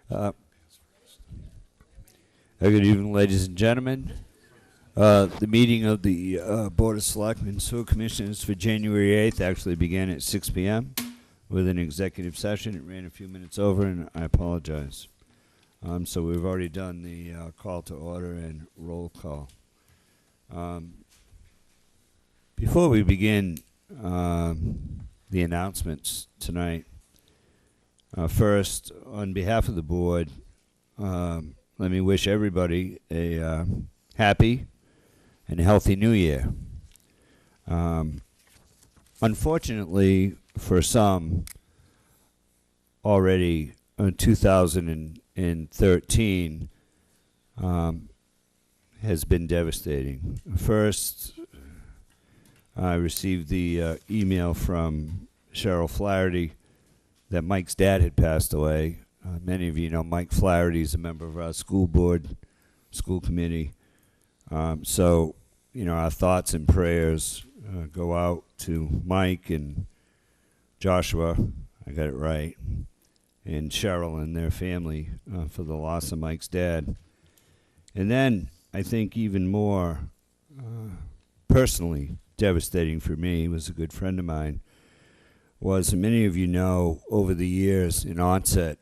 Uh, Good evening, ladies and gentlemen. The meeting of the Board of Selectmen Sewer Commissioners for January 8th actually began at 6 p.m. with an executive session. It ran a few minutes over, and I apologize. So we've already done the call to order and roll call. Before we begin the announcements tonight, first, on behalf of the board, let me wish everybody a happy and healthy new year. Unfortunately, for some, already 2013 has been devastating. First, I received the email from Cheryl Flaherty that Mike's dad had passed away. Many of you know Mike Flaherty is a member of our school board, school committee. So, our thoughts and prayers go out to Mike and Joshua, I got it right, and Cheryl and their family for the loss of Mike's dad. And then, I think even more personally devastating for me, was a good friend of mine, was, many of you know, over the years in Onset,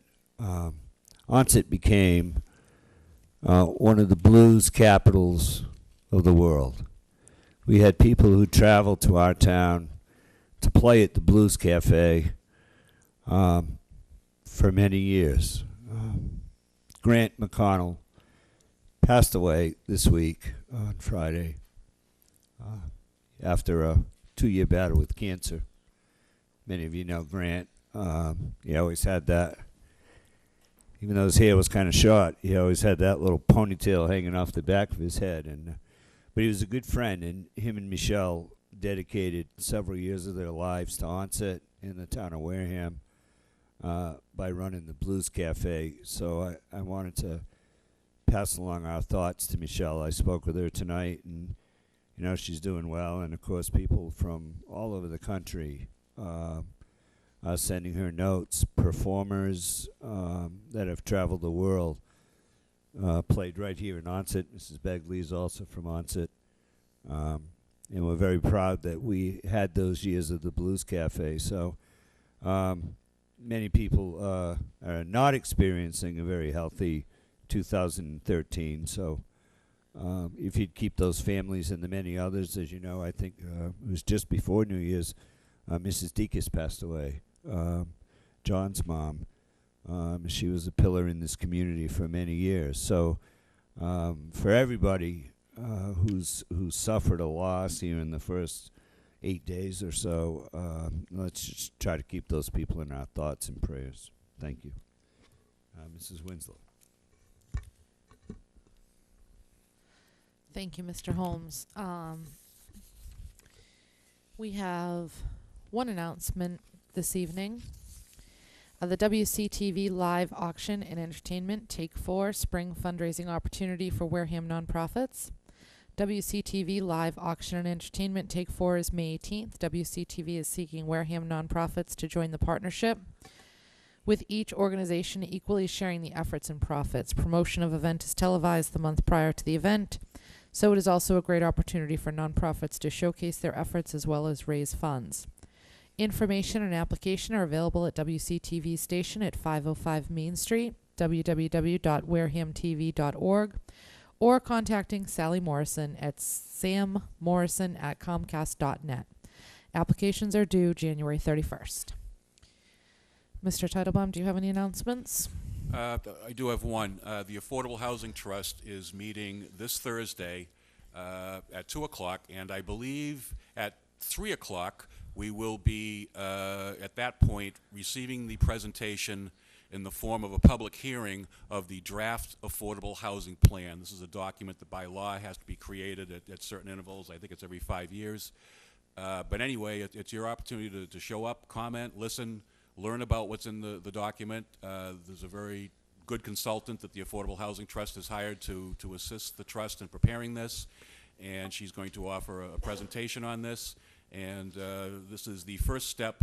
Onset became one of the blues capitals of the world. We had people who traveled to our town to play at the Blues Cafe for many years. Grant McConnell passed away this week on Friday after a 2-year battle with cancer. Many of you know Grant. He always had that. Even though his hair was kind of short, he always had that little ponytail hanging off the back of his head. But he was a good friend, and him and Michelle dedicated several years of their lives to Onset in the town of Wareham by running the Blues Cafe. So I wanted to pass along our thoughts to Michelle. I spoke with her tonight, and she's doing well. And of course, people from all over the country sending her notes. Performers that have traveled the world played right here in Onset. Mrs. Begley is also from Onset. And we're very proud that we had those years of the Blues Cafe. So many people are not experiencing a very healthy 2013. So if you'd keep those families and the many others, as you know, I think it was just before New Year's, Mrs. Deacon's passed away. John's mom. She was a pillar in this community for many years. So for everybody who's suffered a loss here in the first 8 days or so, let's just try to keep those people in our thoughts and prayers. Thank you. Mrs. Winslow. Thank you, Mr. Holmes. We have one announcement this evening. The WCTV Live Auction and Entertainment Take 4 Spring Fundraising Opportunity for Wareham Nonprofits. WCTV Live Auction and Entertainment Take 4 is May 18th. WCTV is seeking Wareham nonprofits to join the partnership, with each organization equally sharing the efforts and profits. Promotion of event is televised the month prior to the event, so it is also a great opportunity for nonprofits to showcase their efforts as well as raise funds. Information and application are available at WCTV's station at 505 Main Street, www.warehamtv.org, or contacting Sally Morrison at sammorrison@comcast.net. Applications are due January 31st. Mr. Teitelbaum, do you have any announcements? I do have one. The Affordable Housing Trust is meeting this Thursday at 2 o'clock, and I believe at 3 o'clock we will be, at that point, receiving the presentation in the form of a public hearing of the draft affordable housing plan. This is a document that by law has to be created at certain intervals. I think it's every 5 years. But anyway, it's your opportunity to show up, comment, listen, learn about what's in the document. There's a very good consultant that the Affordable Housing Trust has hired to assist the trust in preparing this, and she's going to offer a presentation on this. And this is the first step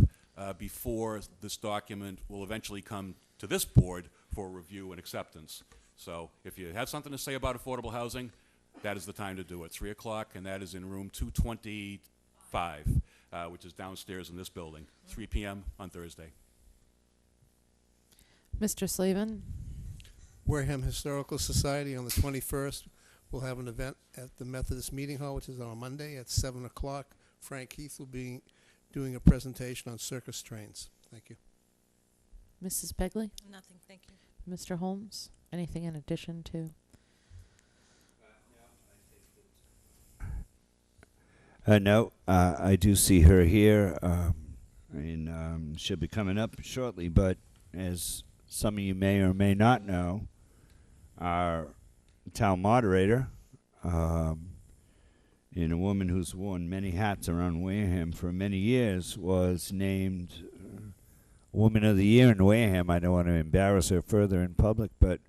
before this document will eventually come to this board for review and acceptance. So if you have something to say about affordable housing, that is the time to do it. 3 o'clock, and that is in room 225, which is downstairs in this building, 3 p.m. on Thursday. Mr. Slavin? Wareham Historical Society on the 21st will have an event at the Methodist Meeting Hall, which is on Monday at 7 o'clock. Frank Heath will be doing a presentation on circus trains. Thank you. Mrs. Begley? Nothing, thank you. Mr. Holmes? Anything in addition to? No, I do see her here, and she'll be coming up shortly, but as some of you may or may not know, our town moderator, and a woman who's worn many hats around Wareham for many years, was named Woman of the Year in Wareham. I don't want to embarrass her further in public, but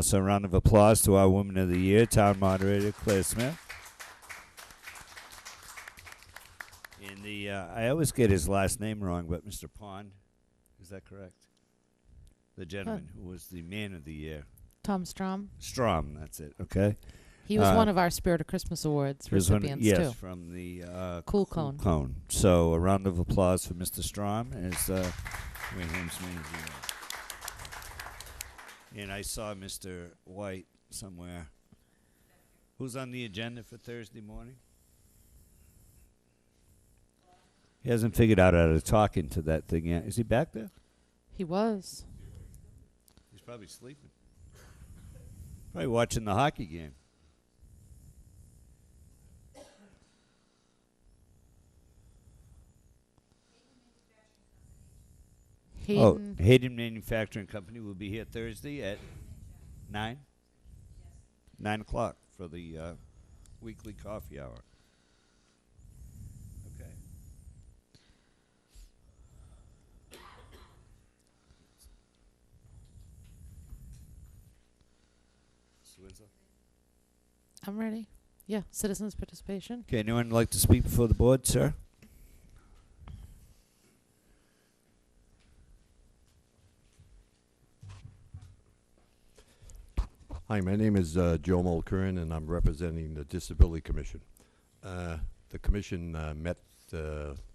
so a round of applause to our Woman of the Year, town moderator Claire Smith. And I always get his last name wrong, but Mr. Pond, is that correct? The gentleman who was the Man of the Year. Tom Strom? Strom, that's it, okay? He was one of our Spirit of Christmas Awards He was one recipients, yes, too. from the Cool Cone. Cone. So a round of applause for Mr. Strom as Wareham's Man of the Year. And I saw Mr. White somewhere. Who's on the agenda for Thursday morning? He hasn't figured out how to talk into that thing yet. Is he back there? He was. He's probably sleeping. Probably watching the hockey game. Hayden. Oh, Hayden Manufacturing Company will be here Thursday at 9? 9 o'clock for the weekly coffee hour. Okay. Mr. Winslow? I'm ready. Yeah, citizens' participation. Okay, anyone like to speak before the board, sir? Hi, my name is Joe Mulkern, and I'm representing the Disability Commission. The commission met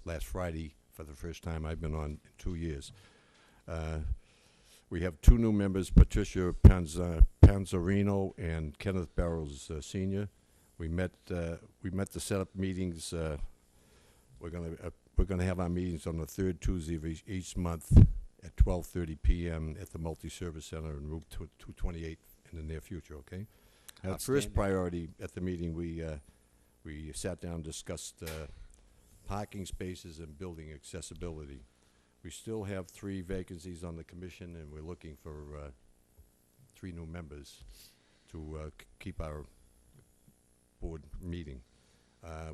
last Friday for the first time I've been on in 2 years. We have 2 new members, Patricia Panzarino and Kenneth Barrows Sr. We met to set up meetings. We're gonna have our meetings on the 3rd Tuesday of each month at 12:30 p.m. at the Multi-Service Center in Route 228 in the near future. Okay. Our first priority at the meeting, we sat down and discussed parking spaces and building accessibility. We still have 3 vacancies on the commission, and we're looking for 3 new members to keep our board meeting.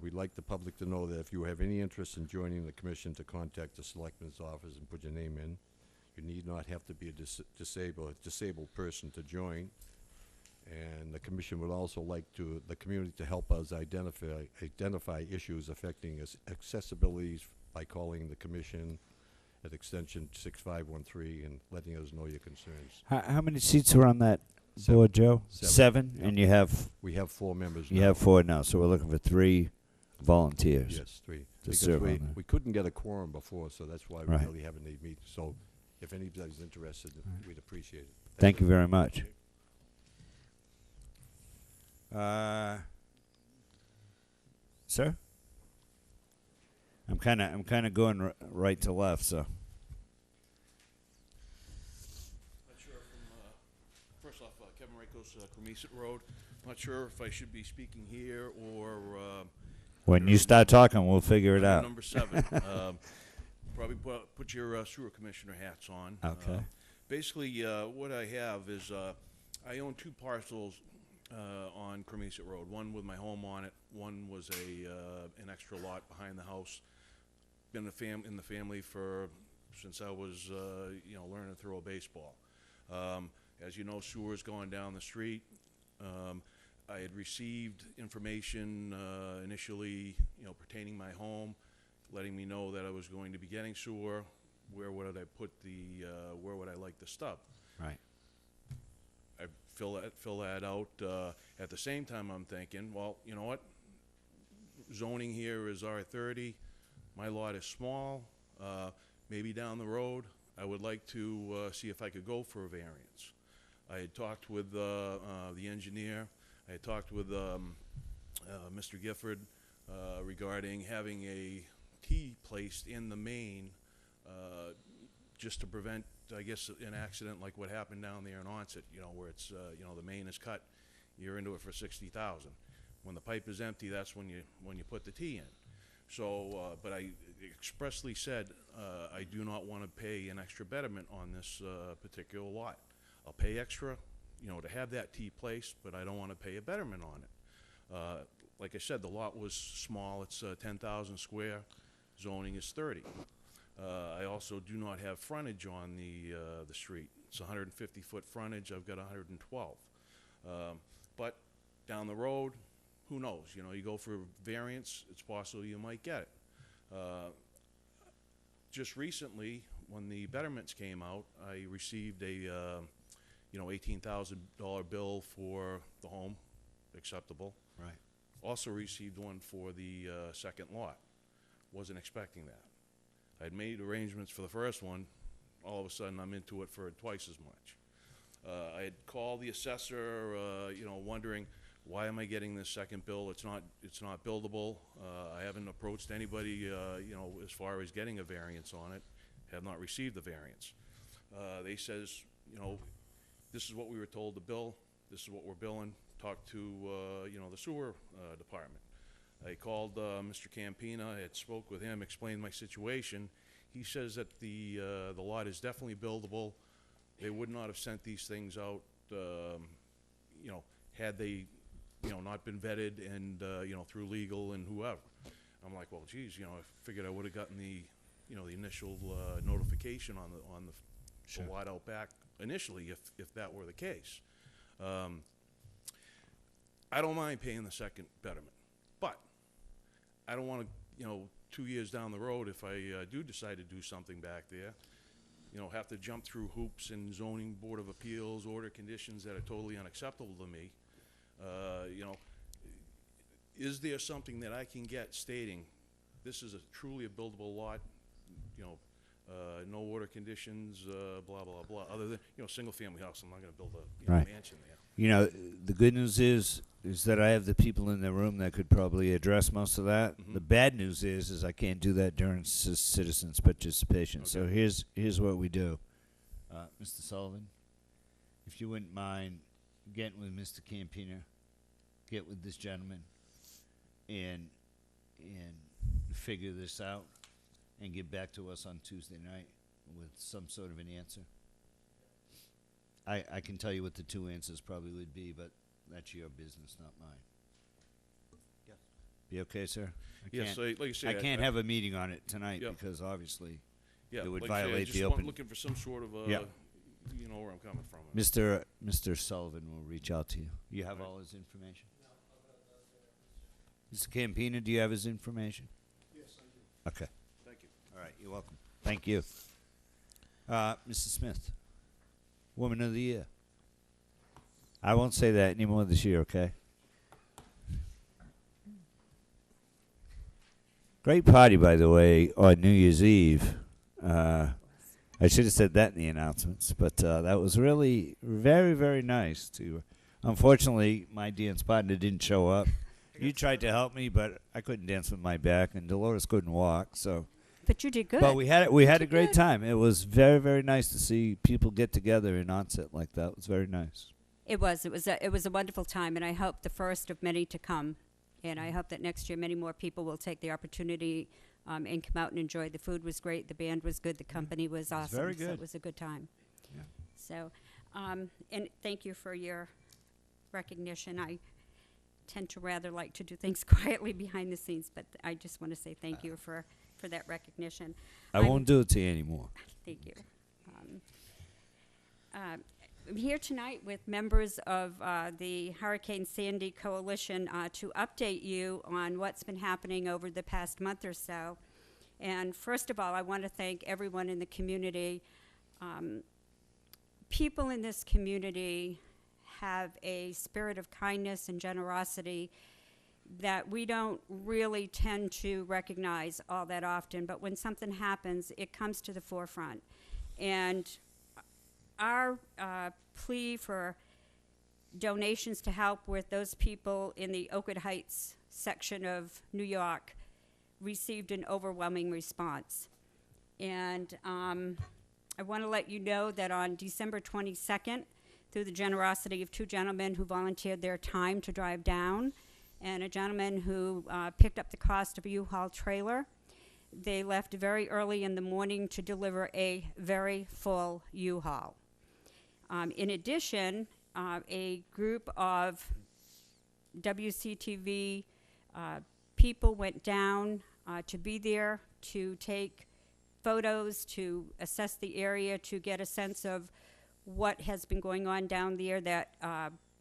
We'd like the public to know that if you have any interest in joining the commission, to contact the Selectmen's office and put your name in. You need not have to be a disabled person to join. And the commission would also like the community to help us identify issues affecting accessibility by calling the commission at extension 6513 and letting us know your concerns. How many seats are on that 7. board, Joe? 7. 7? Yep. And you have We have 4 members you now. have 4 now, so we're looking for 3 volunteers. Yes, 3. to Because serve on that. we couldn't get a quorum before, so that's why we Right. really haven't need meetings. So if anybody's interested, we'd appreciate it. Thank you very much. Sir? I'm kind of going right to left, so. Not sure first off, Kevin Rakos, Cremisa Road. Not sure if I should be speaking here or When you start talking, we'll figure it out. number 7. Probably put your sewer commissioner hats on. Okay. Basically, what I have is I own 2 parcels on Cremisa Road. One with my home on it. One was an extra lot behind the house. Been in the family since I was learning to throw a baseball. As you know, sewer's going down the street. I had received information initially, pertaining my home, letting me know that I was going to be getting sewer. where would I put the, where would I like the stub? Right. I fill that out. At the same time, I'm thinking, well, you know what? Zoning here is R30. My lot is small. Maybe down the road, I would like to see if I could go for a variance. I had talked with the engineer. I had talked with Mr. Gifford regarding having a T placed in the main just to prevent, I guess, an accident like what happened down there in Onset, you know, where it's, you know, the main is cut, you're into it for 60,000. When the pipe is empty, that's when you put the T in. So, but I expressly said I do not want to pay an extra betterment on this particular lot. I'll pay extra, you know, to have that T placed, but I don't want to pay a betterment on it. Like I said, the lot was small. It's 10,000 square. Zoning is 30. I also do not have frontage on the street. It's 150-foot frontage. I've got 112. But down the road, who knows? You know, you go for variance, it's possible you might get it. Just recently, when the betterments came out, I received a, you know, $18,000 bill for the home, acceptable. Right. Also received one for the second lot. Wasn't expecting that. I'd made arrangements for the first one. All of a sudden, I'm into it for twice as much. I had called the assessor, you know, wondering, why am I getting this second bill? It's not buildable. I haven't approached anybody, you know, as far as getting a variance on it. Have not received the variance. They says, you know, this is what we were told to bill. This is what we're billing. Talk to, you know, the sewer department. I called Mr. Campina. I had spoke with him, explained my situation. He says that the lot is definitely buildable. They would not have sent these things out, you know, had they, you know, not been vetted and, you know, through legal and whoever. I'm like, well, geez, you know, I figured I would have gotten the, you know, the initial notification on the lot out back initially if that were the case. I don't mind paying the second betterment, but I don't want to, you know, 2 years down the road, if I do decide to do something back there, you know, have to jump through hoops and zoning board of appeals, order conditions that are totally unacceptable to me. You know, is there something that I can get stating this is truly a buildable lot, you know, no order conditions, blah, blah, blah, other than, you know, single-family house. I'm not going to build a, you know, Right. mansion there. You know, the good news is that I have the people in the room that could probably address most of that. Mhm. The bad news is I can't do that during citizens' participation. So Okay. here's what we do, Mr. Sullivan, if you wouldn't mind getting with Mr. Campina, get with this gentleman, and figure this out, and get back to us on Tuesday night with some sort of an answer. I can tell you what the two answers probably would be, but that's your business, not mine. Yes. Be okay, sir? Yes, like I say, I can't have a meeting on it tonight Yeah. because obviously yeah, it would like I say, violate I just the want- open. looking for some sort of, Yeah. you know where I'm coming from. Mr. Sullivan will reach out to you. You have Right. all his information? Mr. Campina, do you have his information? Yes, I do. Okay. Thank you. All right, you're welcome. Thank you. Mrs. Smith, Woman of the Year. I won't say that anymore this year, okay? Great party, by the way, on New Year's Eve. I should have said that in the announcements, but that was really very, very nice. Unfortunately, my dance partner didn't show up. You tried to help me, but I couldn't dance with my back, and Dolores couldn't walk. So, But you did good. but we had a did great good. time. It was very, very nice to see people get together in Onset like that. It was very nice. It was a wonderful time, and I hope the first of many to come. And I hope that next year many more people will take the opportunity and come out and enjoy. The food was great, the band was good, the company was awesome. very So good. it was a good time. Yeah. So, and thank you for your recognition. I tend to rather like to do things quietly behind the scenes, but I just want to say thank you for that recognition. I won't do it to you anymore. Thank you. I'm here tonight with members of the Hurricane Sandy Coalition to update you on what's been happening over the past month or so. And first of all, I want to thank everyone in the community. People in this community have a spirit of kindness and generosity that we don't really tend to recognize all that often, but when something happens, it comes to the forefront. And our plea for donations to help with those people in the Oakwood Heights section of New York received an overwhelming response. And I want to let you know that on December 22nd, through the generosity of two gentlemen who volunteered their time to drive down, and a gentleman who picked up the cost of a U-Haul trailer, they left very early in the morning to deliver a very full U-Haul. In addition, a group of WCTV people went down to be there, to take photos, to assess the area, to get a sense of what has been going on down there that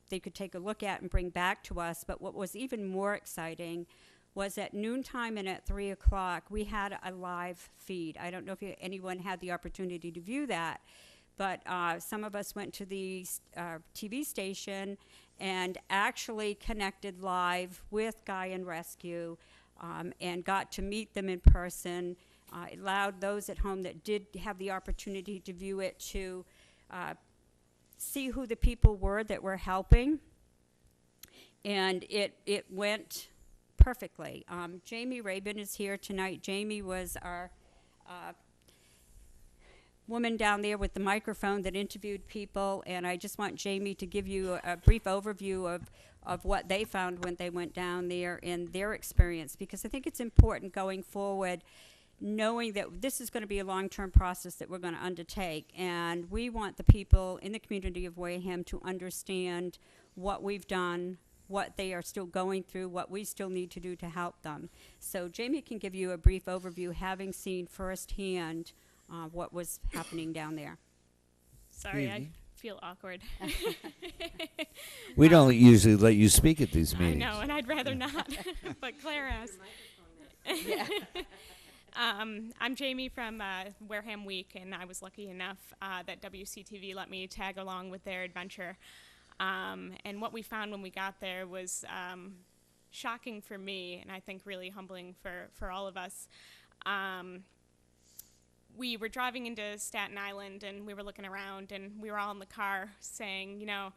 they could take a look at and bring back to us. But what was even more exciting was at noontime and at 3 o'clock, we had a live feed. I don't know if anyone had the opportunity to view that, but some of us went to the TV station and actually connected live with Guy and Rescue and got to meet them in person. It allowed those at home that did have the opportunity to view it to see who the people were that were helping. And it went perfectly. Jamie Rabin is here tonight. Jamie was our woman down there with the microphone that interviewed people, and I just want Jamie to give you a brief overview of what they found when they went down there in their experience, because I think it's important going forward, knowing that this is going to be a long-term process that we're going to undertake, and we want the people in the community of Wareham to understand what we've done, what they are still going through, what we still need to do to help them. So Jamie can give you a brief overview, having seen firsthand what was happening down there. Sorry, I feel awkward. We don't usually let you speak at these I meetings. know, and I'd rather not, but Claire has. I'm Jamie from Wareham Week, and I was lucky enough that WCTV let me tag along with their adventure. And what we found when we got there was shocking for me, and I think really humbling for all of us. We were driving into Staten Island, and we were looking around, and we were all in the car saying, you know,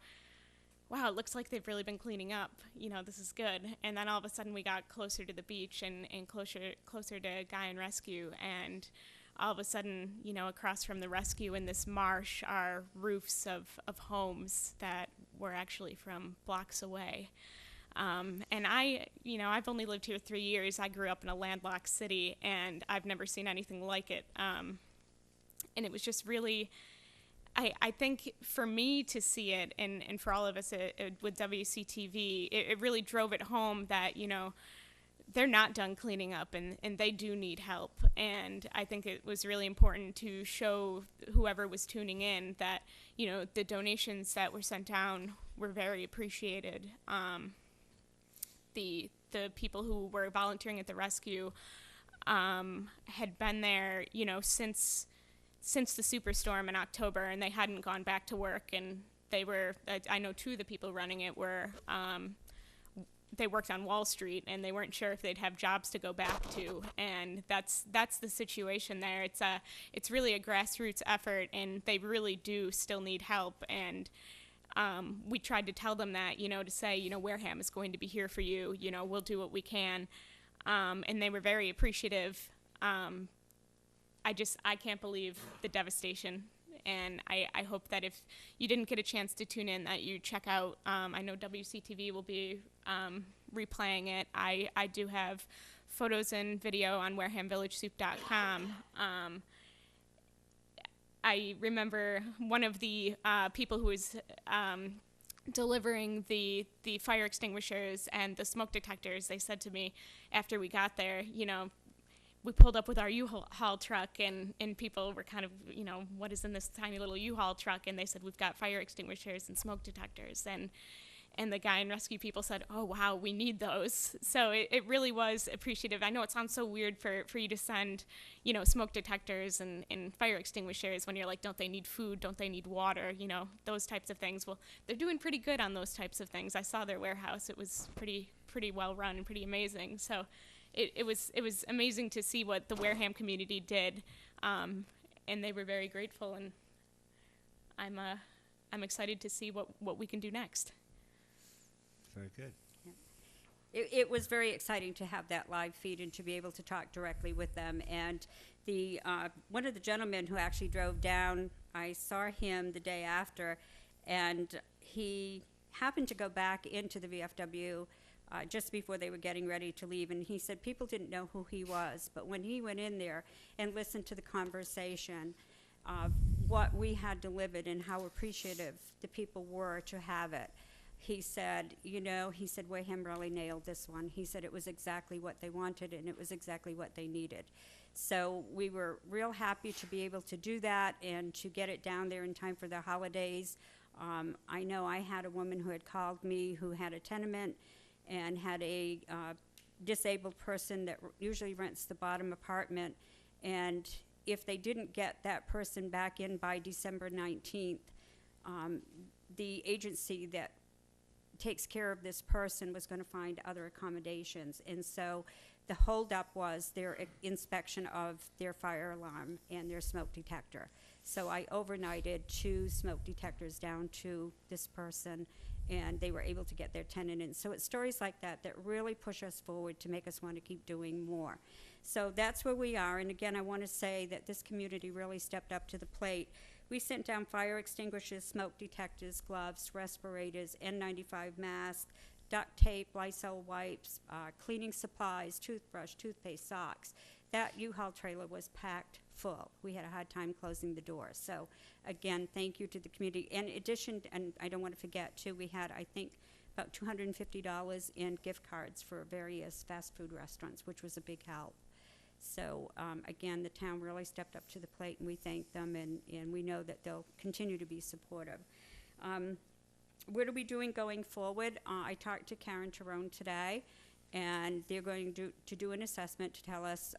wow, it looks like they've really been cleaning up. You know, this is good. And then all of a sudden we got closer to the beach and closer to Guy and Rescue. And all of a sudden, you know, across from the rescue in this marsh are roofs of homes that were actually from blocks away. And I've only lived here 3 years. I grew up in a landlocked city, and I've never seen anything like it. And it was just really, I think for me to see it, and for all of us with WCTV, it really drove it home that, you know, they're not done cleaning up, and they do need help. And I think it was really important to show whoever was tuning in that, you know, the donations that were sent down were very appreciated. The people who were volunteering at the rescue had been there, you know, since the superstorm in October, and they hadn't gone back to work. And they were, I know two of the people running it were, they worked on Wall Street, and they weren't sure if they'd have jobs to go back to. And that's the situation there. It's really a grassroots effort, and they really do still need help. And we tried to tell them that, you know, to say, you know, Wareham is going to be here for you. You know, we'll do what we can. And they were very appreciative. I can't believe the devastation. And I hope that if you didn't get a chance to tune in, that you check out, I know WCTV will be replaying it. I do have photos and video on WarehamVillageSoup.com. I remember one of the people who was delivering the fire extinguishers and the smoke detectors. They said to me after we got there, you know, we pulled up with our U-Haul truck, and people were kind of, you know, what is in this tiny little U-Haul truck? And they said, we've got fire extinguishers and smoke detectors. and the guy and rescue people said, "Oh wow, we need those." So it really was appreciative. I know it sounds so weird for you to send, smoke detectors and fire extinguishers when you're like, don't they need food? Don't they need water? Those types of things. Well, they're doing pretty good on those types of things. I saw their warehouse. It was pretty well run and pretty amazing. So it was amazing to see what the Wareham community did, and they were very grateful. And I'm excited to see what we can do next. Very good. It was very exciting to have that live feed and to be able to talk directly with them. And the one of the gentlemen who actually drove down, I saw him the day after, and he happened to go back into the VFW just before they were getting ready to leave. And he said people didn't know who he was, but when he went in there and listened to the conversation of what we had delivered and how appreciative the people were to have it, he said, Wareham really nailed this one. He said it was exactly what they wanted and it was exactly what they needed. So we were real happy to be able to do that and to get it down there in time for the holidays. I know I had a woman who had called me who had a tenement and had a disabled person that usually rents the bottom apartment. And if they didn't get that person back in by December 19th, the agency that takes care of this person was going to find other accommodations. And so the holdup was their inspection of their fire alarm and their smoke detector. So I overnighted 2 smoke detectors down to this person, and they were able to get their tenant in. So it's stories like that that really push us forward to make us want to keep doing more. So that's where we are. And again, I want to say that this community really stepped up to the plate. We sent down fire extinguishers, smoke detectors, gloves, respirators, N95 masks, duct tape, Lysol wipes, cleaning supplies, toothbrush, toothpaste, socks. That U-Haul trailer was packed full. We had a hard time closing the doors. So again, thank you to the community. In addition, and I don't want to forget too, we had, I think, about $250 in gift cards for various fast food restaurants, which was a big help. So again, the town really stepped up to the plate, and we thank them, and we know that they'll continue to be supportive. What are we doing going forward? I talked to Karen Tyrone today, and they're going to do an assessment to tell us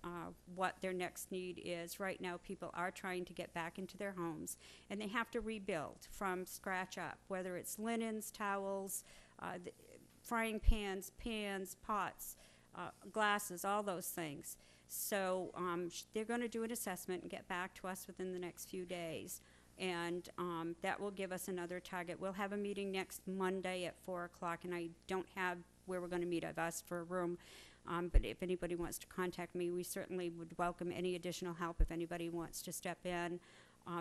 what their next need is. Right now, people are trying to get back into their homes, and they have to rebuild from scratch up, whether it's linens, towels, frying pans, pots, glasses, all those things. So they're going to do an assessment and get back to us within the next few days. And that will give us another target. We'll have a meeting next Monday at 4 o'clock, and I don't have where we're going to meet. I've asked for a room. But if anybody wants to contact me, we certainly would welcome any additional help if anybody wants to step in.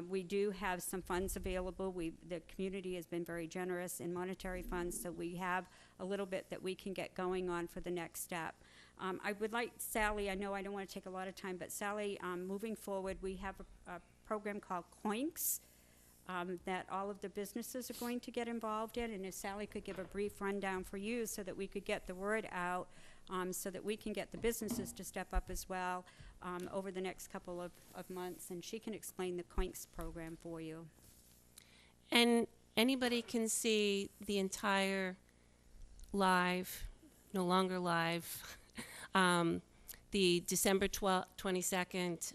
We do have some funds available. The community has been very generous in monetary funds, so we have a little bit that we can get going on for the next step. I would like Sally, I know I don't want to take a lot of time, but Sally, moving forward, we have a program called COINKS that all of the businesses are going to get involved in, and if Sally could give a brief rundown for you so that we could get the word out, so that we can get the businesses to step up as well over the next couple of months, and she can explain the COINKS program for you. And anybody can see the entire live, no longer live, the December 22nd.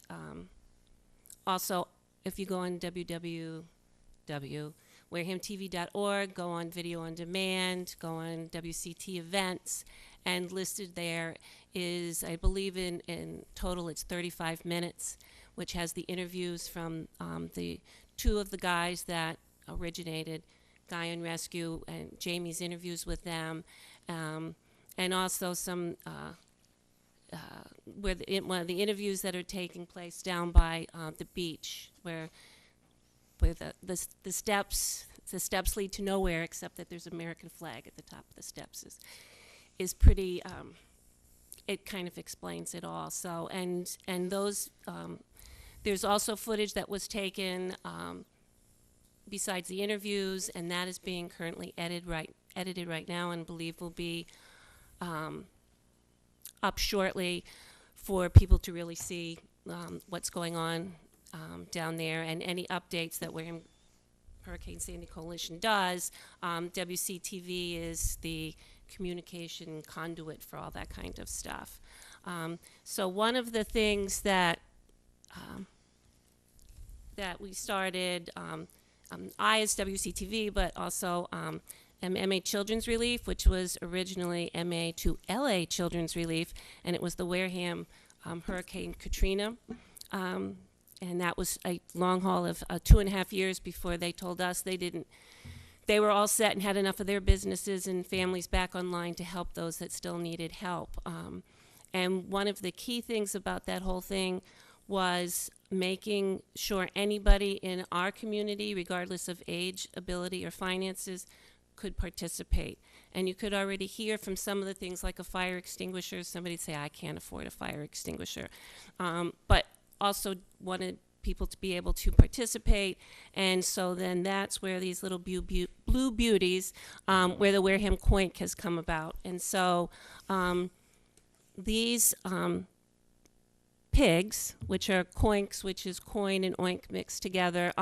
Also, if you go on www.warehamtv.org, go on video on demand, go on WCT events, and listed there is, I believe in total it's 35 minutes, which has the interviews from the 2 of the guys that originated Guy and Rescue, and Jamie's interviews with them, and also some one of the interviews that are taking place down by the beach, where the steps lead to nowhere, except that there's an American flag at the top of the steps. Is pretty. It kind of explains it all. So and those there's also footage that was taken besides the interviews, and that is being currently edited right now, and believe will be up shortly for people to really see what's going on down there, and any updates that Wareham Hurricane Sandy Coalition does, WCTV is the communication conduit for all that kind of stuff. So one of the things that that we started, I as WCTV, but also am MA Children's Relief, which was originally MA to LA Children's Relief, and it was the Wareham Hurricane Katrina. And that was a long haul of 2.5 years before they told us they were all set and had enough of their businesses and families back online to help those that still needed help. And one of the key things about that whole thing was making sure anybody in our community, regardless of age, ability, or finances, could participate. And you could already hear from some of the things like a fire extinguisher. Somebody'd say, I can't afford a fire extinguisher. But also wanted people to be able to participate. And so then that's where these little blue beauties, where the Wareham Coink has come about. And so these pigs, which are coinks, which is coin and oink mixed together,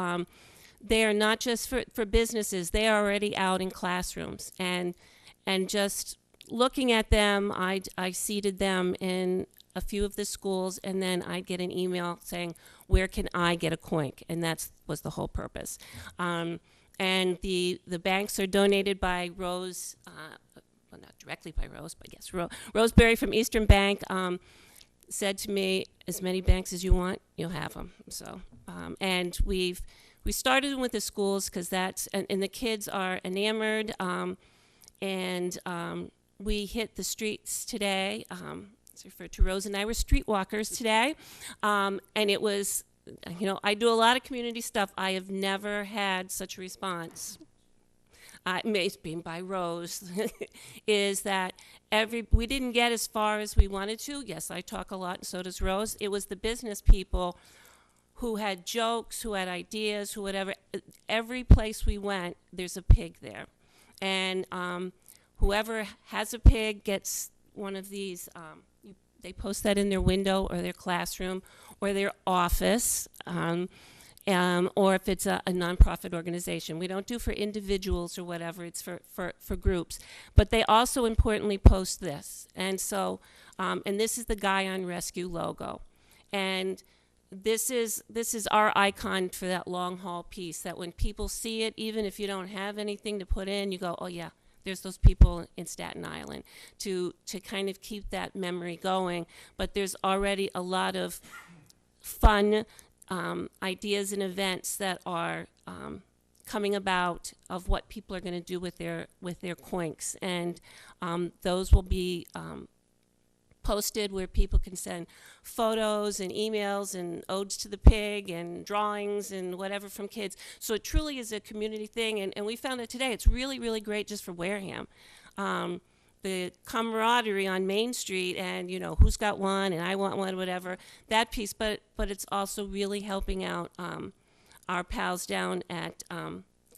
they are not just for businesses. They are already out in classrooms. And just looking at them, I seated them in a few of the schools, and then I'd get an email saying, where can I get a coink? And that was the whole purpose. And the banks are donated by Rose, well, not directly by Rose, but yes, Roseberry from Eastern Bank said to me, as many banks as you want, you'll have them. So, and we started with the schools because and the kids are enamored, and we hit the streets today. It's referred to Rose and I were streetwalkers today, and it was, I do a lot of community stuff. I have never had such a response. Being by Rose, is that we didn't get as far as we wanted to. Yes, I talk a lot, and so does Rose. It was the business people who had jokes, who had ideas, who whatever. Every place we went, there's a pig there, and whoever has a pig gets one of these. They post that in their window or their classroom or their office. Or if it's a nonprofit organization. We don't do for individuals or whatever, it's for groups. But they also importantly post this. And so, and this is the Guy on Rescue logo. And this is our icon for that long haul piece, that when people see it, even if you don't have anything to put in, you go, oh yeah, there's those people in Staten Island, to kind of keep that memory going. But there's already a lot of fun ideas and events that are coming about of what people are going to do with their coinks, and those will be posted where people can send photos and emails and odes to the pig and drawings and whatever from kids. So it truly is a community thing, and we found that today it's really, really great just for Wareham. The camaraderie on Main Street, and who's got one and I want one, whatever, that piece, but it's also really helping out our pals down at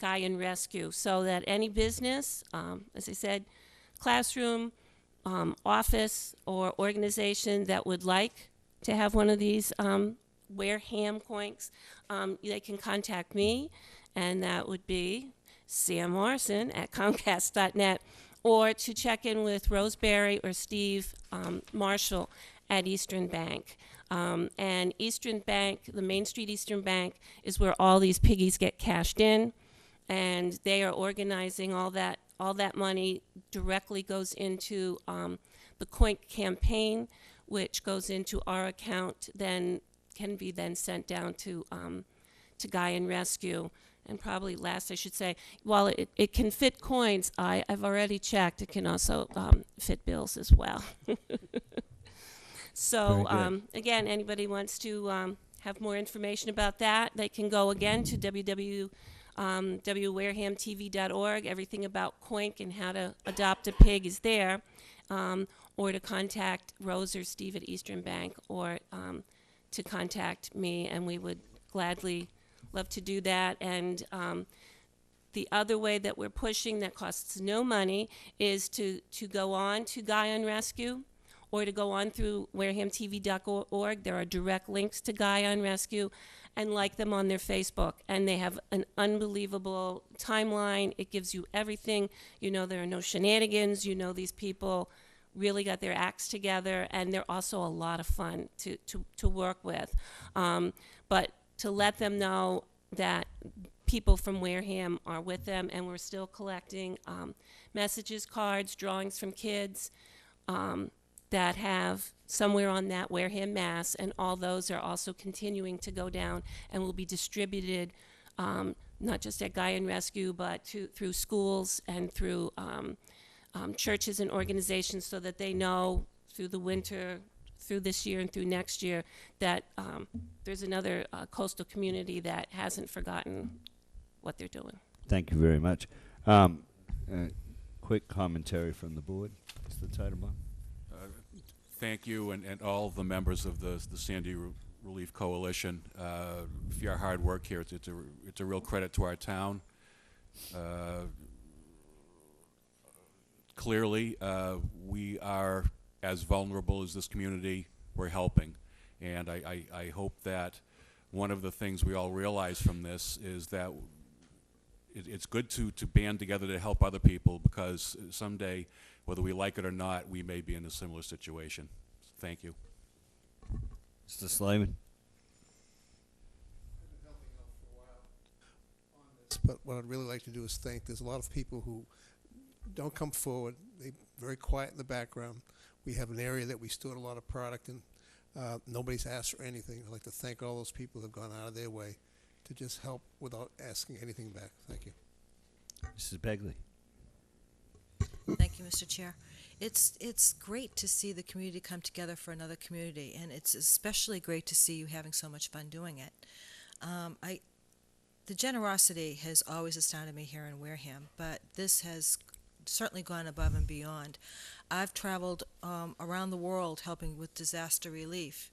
Guy and Rescue, so that any business, as I said, classroom, office, or organization that would like to have one of these Wareham coinks, they can contact me, and that would be Sam Morrison at Comcast.net, or to check in with Roseberry or Steve Marshall at Eastern Bank. And Eastern Bank, the Main Street Eastern Bank, is where all these piggies get cashed in, and they are organizing all that money directly goes into the Coink campaign, which goes into our account, then can be then sent down to Guy and Rescue. And probably last, I should say, while it can fit coins, I've already checked, it can also fit bills as well. So again, anybody wants to have more information about that, they can go again to www.warehamtv.org. Everything about Coink and how to adopt a pig is there, or to contact Rose or Steve at Eastern Bank, or to contact me, and we would gladly love to do that. And the other way that we're pushing that costs no money is to go on to Guy on Rescue, or to go on through warehamtv.org. There are direct links to Guy on Rescue, and like them on their Facebook. And they have an unbelievable timeline. It gives you everything. You know there are no shenanigans. You know these people really got their acts together, and they're also a lot of fun to work with. But to let them know that people from Wareham are with them, and we're still collecting messages, cards, drawings from kids that have somewhere on that Wareham Mass, and all those are also continuing to go down and will be distributed not just at Guy and Rescue, but through schools and through churches and organizations, so that they know through the winter, through this year and through next year, that there's another coastal community that hasn't forgotten what they're doing. Thank you very much. Quick commentary from the board, Mr. Titlebaum. Thank you and all of the members of the Sandy Relief Coalition for your hard work here. It's a real credit to our town. Clearly, we are as vulnerable as this community. We're helping, and I hope that one of the things we all realize from this is that it's good to band together to help other people, because someday, whether we like it or not, we may be in a similar situation. Thank you. Mr. Slavin. But what I'd really like to do is thank, there's a lot of people who don't come forward. They're very quiet in the background. We have an area that we stored a lot of product in. Nobody's asked for anything. I'd like to thank all those people who have gone out of their way to just help without asking anything back. Thank you. Mrs. Begley. Thank you, Mr. Chair. It's great to see the community come together for another community, and it's especially great to see you having so much fun doing it. The generosity has always astounded me here in Wareham, but this has certainly gone above and beyond. I've traveled around the world helping with disaster relief,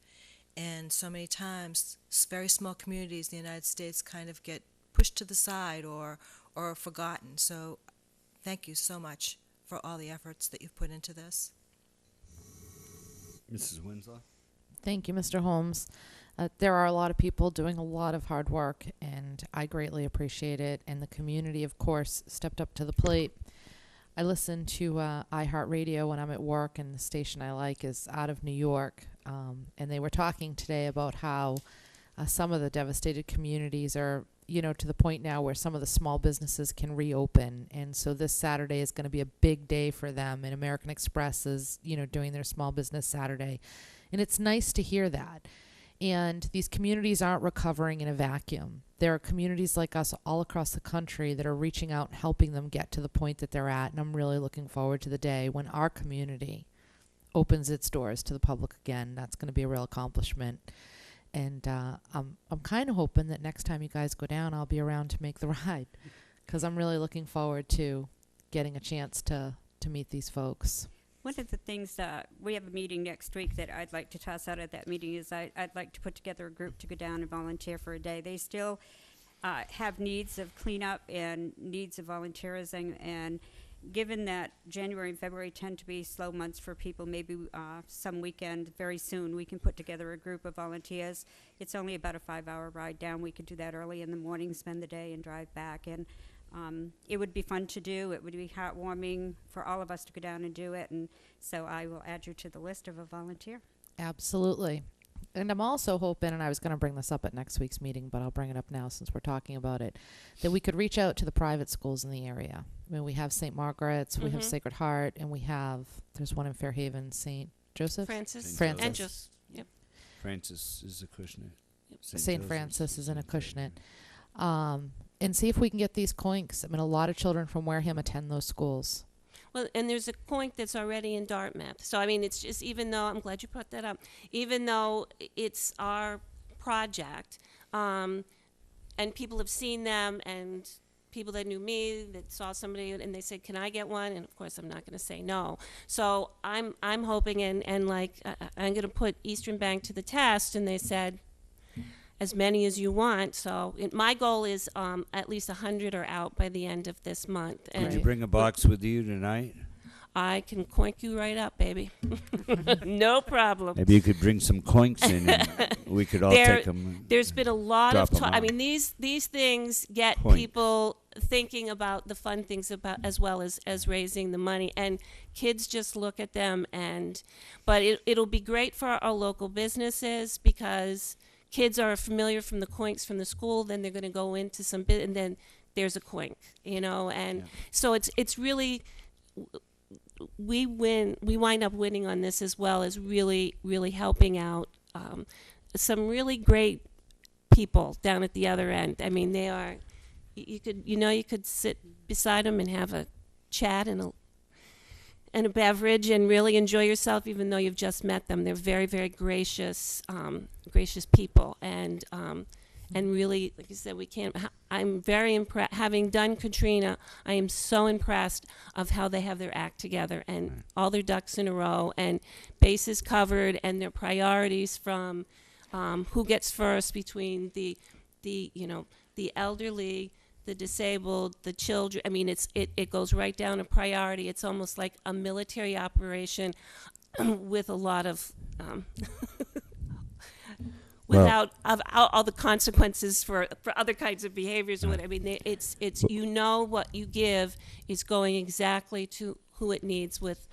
and so many times very small communities in the United States kind of get pushed to the side or forgotten. So thank you so much for all the efforts that you've put into this. Mrs. Winslow. Thank you, Mr. Holmes. There are a lot of people doing a lot of hard work, and I greatly appreciate it. And the community, of course, stepped up to the plate. I listen to iHeartRadio when I'm at work, and the station I like is out of New York. And they were talking today about how some of the devastated communities are, to the point now where some of the small businesses can reopen. And so this Saturday is going to be a big day for them. And American Express is, doing their small business Saturday. And it's nice to hear that. And these communities aren't recovering in a vacuum. There are communities like us all across the country that are reaching out and helping them get to the point that they're at. And I'm really looking forward to the day when our community opens its doors to the public again. That's going to be a real accomplishment. And I'm kind of hoping that next time you guys go down, I'll be around to make the ride, because I'm really looking forward to getting a chance to meet these folks. One of the things, we have a meeting next week that I'd like to toss out at that meeting is I'd like to put together a group to go down and volunteer for a day. They still have needs of cleanup and needs of volunteerism, and given that January and February tend to be slow months for people, maybe some weekend very soon we can put together a group of volunteers. It's only about a 5-hour ride down. We could do that early in the morning, spend the day, and drive back. And it would be fun to do. It would be heartwarming for all of us to go down and do it. And so I will add you to the list of a volunteer. Absolutely. And I'm also hoping, and I was going to bring this up at next week's meeting, but I'll bring it up now since we're talking about it, that we could reach out to the private schools in the area. I mean, we have St. Margaret's, we have Sacred Heart, and there's one in Fairhaven, St. Joseph? Francis. Francis. And just, yep. Francis is a Acushnet. Yep. St. Francis is in Acushnet. And see if we can get these coinks. I mean, a lot of children from Wareham attend those schools. Well, and there's a coink that's already in Dartmouth. So, I mean, it's just, even though, I'm glad you brought that up, even though it's our project, and people have seen them, and people that knew me that saw somebody and they said, can I get one? And of course I'm not going to say no. So I'm hoping, and like I'm going to put Eastern Bank to the test, and they said as many as you want. So my goal is at least 100 are out by the end of this month. Did you bring a box with you tonight? I can coink you right up, baby. No problem. Maybe you could bring some coinks in, and we could all take them. There's been a lot of drop 'em talk. I out. mean, these things get Coinks. people thinking about the fun things about as well as raising the money, and kids just look at them. But it'll be great for our local businesses because kids are familiar from the coinks from the school. Then they're going to go into some bit, and then there's a coink, and so it's really. We wind up winning on this as well as really, really helping out some really great people down at the other end. I mean, they are, you could sit beside them and have a chat and a beverage and really enjoy yourself even though you've just met them. They're very, very gracious people. And really, like I said, I'm very impressed. Having done Katrina, I am so impressed of how they have their act together and all their ducks in a row and bases covered and their priorities from who gets first between the elderly, the disabled, the children. I mean, it goes right down a priority. It's almost like a military operation with a lot of without all the consequences for other kinds of behaviors. Or what I mean, it's what you give is going exactly to who it needs with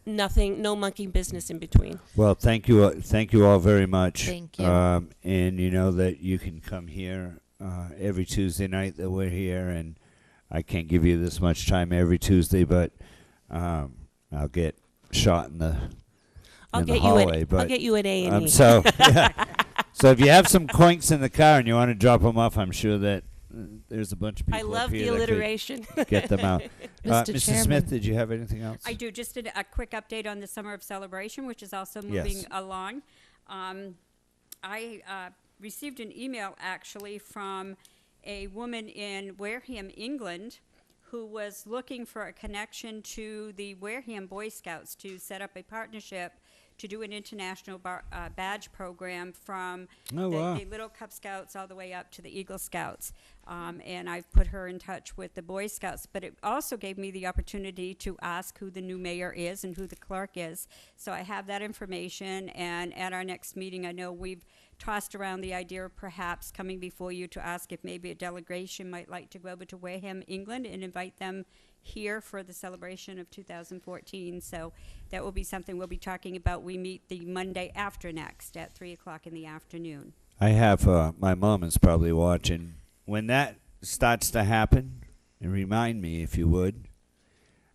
no monkey business in between. Well, thank you all very much. Thank you. And you know that you can come here every Tuesday night that we're here, and I can't give you this much time every Tuesday, but I'll get shot in the hallway. I'll get you at A&E. So if you have some coinks in the car and you want to drop them off, I'm sure that there's a bunch of people I love up the here that could alliteration. get them out. Mr. Mrs. Chairman. Smith, did you have anything else? I do. Just a quick update on the Summer of Celebration, which is also moving Yes. along. I received an email, actually, from a woman in Wareham, England, who was looking for a connection to the Wareham Boy Scouts to set up a partnership to do an international badge program from the Little Cub Scouts all the way up to the Eagle Scouts. And I've put her in touch with the Boy Scouts, but it also gave me the opportunity to ask who the new mayor is and who the clerk is. So I have that information, and at our next meeting, I know we've tossed around the idea of perhaps coming before you to ask if maybe a delegation might like to go over to Wareham, England, and invite them here for the celebration of 2014. So that will be something we'll be talking about. We meet the Monday after next at 3 o'clock in the afternoon. I have my mom is probably watching. When that starts to happen, and remind me if you would,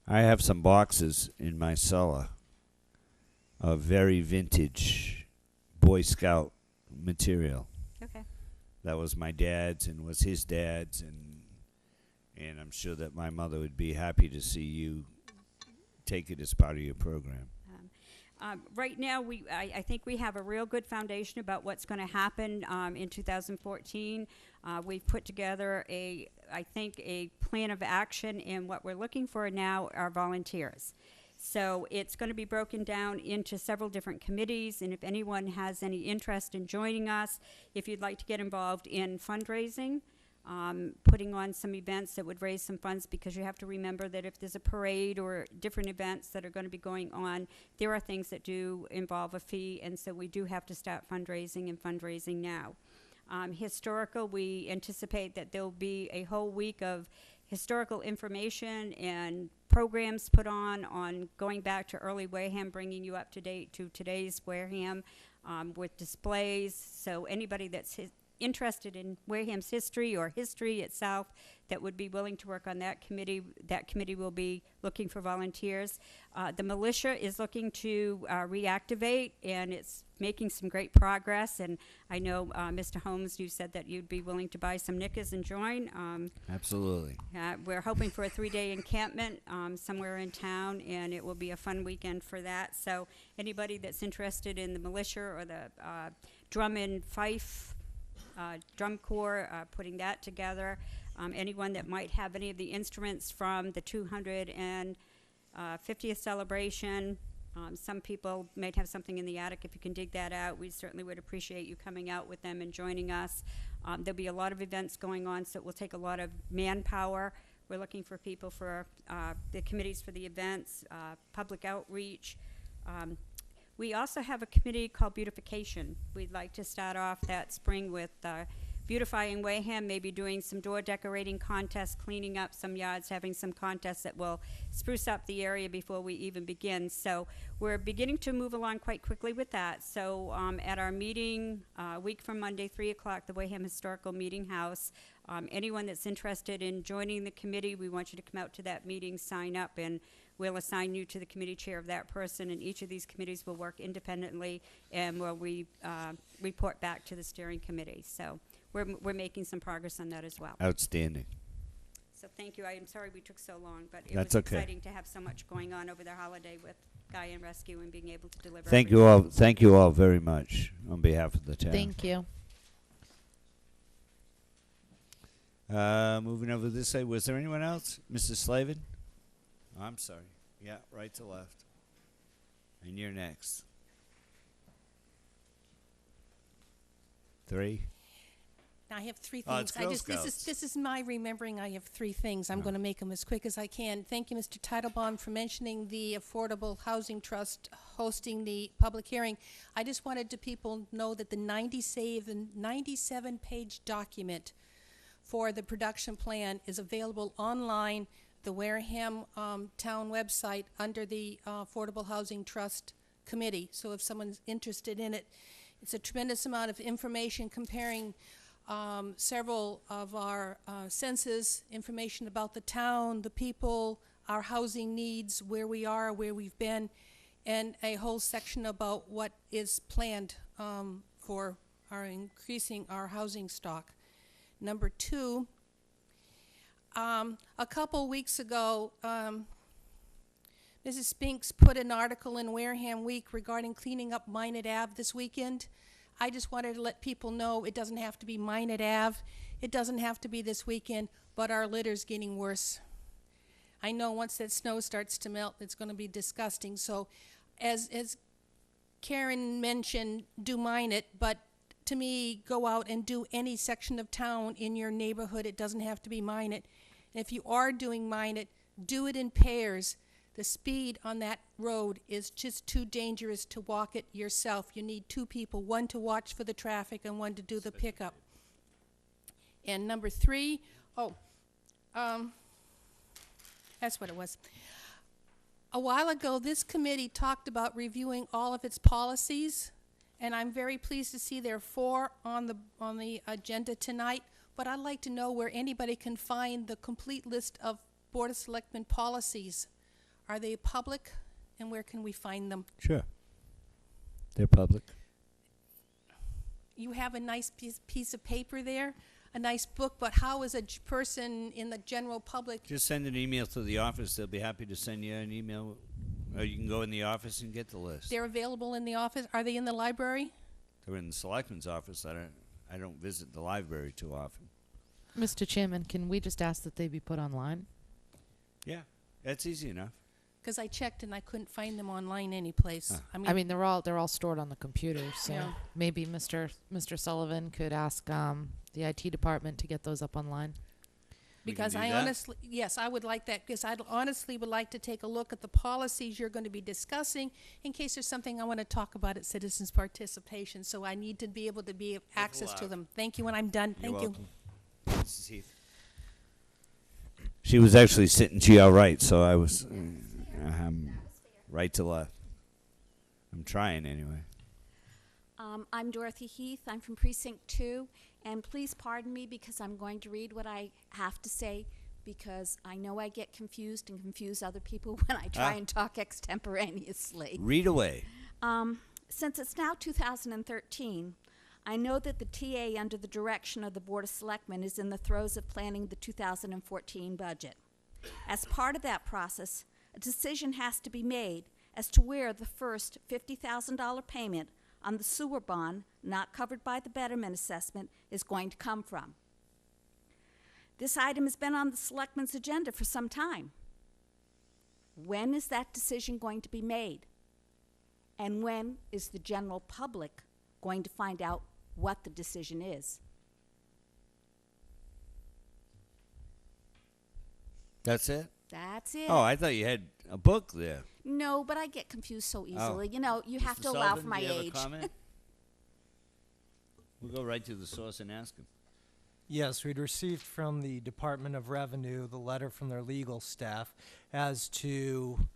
I have some boxes in my cellar of very vintage Boy Scout material. Okay. That was my dad's and was his dad's, and I'm sure that my mother would be happy to see you take it as part of your program. Right now, I think we have a real good foundation about what's going to happen in 2014. We've put together a plan of action, and what we're looking for now are volunteers. So it's going to be broken down into several different committees, and if anyone has any interest in joining us, if you'd like to get involved in fundraising, putting on some events that would raise some funds, because you have to remember that if there's a parade or different events that are going to be going on, there are things that do involve a fee, and so we do have to start fundraising now. Historical, we anticipate that there'll be a whole week of historical information and programs put on going back to early Wareham, bringing you up to date to today's Wareham with displays. So anybody that's interested in Wareham's history or history itself that would be willing to work on that committee will be looking for volunteers. The militia is looking to reactivate, and it's making some great progress, and I know Mr. Holmes, you said that you'd be willing to buy some knickers and join. Absolutely. We're hoping for a 3-day encampment somewhere in town, and it will be a fun weekend for that. So anybody that's interested in the militia or the drum and fife drum corps, putting that together. Anyone that might have any of the instruments from the 250th celebration. Some people might have something in the attic. If you can dig that out, we certainly would appreciate you coming out with them and joining us. There'll be a lot of events going on, so it will take a lot of manpower We're looking for people for the committees for the events, public outreach. We also have a committee called Beautification. We'd like to start off that spring with beautifying Wareham, maybe doing some door decorating contests, cleaning up some yards, having some contests that will spruce up the area before we even begin. So we're beginning to move along quite quickly with that. So at our meeting, a week from Monday, 3 o'clock, the Wareham Historical Meeting House, anyone that's interested in joining the committee, we want you to come out to that meeting, sign up, and we'll assign you to the committee chair of that person, and each of these committees will work independently and will report back to the steering committee. So we're making some progress on that as well. Outstanding. So thank you. I am sorry we took so long, but it That's was okay. exciting to have so much going on over the holiday with Guy and Rescue and being able to deliver. Thank you all. Thank you all very much on behalf of the town. Thank you. Moving over this side, was there anyone else? Mrs. Slavin? I'm sorry. Yeah, right to left. And you're next. 3. I have 3 Oh, things. it's Girl Scouts. This is my remembering. I have 3 things. I'm Oh. going to make them as quick as I can. Thank you, Mr. Titlebaum, for mentioning the Affordable Housing Trust hosting the public hearing. I just wanted to people know that the 97-page document for the production plan is available online, the Wareham town website, under the Affordable Housing Trust Committee. So if someone's interested in it, it's a tremendous amount of information comparing several of our census, information about the town, the people, our housing needs, where we are, where we've been, and a whole section about what is planned for our increasing our housing stock. Number 2, a couple weeks ago, Mrs. Spinks put an article in Wareham Week regarding cleaning up Minot Ave this weekend. I just wanted to let people know it doesn't have to be Minot Ave. It doesn't have to be this weekend, but our litter's getting worse. I know once that snow starts to melt, it's going to be disgusting. So as Karen mentioned, do Minot, but to me, go out and do any section of town in your neighborhood. It doesn't have to be Minot. And if you are doing Minot, do it in pairs. The speed on that road is just too dangerous to walk it yourself. You need 2 people, one to watch for the traffic and one to do the pickup. And number 3, that's what it was. A while ago, this committee talked about reviewing all of its policies, and I'm very pleased to see there are 4 on the agenda tonight, but I'd like to know where anybody can find the complete list of Board of Selectmen policies. Are they public, and where can we find them? Sure. They're public. You have a nice piece of paper there, a nice book, but how is a person in the general public? Just send an email to the office. They'll be happy to send you an email. Or you can go in the office and get the list. They're available in the office. Are they in the library? They're in the selectman's office. I don't visit the library too often. Mr. Chairman, can we just ask that they be put online? Yeah, that's easy enough. Because I checked and I couldn't find them online anyplace. Huh. I mean, they're all stored on the computer, so Yeah. maybe Mr. Sullivan could ask the IT department to get those up online. We can because do I that? honestly, yes, I would like that, because I honestly would like to take a look at the policies you're going to be discussing in case there's something I want to talk about at citizens' participation. So I need to be able to be access to allowed. them. Thank you, and I'm done. You're Thank you. welcome. Mrs. Heath. She was actually sitting to your right, so I was right to left. I'm trying anyway. I'm Dorothy Heath. I'm from Precinct 2. And please pardon me because I'm going to read what I have to say because I know I get confused and confuse other people when I try and talk extemporaneously. Read away. Since it's now 2013, I know that the TA under the direction of the Board of Selectmen is in the throes of planning the 2014 budget. As part of that process, a decision has to be made as to where the first $50,000 payment on the sewer bond, not covered by the betterment assessment, is going to come from. This item has been on the Selectmen's agenda for some time. When is that decision going to be made? And when is the general public going to find out what the decision is? That's it? That's it. Oh, I thought you had a book there. No, but I get confused so easily. Oh. You know, you have Mr. to allow Sullivan, for my do you have age. a comment? We'll go right to the source and ask him. Yes, we'd received from the Department of Revenue the letter from their legal staff as to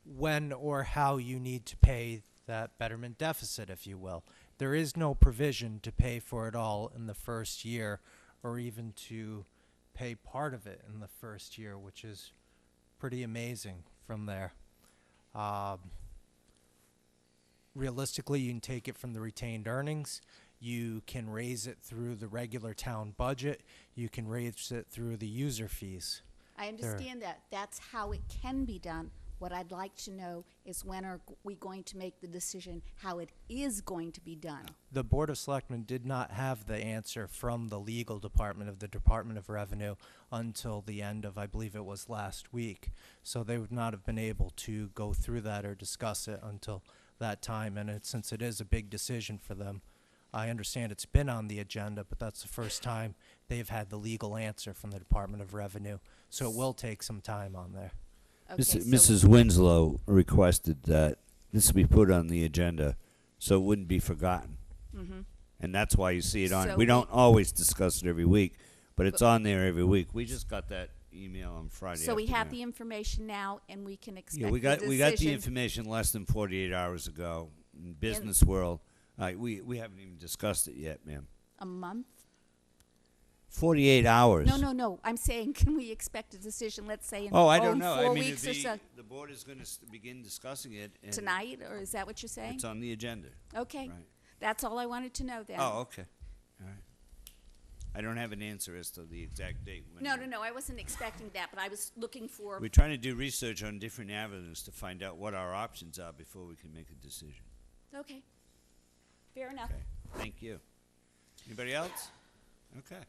when or how you need to pay that betterment deficit, if you will. There is no provision to pay for it all in the first year or even to pay part of it in the first year, which is pretty amazing from there. Realistically, you can take it from the retained earnings. You can raise it through the regular town budget. You can raise it through the user fees. I understand that. That's how it can be done. What I'd like to know is when are we going to make the decision how it is going to be done? The Board of Selectmen did not have the answer from the legal department of the Department of Revenue until the end of, I believe it was last week. So they would not have been able to go through that or discuss it until that time. And since it is a big decision for them, I understand it's been on the agenda, but that's the first time they've had the legal answer from the Department of Revenue. So it will take some time on there. Okay, so Mrs. Winslow requested that this be put on the agenda so it wouldn't be forgotten. Mhm. And that's why you see it on. So We don't always discuss it every week, but it's on there every week. We just got that email on Friday So we have the afternoon. information now, and we can expect Yeah, we got the the decision information less than 48 hours ago. In business world, we haven't even discussed it yet, ma'am. a month. 48 hours. No. I'm saying, can we expect a decision? Let's say in I don't know. 4 I mean, weeks or so. the board is going to begin discussing it and Tonight, or is that what you're saying? It's on the agenda. Okay, Right. that's all I wanted to know then. Oh, okay. All right. I don't have an answer as to the exact date. When No, I wasn't expecting that, but I was looking for. We're trying to do research on different avenues to find out what our options are before we can make a decision. Okay, fair enough. Okay. Thank you. Anybody else? Okay.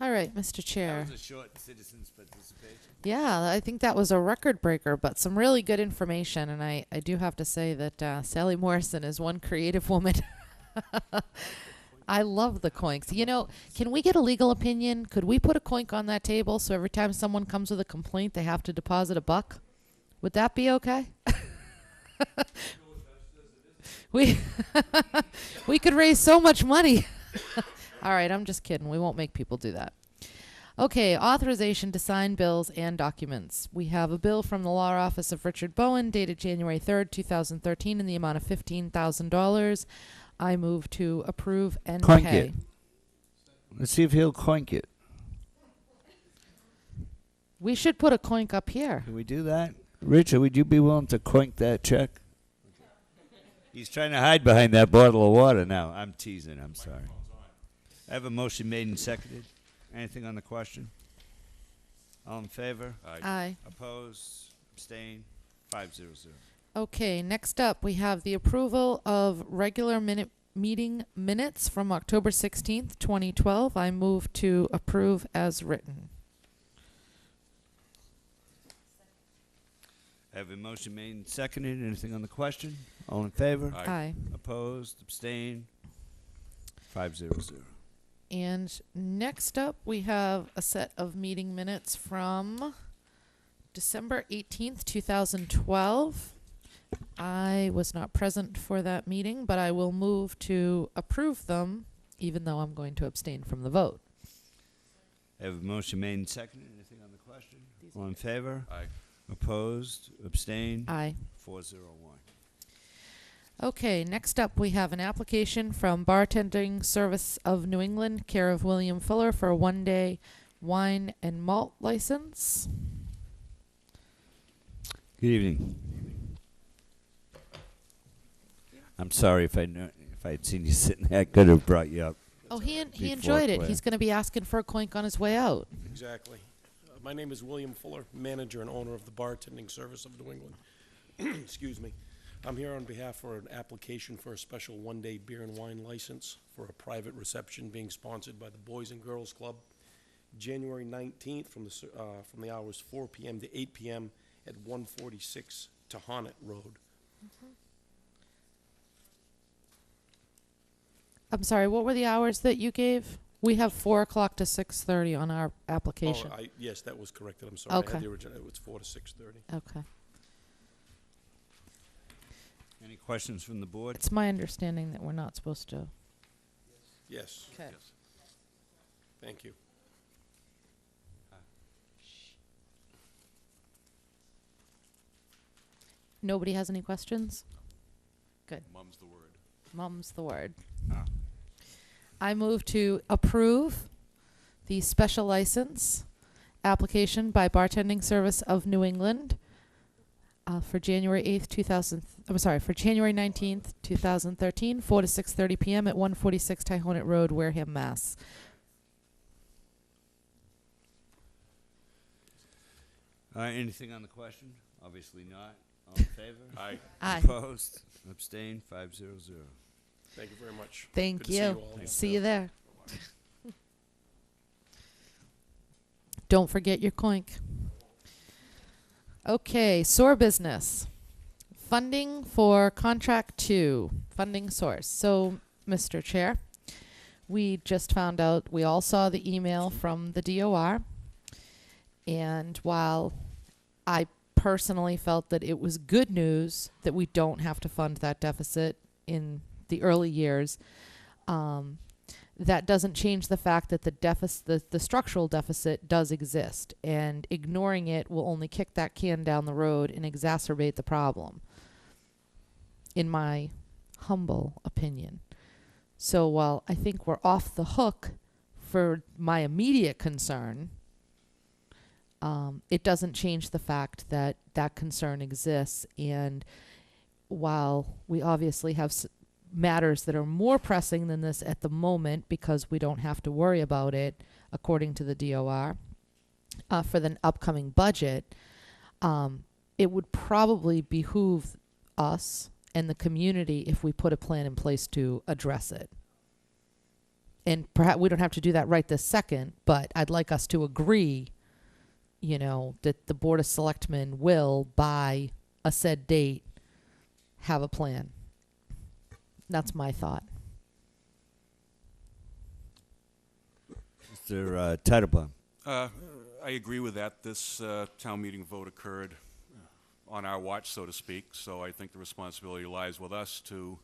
All right, Mr. Chair. That was a short citizens' participation. Yeah, I think that was a record breaker, but some really good information. And I do have to say that Sally Morrison is one creative woman. I love the coinks. You know, can we get a legal opinion? Could we put a coink on that table so every time someone comes with a complaint, they have to deposit $1? Would that be okay? we we could raise so much money. All right, I'm just kidding. We won't make people do that. Okay, authorization to sign bills and documents. We have a bill from the Law Office of Richard Bowen dated January 3rd, 2013 in the amount of $15,000. I move to approve and Coink pay. it. Let's see if he'll coink it. We should put a coink up here. Can we do that? Richard, would you be willing to coink that check? He's trying to hide behind that bottle of water now. I'm teasing. I'm sorry. I have a motion made and seconded. Anything on the question? All in favor? Aye. Opposed? Abstain? 5-0-0. Okay, next up we have the approval of regular meeting minutes from October 16th, 2012. I move to approve as written. I have a motion made and seconded. Anything on the question? All in favor? Aye. Opposed? Abstain? 5-0-0. And next up, we have a set of meeting minutes from December 18th, 2012. I was not present for that meeting, but I will move to approve them, even though I'm going to abstain from the vote. I have a motion made and seconded. Anything on the question? All in favor? Aye. Opposed? Abstain? Aye. 4-0-1. Okay, next up we have an application from Bartending Service of New England, care of William Fuller, for a one-day wine and malt license. Good evening. I'm sorry if I had seen you sitting there, I could have brought you up. Oh, he Before enjoyed it. Claire. He's going to be asking for a coink on his way out. Exactly. My name is William Fuller, manager and owner of the Bartending Service of New England. Excuse me. I'm here on behalf for an application for a special one-day beer and wine license for a private reception being sponsored by the Boys and Girls Club, January 19th from the hours 4 p.m. to 8 p.m. at 146 Tohonet Road. I'm sorry, what were the hours that you gave? We have 4 o'clock to 6:30 on our Oh, application. yes, that was corrected, I'm sorry. I Okay. had the original, it was 4 to 6:30. Okay. Any questions from the board? It's my understanding that we're not supposed to. Yes. Okay. Yes. Thank you. Nobody has any questions? Good. Mum's the word. Mum's the word. Ah. I move to approve the special license application by Bartending Service of New England for January 8th, for January 19th, 2013, 4 to 6:30 p.m. at 146 Tyhonet Road, Wareham, Mass. Anything on the question? Obviously not. All in favor? Aye. Aye. Opposed? Abstained? 500. Thank you very much. Thank Good to see you. all again. See you there. Don't forget your coink. Okay, SOAR business. Funding for contract 2, funding source. So, Mr. Chair, we just found out, we all saw the email from the DOR. And while I personally felt that it was good news that we don't have to fund that deficit in the early years, that doesn't change the fact that the structural deficit does exist, and ignoring it will only kick that can down the road and exacerbate the problem, in my humble opinion. So while I think we're off the hook for my immediate concern, it doesn't change the fact that that concern exists, and while we obviously have matters that are more pressing than this at the moment because we don't have to worry about it, according to the DOR, for the upcoming budget, it would probably behoove us and the community if we put a plan in place to address it. And perhaps we don't have to do that right this second, but I'd like us to agree, that the Board of Selectmen will, by a said date, have a plan. That's my thought. Mr. Titlebaum. I agree with that. This town meeting vote occurred on our watch, so to speak, so I think the responsibility lies with us to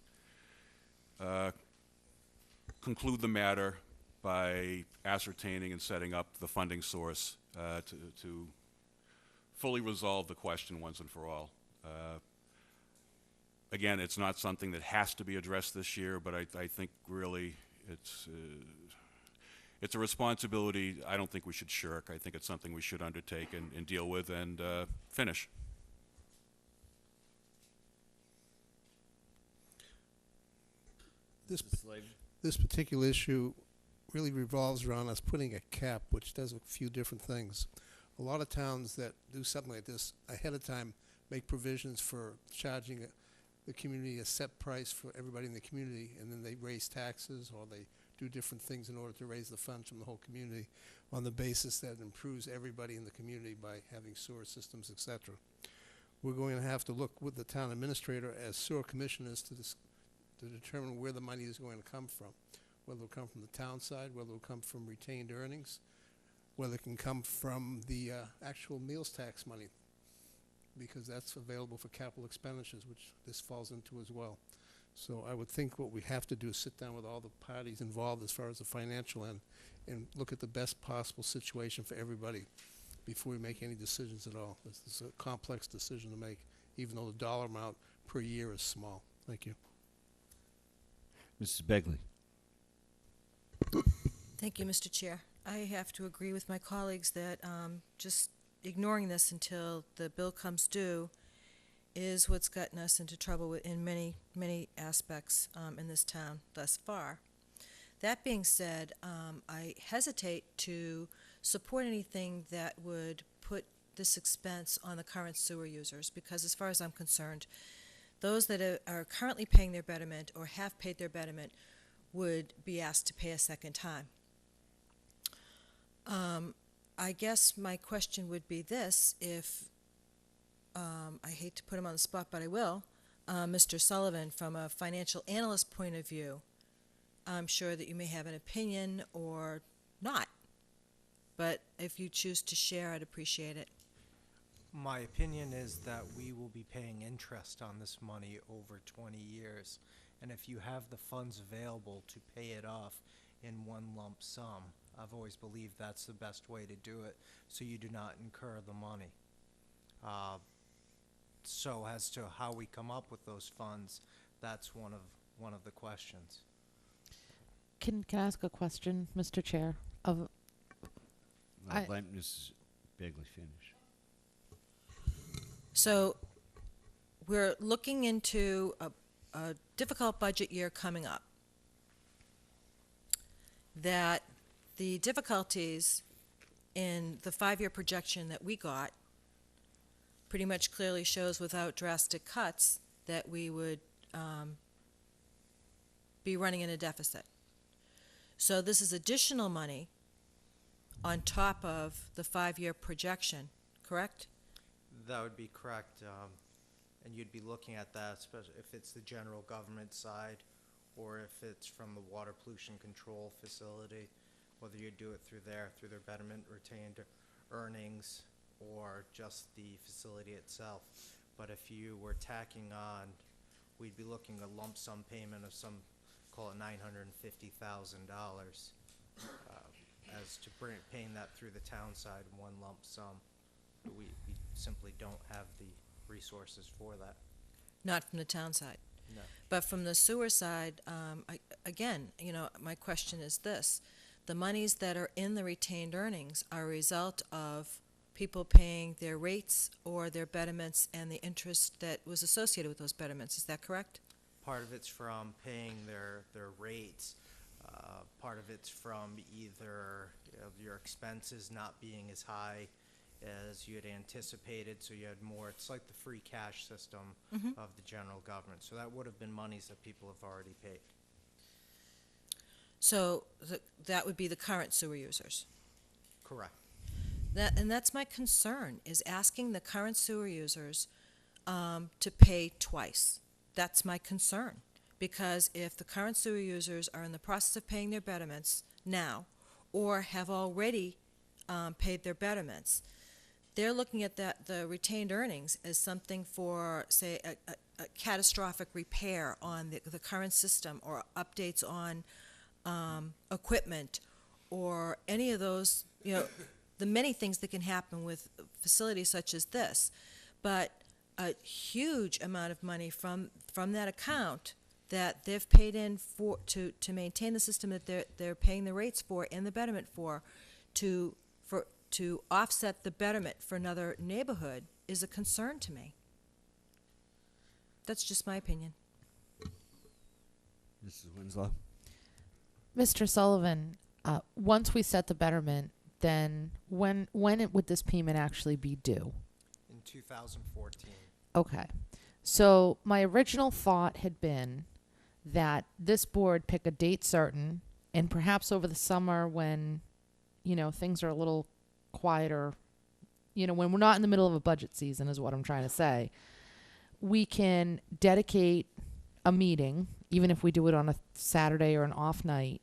conclude the matter by ascertaining and setting up the funding source to fully resolve the question once and for all. Again, it's not something that has to be addressed this year, but I think really it's a responsibility I don't think we should shirk. I think it's something we should undertake and deal with and finish. This particular issue really revolves around us putting a cap, which does a few different things. A lot of towns that do something like this ahead of time make provisions for charging the community a set price for everybody in the community, and then they raise taxes or they do different things in order to raise the funds from the whole community on the basis that it improves everybody in the community by having sewer systems, etc. We're going to have to look with the town administrator as sewer commissioners to determine where the money is going to come from, whether it will come from the town side, whether it will come from retained earnings, whether it can come from the actual meals tax money, because that's available for capital expenditures, which this falls into as well. So I would think what we have to do is sit down with all the parties involved as far as the financial end and look at the best possible situation for everybody before we make any decisions at all. This is a complex decision to make, even though the dollar amount per year is small. Thank you. Mrs. Begley. Thank you, Mr. Chair. I have to agree with my colleagues that just ignoring this until the bill comes due is what's gotten us into trouble in many, many aspects in this town thus far. That being said, I hesitate to support anything that would put this expense on the current sewer users, because as far as I'm concerned, those that are currently paying their betterment or have paid their betterment would be asked to pay a second time. I guess my question would be this: if I hate to put him on the spot, but I will, Mr. Sullivan, from a financial analyst point of view, I'm sure that you may have an opinion or not. But if you choose to share, I'd appreciate it. My opinion is that we will be paying interest on this money over 20 years. And if you have the funds available to pay it off in one lump sum, I've always believed that's the best way to do it, so you do not incur the money. So as to how we come up with those funds, that's one of the questions. Can I ask a question, Mr. Chair? Of Let Mrs. Bagley finish. So we're looking into a difficult budget year coming up. That the difficulties in the 5-year projection that we got pretty much clearly shows without drastic cuts that we would be running in a deficit. So this is additional money on top of the 5-year projection, correct? That would be correct, and you'd be looking at that, especially if it's the general government side, or if it's from the water pollution control facility, whether you do it through their betterment retained earnings, or just the facility itself. But if you were tacking on, we'd be looking at a lump sum payment of call it $950,000, as to paying that through the town side in one lump sum. We simply don't have the resources for that. Not from the town side. No. But from the sewer side, again, my question is this. The monies that are in the retained earnings are a result of people paying their rates or their betterments and the interest that was associated with those betterments. Is that correct? Part of it's from paying their rates. Part of it's from either your expenses not being as high as you had anticipated, so you had more. It's like the free cash system of the general government. So that would have been monies that people have already paid. So that would be the current sewer users. Correct. And that's my concern, is asking the current sewer users to pay twice. That's my concern. Because if the current sewer users are in the process of paying their betterments now, or have already paid their betterments, they're looking at the retained earnings as something for, say, a catastrophic repair on the current system, or updates on equipment, or any of those, the many things that can happen with facilities such as this. But a huge amount of money from that account that they've paid in for to maintain the system that they're paying the rates for and the betterment for, to offset the betterment for another neighborhood, is a concern to me. That's just my opinion. Mrs. Winslow? Mr. Sullivan, once we set the betterment, then when would this payment actually be due? In 2014. Okay. So my original thought had been that this board pick a date certain, and perhaps over the summer when, things are a little quieter, when we're not in the middle of a budget season is what I'm trying to say, we can dedicate a meeting, even if we do it on a Saturday or an off night,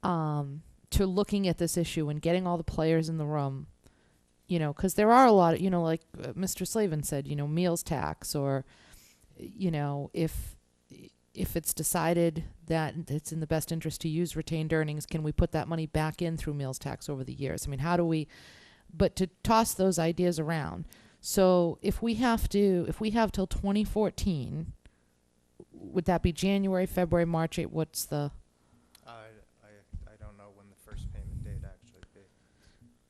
to looking at this issue and getting all the players in the room, because there are a lot of, like Mr. Slavin said, meals tax, or, if it's decided that it's in the best interest to use retained earnings, can we put that money back in through meals tax over the years? I mean, how do we, but to toss those ideas around. So if we have till 2014, would that be January, February, March? What's the? I don't know when the first payment date actually be.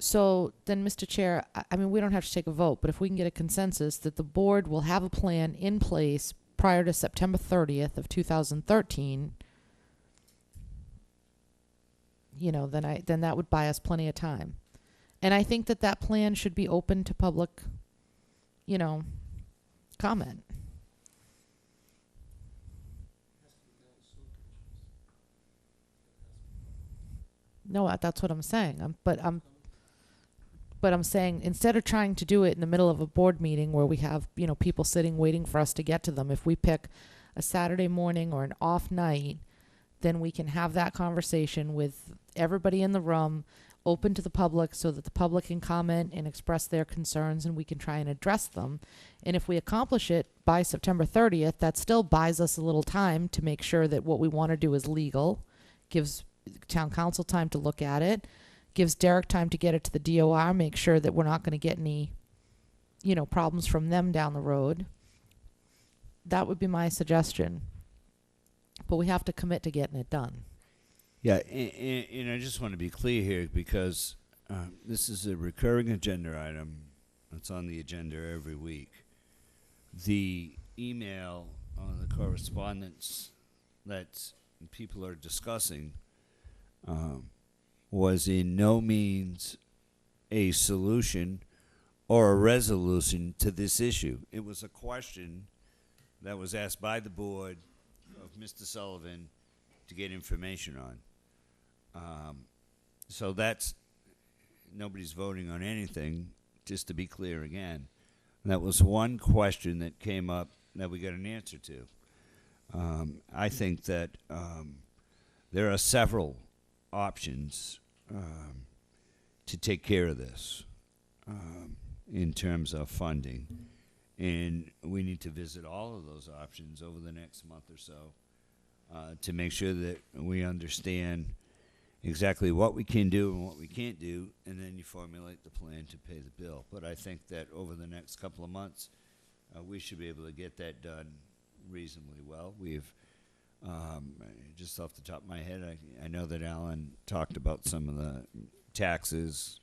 So then, Mr. Chair, I mean, we don't have to take a vote, but if we can get a consensus that the board will have a plan in place prior to September 30th of 2013, then that would buy us plenty of time. And I think that plan should be open to public, comment. No, that's what I'm saying. But I'm saying, instead of trying to do it in the middle of a board meeting where we have, people sitting waiting for us to get to them, if we pick a Saturday morning or an off night, then we can have that conversation with everybody in the room, open to the public, so that the public can comment and express their concerns and we can try and address them. And if we accomplish it by September 30th, that still buys us a little time to make sure that what we want to do is legal, gives town council time to look at it, gives Derek time to get it to the DOR, make sure that we're not going to get any, problems from them down the road. That would be my suggestion. But we have to commit to getting it done. Yeah, and I just want to be clear here because this is a recurring agenda item. It's on the agenda every week. The email, the correspondence that people are discussing was in no means a solution or a resolution to this issue. It was a question that was asked by the board of Mr. Sullivan to get information on. So that's, nobody's voting on anything, just to be clear again. That was one question that came up that we got an answer to. I think that there are several options to take care of this in terms of funding. And we need to visit all of those options over the next month or so to make sure that we understand exactly what we can do and what we can't do, and then you formulate the plan to pay the bill. But I think that over the next couple of months, we should be able to get that done reasonably well. We've, just off the top of my head, I know that Alan talked about some of the taxes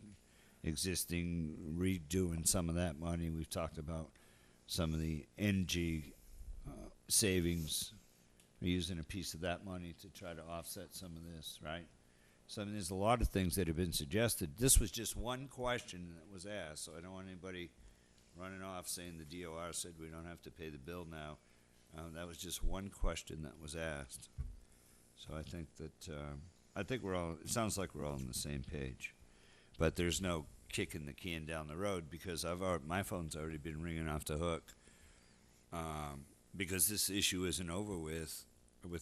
existing, redoing some of that money. We've talked about some of the energy savings, using a piece of that money to try to offset some of this, right? So I mean, there's a lot of things that have been suggested. This was just one question that was asked, so I don't want anybody running off saying the DOR said we don't have to pay the bill now. That was just one question that was asked. So I think that we're all, it sounds like we're all on the same page. But there's no kicking the can down the road because my phone's already been ringing off the hook because this issue isn't over with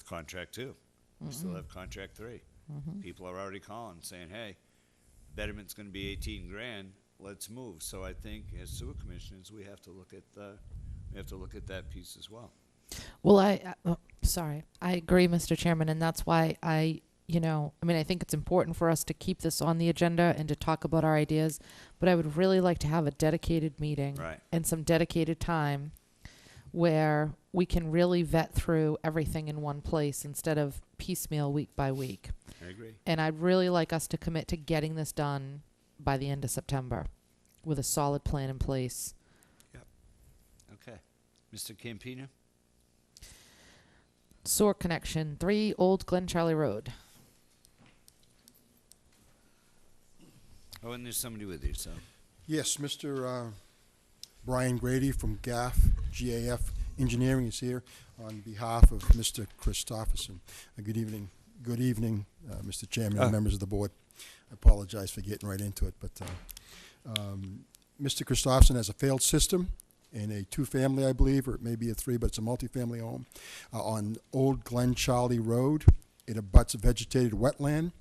contract 2. We still have contract 3. People are already calling saying, hey, betterment's going to be 18 grand, let's move. So I think as sewer commissioners, we have to look at that piece as well. Well, I agree, Mr. Chairman, and that's why I think it's important for us to keep this on the agenda and to talk about our ideas, but I would really like to have a dedicated meeting and some dedicated time where we can really vet through everything in one place instead of piecemeal week by week. I agree. And I'd really like us to commit to getting this done by the end of September with a solid plan in place. Yep. Okay. Mr. Campino? Sewer connection, 3 Old Glen Charlie Road. Oh, and there's somebody with you, so. Yes, Mr. Brian Grady from GAF Engineering is here on behalf of Mr. Christopherson. Good evening, Mr. Chairman and members of the board. I apologize for getting right into it, but Mr. Christopherson has a failed system in a 2-family, I believe, or it may be a 3, but it's a multifamily home on Old Glen Charlie Road. It abuts a vegetated wetland.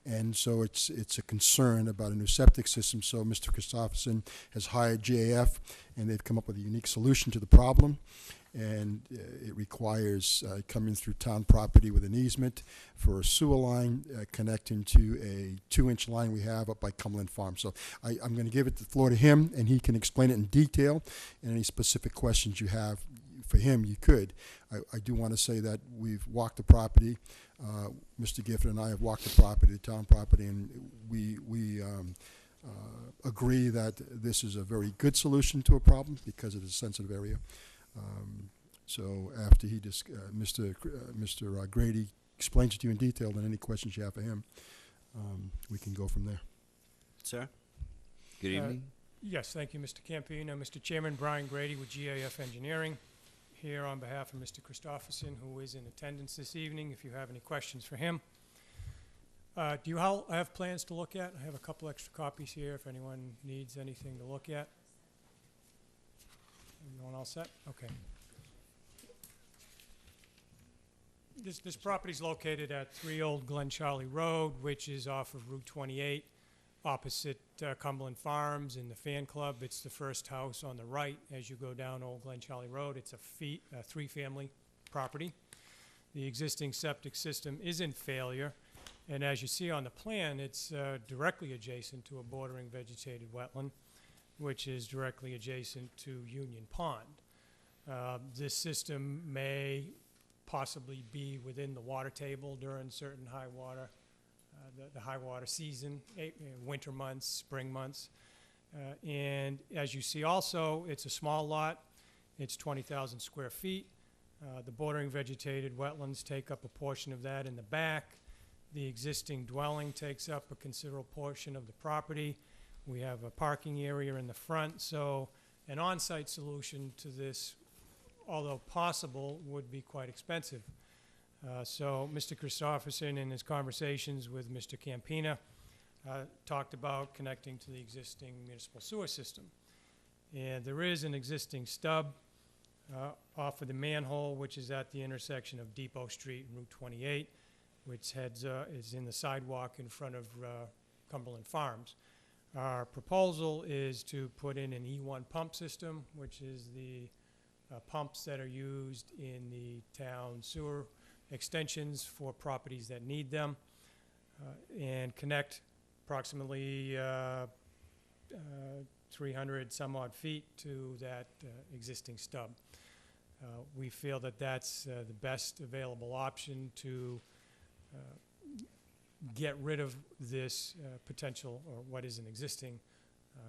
And so it's a concern about a new septic system. So Mr. Christopherson has hired GAF, and they've come up with a unique solution to the problem. And it requires coming through town property with an easement for a sewer line connecting to a 2-inch line we have up by Cumberland Farm. So I'm going to give the floor to him, and he can explain it in detail. And any specific questions you have for him, you could. I do want to say that we've walked the property. Mr. Gifford and I have walked the property, the town property, and we agree that this is a very good solution to a problem because it is a sensitive area. So after Mr. Grady explains it to you in detail, then any questions you have for him, we can go from there. Sir? Good evening. Yes, thank you, Mr. Campino. Mr. Chairman, Brian Grady with GAF Engineering, here on behalf of Mr. Christopherson, who is in attendance this evening, if you have any questions for him. Do you have plans to look at? I have a couple extra copies here if anyone needs anything to look at. Everyone all set? Okay. This property's located at 3 Old Glen Charlie Road, which is off of Route 28, opposite Cumberland Farms and the Fan Club. It's the first house on the right as you go down Old Glen Charlie Road. It's a three-family property. The existing septic system is in failure, and as you see on the plan, it's directly adjacent to a bordering vegetated wetland, which is directly adjacent to Union Pond. This system may possibly be within the water table during certain high water, the high water season, winter months, spring months. And as you see also, it's a small lot. It's 20,000 square feet. The bordering vegetated wetlands take up a portion of that in the back. The existing dwelling takes up a considerable portion of the property. We have a parking area in the front, so an on-site solution to this, although possible, would be quite expensive. So Mr. Christopherson, in his conversations with Mr. Campina, talked about connecting to the existing municipal sewer system. And there is an existing stub off of the manhole, which is at the intersection of Depot Street and Route 28, which is in the sidewalk in front of Cumberland Farms. Our proposal is to put in an E1 pump system, which is the pumps that are used in the town sewer extensions for properties that need them, and connect approximately 300 some odd feet to that existing stub. We feel that that's the best available option to get rid of this potential, or what is an existing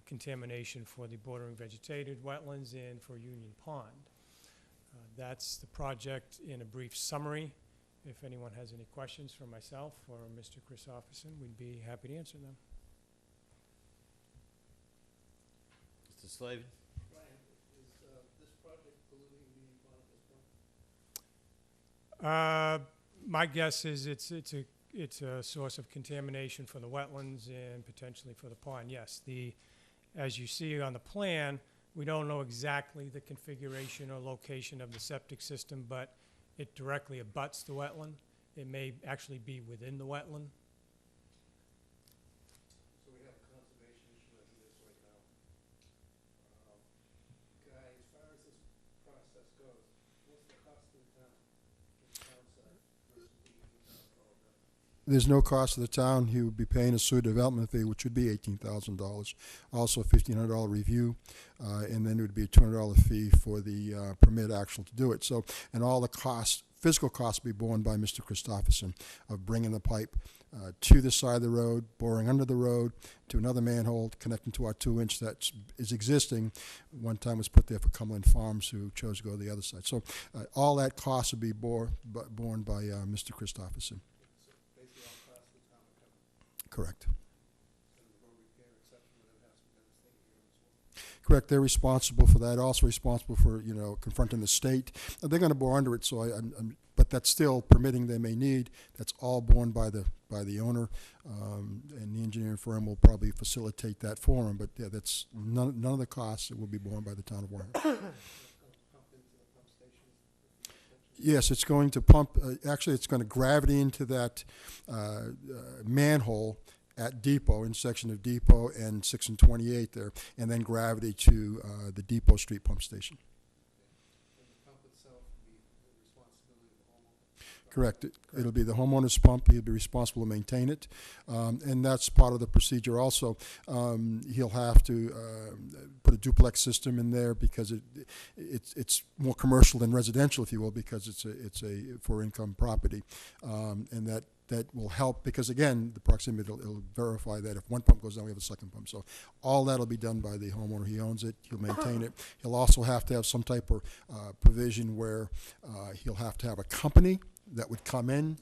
contamination for the bordering vegetated wetlands and for Union Pond. That's the project in a brief summary. If anyone has any questions for myself or Mr. Christopherson, we'd be happy to answer them. Mr. Slavin? Brian, is this project polluting Union Pond at this point? My guess is it's a source of contamination for the wetlands and potentially for the pond. Yes, as you see on the plan, we don't know exactly the configuration or location of the septic system, but it directly abuts the wetland. It may actually be within the wetland. So we have a conservation issue as it is right now. Guy, as far as this process goes, what's the cost to the town? The town side versus the town for all of that? There's no cost to the town. He would be paying a sewer development fee, which would be $18,000. Also a $1,500 review, and then it would be a $200 fee for the permit actual to do it. So, and all the costs, physical costs, will be borne by Mr. Christopherson of bringing the pipe to the side of the road, boring under the road, to another manhole, connecting to our 2-inch that is existing. One time was put there for Cumberland Farms, who chose to go to the other side. So all that cost would be borne by Mr. Christopherson. Correct. Correct. They're responsible for that. Also responsible for confronting the state. They're going to bore under it. So but that's still permitting they may need. That's all borne by the owner, and the engineering firm will probably facilitate that for him. But yeah, that's none of the costs that will be borne by the town of Wareham. Yes, it's going to pump, actually it's going to gravity into that manhole at Depot, intersection of Depot and 6 and 28 there, and then gravity to the Depot Street pump station. And the pump itself will be the responsibility of the homeowner? Correct. It'll be the homeowner's pump. He'll be responsible to maintain it, and that's part of the procedure also. He'll have to put a duplex system in there because it's more commercial than residential, if you will, because it's a for-income property, and that will help because, again, the proximity, it'll verify that if one pump goes down, we have a second pump. So all that will be done by the homeowner. He owns it. He'll maintain it. He'll also have to have some type of provision where he'll have to have a company that would come in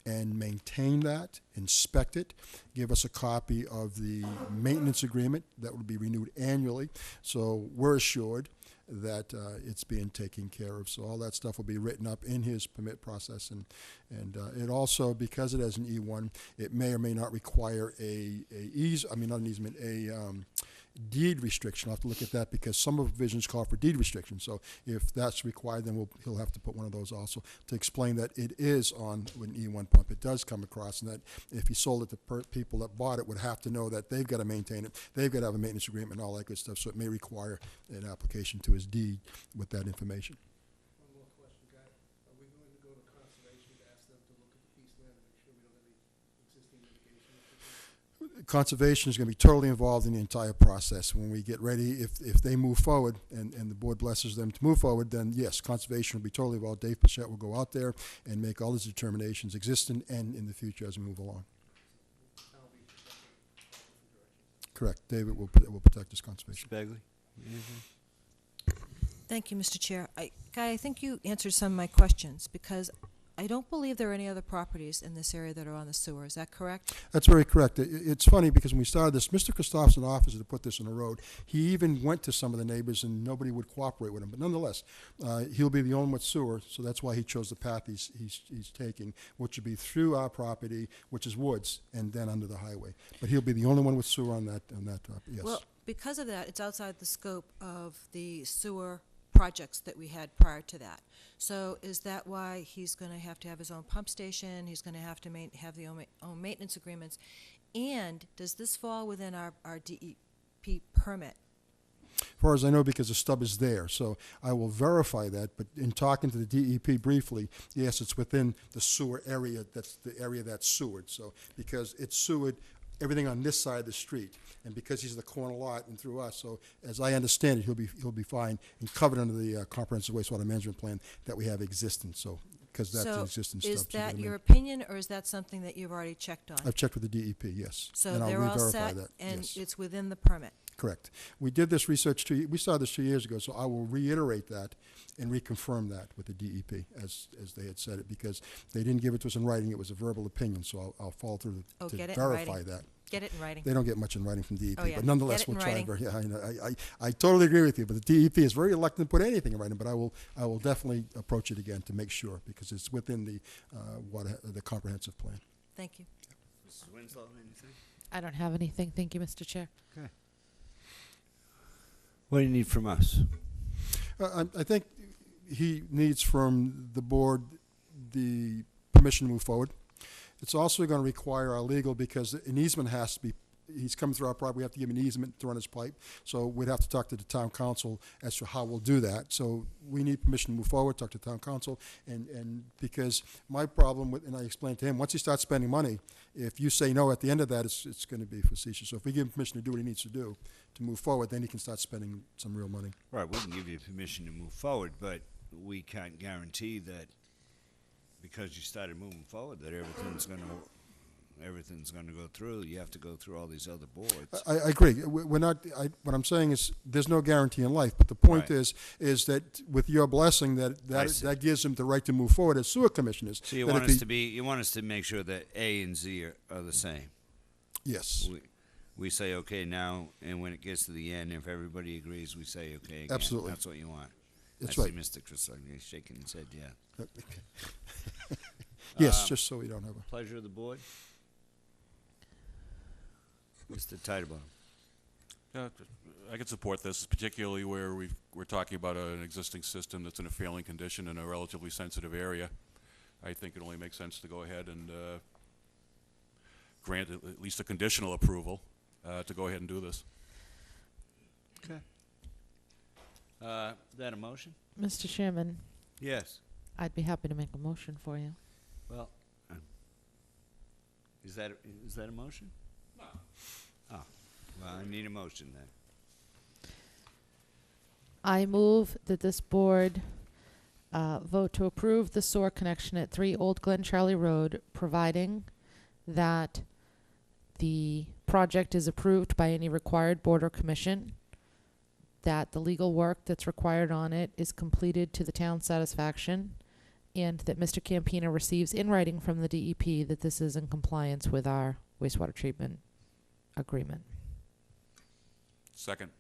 and maintain that, inspect it, give us a copy of the maintenance agreement that would be renewed annually. So we're assured that it's being taken care of. So all that stuff will be written up in his permit process, and it also, because it has an E1, it may or may not require deed restriction. I'll have to look at that because some of the provisions call for deed restriction. So if that's required, then he'll have to put one of those also to explain that it is on an E1 pump. It does come across, and that if he sold it to people that bought it would have to know that they've got to maintain it, they've got to have a maintenance agreement and all that good stuff. So it may require an application to his deed with that information. One more question, Guy. Are we going to go to conservation to ask them to look at the piece of land and make sure we don't have any existing mitigation? Conservation is going to be totally involved in the entire process. When we get ready, if they move forward and the board blesses them to move forward, then yes, conservation will be totally involved. Dave Pichette will go out there and make all his determinations existing and in the future as we move along. Correct. David will protect his conservation. Bagley? Thank you, Mr. Chair. Guy, I think you answered some of my questions because I don't believe there are any other properties in this area that are on the sewer. Is that correct? That's very correct. It's funny because when we started this, Mr. Christopherson offered to put this on the road. He even went to some of the neighbors and nobody would cooperate with him. But nonetheless, he'll be the only one with sewer, so that's why he chose the path he's taking, which would be through our property, which is woods, and then under the highway. But he'll be the only one with sewer on that yes. Well, because of that, it's outside the scope of the sewer projects that we had prior to that. So is that why he's going to have his own pump station? He's going to have to have the own maintenance agreements? And does this fall within our DEP permit? As far as I know, because the stub is there. So I will verify that. But in talking to the DEP briefly, yes, it's within the sewer area. That's the area that's sewered. So because it's sewered, everything on this side of the street, and because he's the corner lot and through us, so as I understand it, he'll be fine and covered under the comprehensive wastewater management plan that we have existing. So because that's the existing stuff. So is that your opinion, or is that something that you've already checked on? I've checked with the DEP, yes. So and they're I'll all re-verify set, that. and yes. it's within the permit. Correct. We did this research we started this 2 years ago, so I will reiterate that and reconfirm that with the DEP as they had said it, because they didn't give it to us in writing. It was a verbal opinion, so I'll follow through to verify that. Get it in writing. They don't get much in writing from DEP, Oh, yeah. but nonetheless, Get it we'll in try. writing. I totally agree with you, but the DEP is very reluctant to put anything in writing. But I will definitely approach it again to make sure, because it's within the comprehensive plan. Thank you. Mrs. Winslow, anything? I don't have anything. Thank you, Mr. Chair. Okay. What do you need from us? I think he needs from the board the permission to move forward. It's also going to require our legal, because an easement has to be, he's coming through our property, we have to give him an easement to run his pipe. So we'd have to talk to the town council as to how we'll do that. So we need permission to move forward, talk to town council, and because my problem with, and I explained to him, once he starts spending money, if you say no at the end of that, it's going to be facetious. So if we give him permission to do what he needs to do to move forward, then he can start spending some real money. Right, we can give you permission to move forward, but we can't guarantee that because you started moving forward that everything's going to go through. You have to go through all these other boards. I agree. We're not. What I'm saying is, there's no guarantee in life. But the point Right. is that with your blessing, that gives him the right to move forward as sewer commissioners. So you that want if us to be, you want us to make sure that A and Z are the same. Yes. We say okay now, and when it gets to the end, if everybody agrees, we say okay again. Absolutely. That's what you want. That's I right. see Mr. Crisogni shaking his head, yeah. Yes, just so we don't have a. Pleasure of the board. Mr. Titlebaum. Yeah, I can support this, particularly where we're talking about an existing system that's in a failing condition in a relatively sensitive area. I think it only makes sense to go ahead and grant at least a conditional approval to go ahead and do this. Okay. That a motion? Mr. Chairman, Yes. I'd be happy to make a motion for you. Well, is that a motion? No. Oh, well, I need a motion then. I move that this board vote to approve the sewer connection at 3 Old Glen Charlie Road, providing that the project is approved by any required board or commission, that the legal work that's required on it is completed to the town's satisfaction, and that Mr. Campina receives in writing from the DEP that this is in compliance with our wastewater treatment agreement. Second.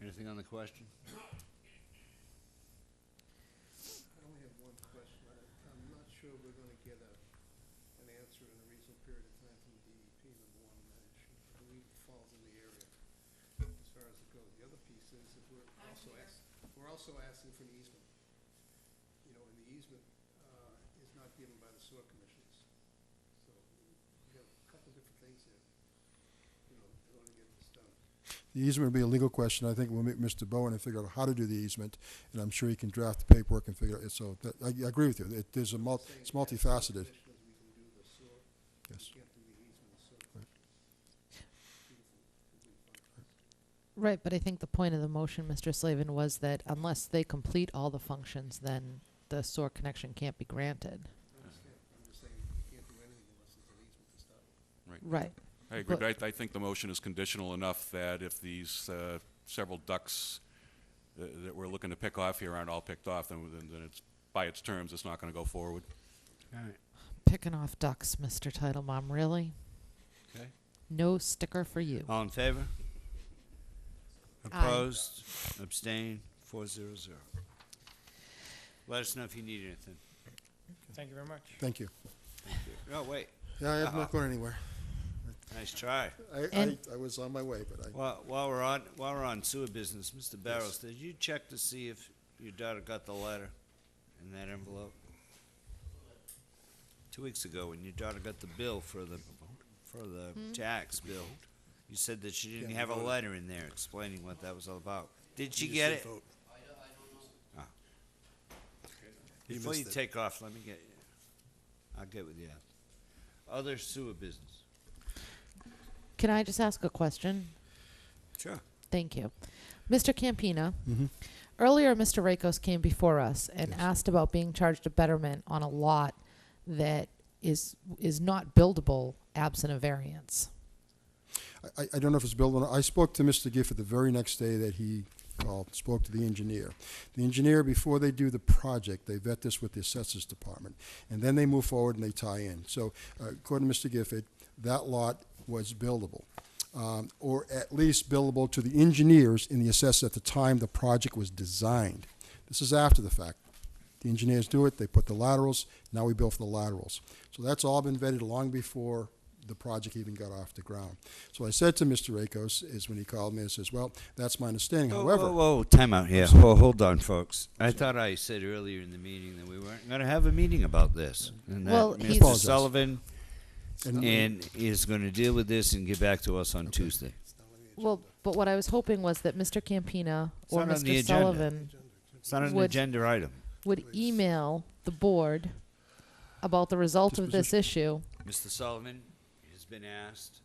Anything on the question? I only have one question. I'm not sure we're going to get an answer in a reasonable period of time from the DEP, number one. Should we falls in the area as far as it goes. The other piece is that we're also asking for an easement. You know, and the easement is not given by the sewer commissions. So we have a couple different things there, you know, in order to get this done. The easement would be a legal question. I think we'll meet Mr. Bowen and figure out how to do the easement, and I'm sure he can draft the paperwork and figure it. So that, I agree with you. There's it's multifaceted. We can do the sewer. Yes. We can't do the easement, the sewer. Right. Right, but I think the point of the motion, Mr. Slavin, was that unless they complete all the functions, then the sewer connection can't be granted. I understand. I'm just saying you can't do anything unless there's an easement to start with. Right. I agree, But- but I think the motion is conditional enough that if these several ducks that we're looking to pick off here aren't all picked off, then it's, by its terms, it's not going to go forward. All right. Picking off ducks, Mr. Titlemom, really? Okay. No sticker for you. All in favor? Aye. Opposed? Abstain? 400. Let us know if you need anything. Thank you very much. Thank you. Oh, wait. Yeah, I'm not going anywhere. Nice try. I was on my way, but I. While we're on sewer business, Mr. Barrows, did you check to see if your daughter got the letter in that envelope? 2 weeks ago, when your daughter got the bill for the tax bill, you said that she didn't have a letter in there explaining what that was all about. Did she get it? Oh. Before you take off, let me get you. I'll get with you. Other sewer business. Can I just ask a question? Sure. Thank you. Mr. Campina, Mm-hmm. earlier Mr. Rakos came before us and asked about being charged a betterment on a lot that is not buildable absent a variance. I don't know if it's buildable. I spoke to Mr. Gifford the very next day that he called, spoke to the engineer. The engineer, before they do the project, they vet this with the assessors department, and then they move forward and they tie in. So, according to Mr. Gifford, that lot was buildable, or at least buildable to the engineers in the assessor at the time the project was designed. This is after the fact. The engineers do it, they put the laterals, now we bill for the laterals. So that's all been vetted long before the project even got off the ground. So I said to Mr. Rakos, is when he called me, I says, well, that's my understanding. However, Whoa, time out here. Hold on, folks. I thought I said earlier in the meeting that we weren't going to have a meeting about this. And that Well, Mr. he's- Sullivan And- is going to deal with this and get back to us on Tuesday. Well, but what I was hoping was that Mr. Campina It's or not on the Mr. agenda. Sullivan It's not an would- agenda item. would email the board about the result of this issue. Mr. Sullivan has been asked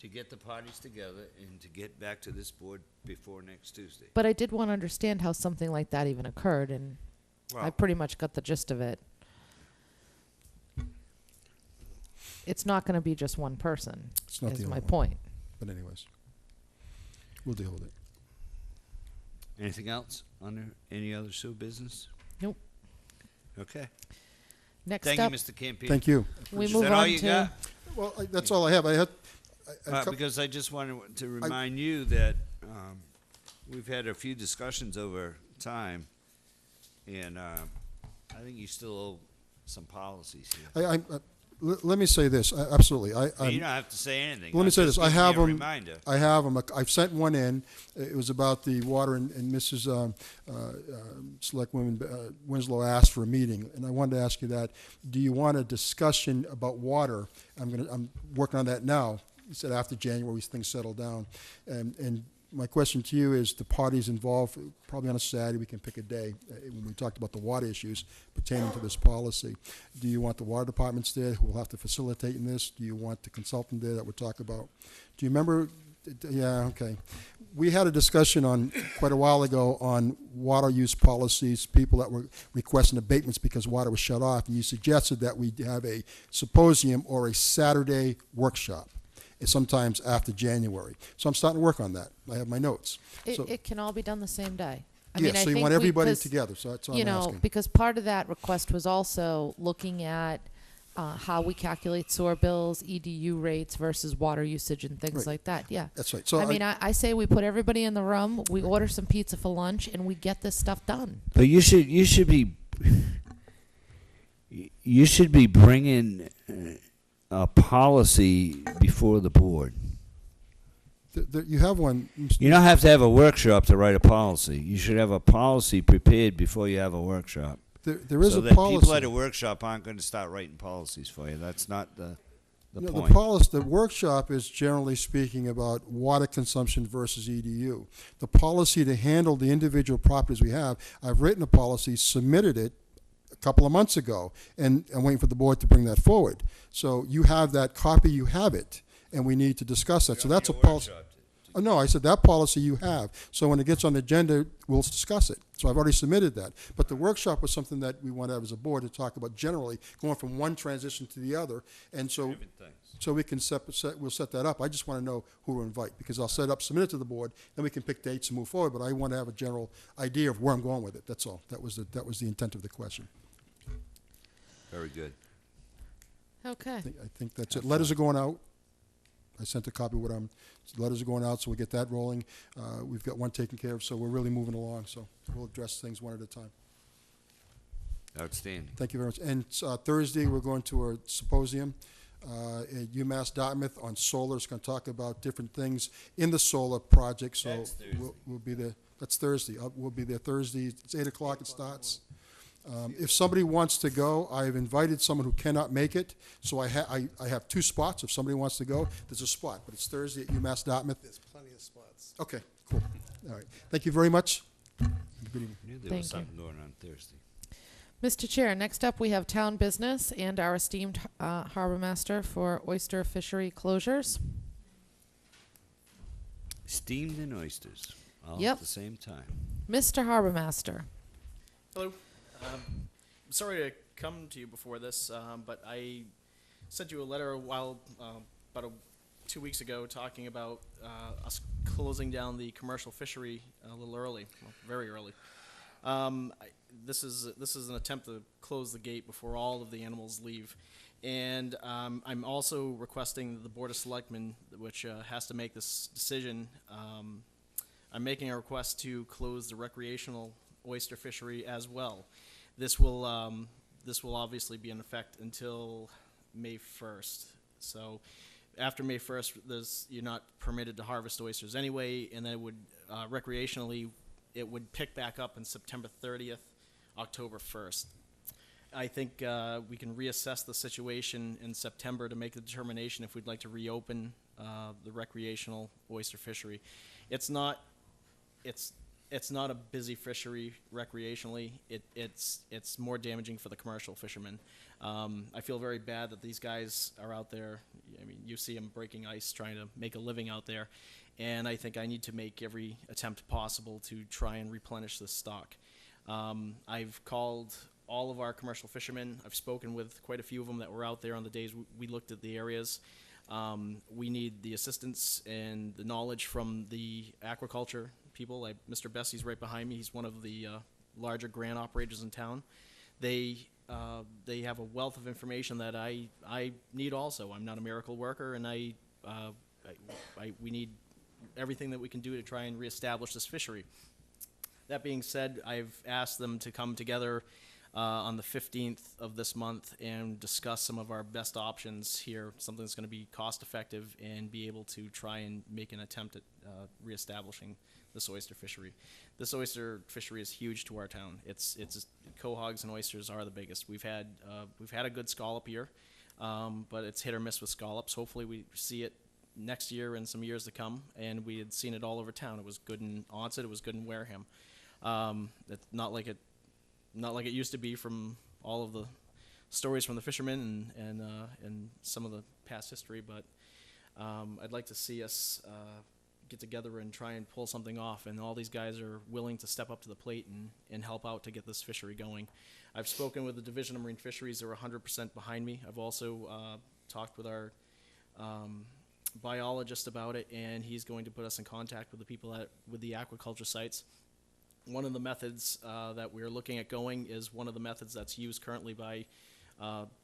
to get the parties together and to get back to this board before next Tuesday. But I did want to understand how something like that even occurred, and I Well- pretty much got the gist of it. It's not going to be just one person, It's not is the my only one. point. but anyways, we'll deal with it. Anything else under any other sewer business? Nope. Okay. Next Thank up, you, Mr. Campini. Thank you. we Is move that all on you to. got? Well, that's all I have. I had. Because I just wanted to remind you that we've had a few discussions over time, and I think you still owe some policies here. Let me say this. Absolutely. You don't have to say anything. Let me I'm say just this. I giving you have a them. reminder. I have them. I've sent one in. It was about the water, and Mrs. Selectwoman Winslow asked for a meeting, and I wanted to ask you that. Do you want a discussion about water? I'm working on that now. You said after January things settle down, and my question to you is the parties involved, probably on a Saturday, we can pick a day, when we talked about the water issues pertaining to this policy. Do you want the water departments there who will have to facilitate in this? Do you want the consultant there that we'll talk about? Do you remember? Yeah, okay. We had a discussion on quite a while ago on water use policies, people that were requesting abatements because water was shut off, and you suggested that we have a symposium or a Saturday workshop. Sometimes after January. So I'm starting to work on that. I have my notes. So, It can all be done the same day. I yeah, mean, I so you think want everybody 'cause, together, so that's all you I'm know, asking. because part of that request was also looking at how we calculate sewer bills, EDU rates versus water usage and things Right. like that. Yeah. That's right. So I mean, I say we put everybody in the room, we order some pizza for lunch, and we get this stuff done. But you should be bringing a policy before the board. You have one. You don't have to have a workshop to write a policy. You should have a policy prepared before you have a workshop. There is so a that policy. people at a workshop aren't going to start writing policies for you. That's not the No, point. the workshop is generally speaking about water consumption versus EDU. The policy to handle the individual properties we have, I've written a policy, submitted it a couple of months ago, and I'm waiting for the board to bring that forward. So you have that copy, you have it, and we need to discuss that. So that's a policy. Oh, no, I said that policy you have. So when it gets on the agenda, we'll discuss it. So I've already submitted that. But the workshop was something that we want to have as a board to talk about generally, going from one transition to the other. And so we can we'll set that up. I just want to know who to invite, because I'll submit it to the board, then we can pick dates and move forward. But I want to have a general idea of where I'm going with it. That's all. That was the intent of the question. Very good. Okay. I think that's it. Letters are going out. I sent a copy of what letters are going out, so we'll get that rolling. We've got one taken care of, so we're really moving along. So we'll address things one at a time. Outstanding. Thank you very much. And Thursday, we're going to a symposium at UMass Dartmouth on solar. It's going to talk about different things in the solar project. So That's Thursday. we'll be there. That's Thursday. We'll be there Thursday. It's 8 o'clock. It starts. If somebody wants to go, I've invited someone who cannot make it. So I have 2 spots. If somebody wants to go, there's a spot. But it's Thursday at UMass Dartmouth. There's plenty of spots. Okay, cool. All right. Thank you very much. Good evening. I knew there Thank was you. something going on Thursday. Mr. Chair, next up we have town business and our esteemed harbor master for oyster fishery closures. Steamed and oysters, all Yep. at the same time. Mr. Harbor Master. Hello. Sorry to come to you before this, but I sent you a letter about 2 weeks ago talking about us closing down the commercial fishery a little early, well, very early. This is an attempt to close the gate before all of the animals leave. And I'm also requesting the Board of Selectmen, which has to make this decision. I'm making a request to close the recreational oyster fishery as well. This will obviously be in effect until May 1st. So after May 1st, you're not permitted to harvest oysters anyway, and then it would recreationally, it would pick back up on September 30th, October 1st. I think we can reassess the situation in September to make the determination if we'd like to reopen the recreational oyster fishery. It's not a busy fishery recreationally. It's more damaging for the commercial fishermen. I feel very bad that these guys are out there. I mean, you see them breaking ice, trying to make a living out there, and I think I need to make every attempt possible to try and replenish this stock. I've called all of our commercial fishermen. I've spoken with quite a few of them that were out there on the days we looked at the areas. We need the assistance and the knowledge from the aquaculture people. Mr. Bessie's right behind me. He's one of the larger grant operators in town. They have a wealth of information that I need also. I'm not a miracle worker, and we need everything that we can do to try and reestablish this fishery. That being said, I've asked them to come together on the 15th of this month and discuss some of our best options here, something that's going to be cost effective and be able to try and make an attempt at reestablishing this oyster fishery. This oyster fishery is huge to our town. It's quahogs and oysters are the biggest. We've had a good scallop year, but it's hit or miss with scallops. Hopefully we see it next year and some years to come, and we had seen it all over town. It was good in Onset, it was good in Wareham. It's not like it used to be from all of the stories from the fishermen and some of the past history, but I'd like to see us get together and try and pull something off, and all these guys are willing to step up to the plate and help out to get this fishery going. I've spoken with the Division of Marine Fisheries. They're 100% behind me. I've also talked with our biologist about it, and he's going to put us in contact with the people with the aquaculture sites. One of the methods that we're looking at going is one of the methods that's used currently by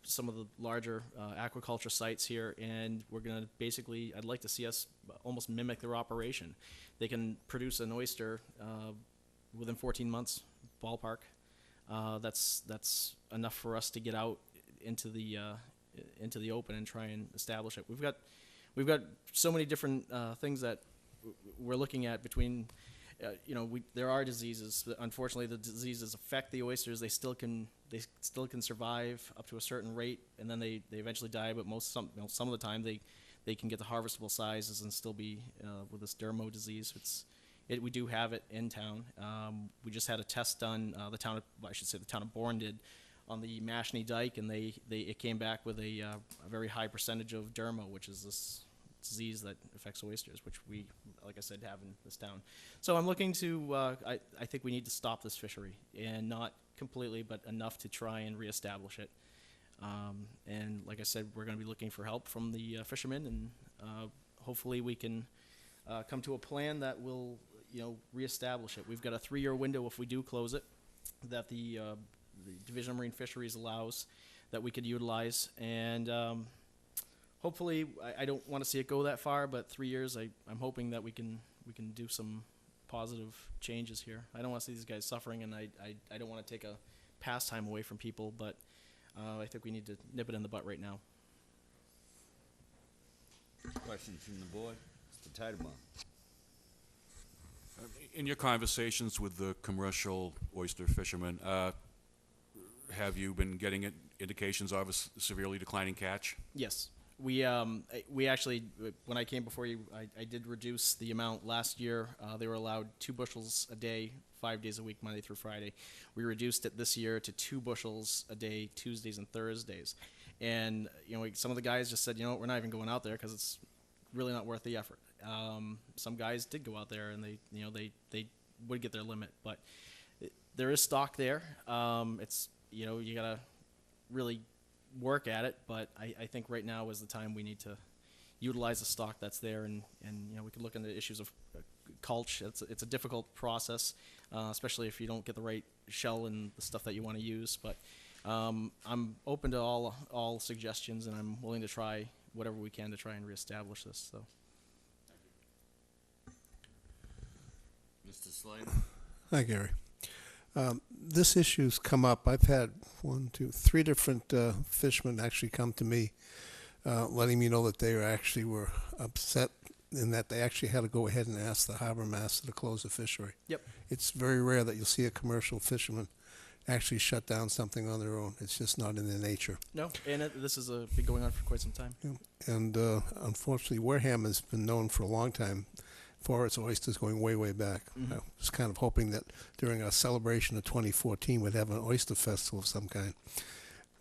some of the larger aquaculture sites here, and we're going to basically, I'd like to see us almost mimic their operation. They can produce an oyster within 14 months, ballpark. That's enough for us to get out into the open and try and establish it. We've got so many different things that we're looking at between, there are diseases. Unfortunately, the diseases affect the oysters. They still can survive up to a certain rate, and then they eventually die. But some of the time they can get the harvestable sizes and still be with this dermo disease. We do have it in town. We just had a test done. The town of Bourne did on the Mashney Dike, and it came back with a very high percentage of dermo, which is this disease that affects oysters, which we, like I said, have in this town. So I'm looking to, I think we need to stop this fishery, and not completely, but enough to try and reestablish it. And like I said, we're going to be looking for help from the fishermen, and hopefully we can come to a plan that will, reestablish it. We've got a 3-year window if we do close it, that the Division of Marine Fisheries allows, that we could utilize, and hopefully, I don't want to see it go that far, but 3 years, I'm hoping that we can do some positive changes here. I don't want to see these guys suffering, and I don't want to take a pastime away from people, but I think we need to nip it in the butt right now. Questions from the board? Mr. Titlebaum. In your conversations with the commercial oyster fishermen, have you been getting indications of a severely declining catch? Yes. We actually, when I came before you, I did reduce the amount. Last year. They were allowed 2 bushels a day, 5 days a week, Monday through Friday. We reduced it this year to 2 bushels a day, Tuesdays and Thursdays. And some of the guys just said, we're not even going out there because it's really not worth the effort. Some guys did go out there, and they would get their limit, but there is stock there. It's you gotta really work at it, but I think right now is the time we need to utilize the stock that's there, and we could look into issues of culch. It's a difficult process, especially if you don't get the right shell and the stuff that you want to use. But I'm open to all suggestions, and I'm willing to try whatever we can to try and reestablish this. So, Mr. Slade. Hi, Gary. This issue's come up. I've had 3 different fishermen actually come to me, letting me know that they were upset in that they actually had to go ahead and ask the harbor master to close the fishery. Yep. It's very rare that you'll see a commercial fisherman actually shut down something on their own. It's just not in their nature. No, and this has been going on for quite some time. Yeah. And unfortunately, Wareham has been known for a long time for its oysters going way, way back. Mhm. I was kind of hoping that during our celebration of 2014 we'd have an oyster festival of some kind,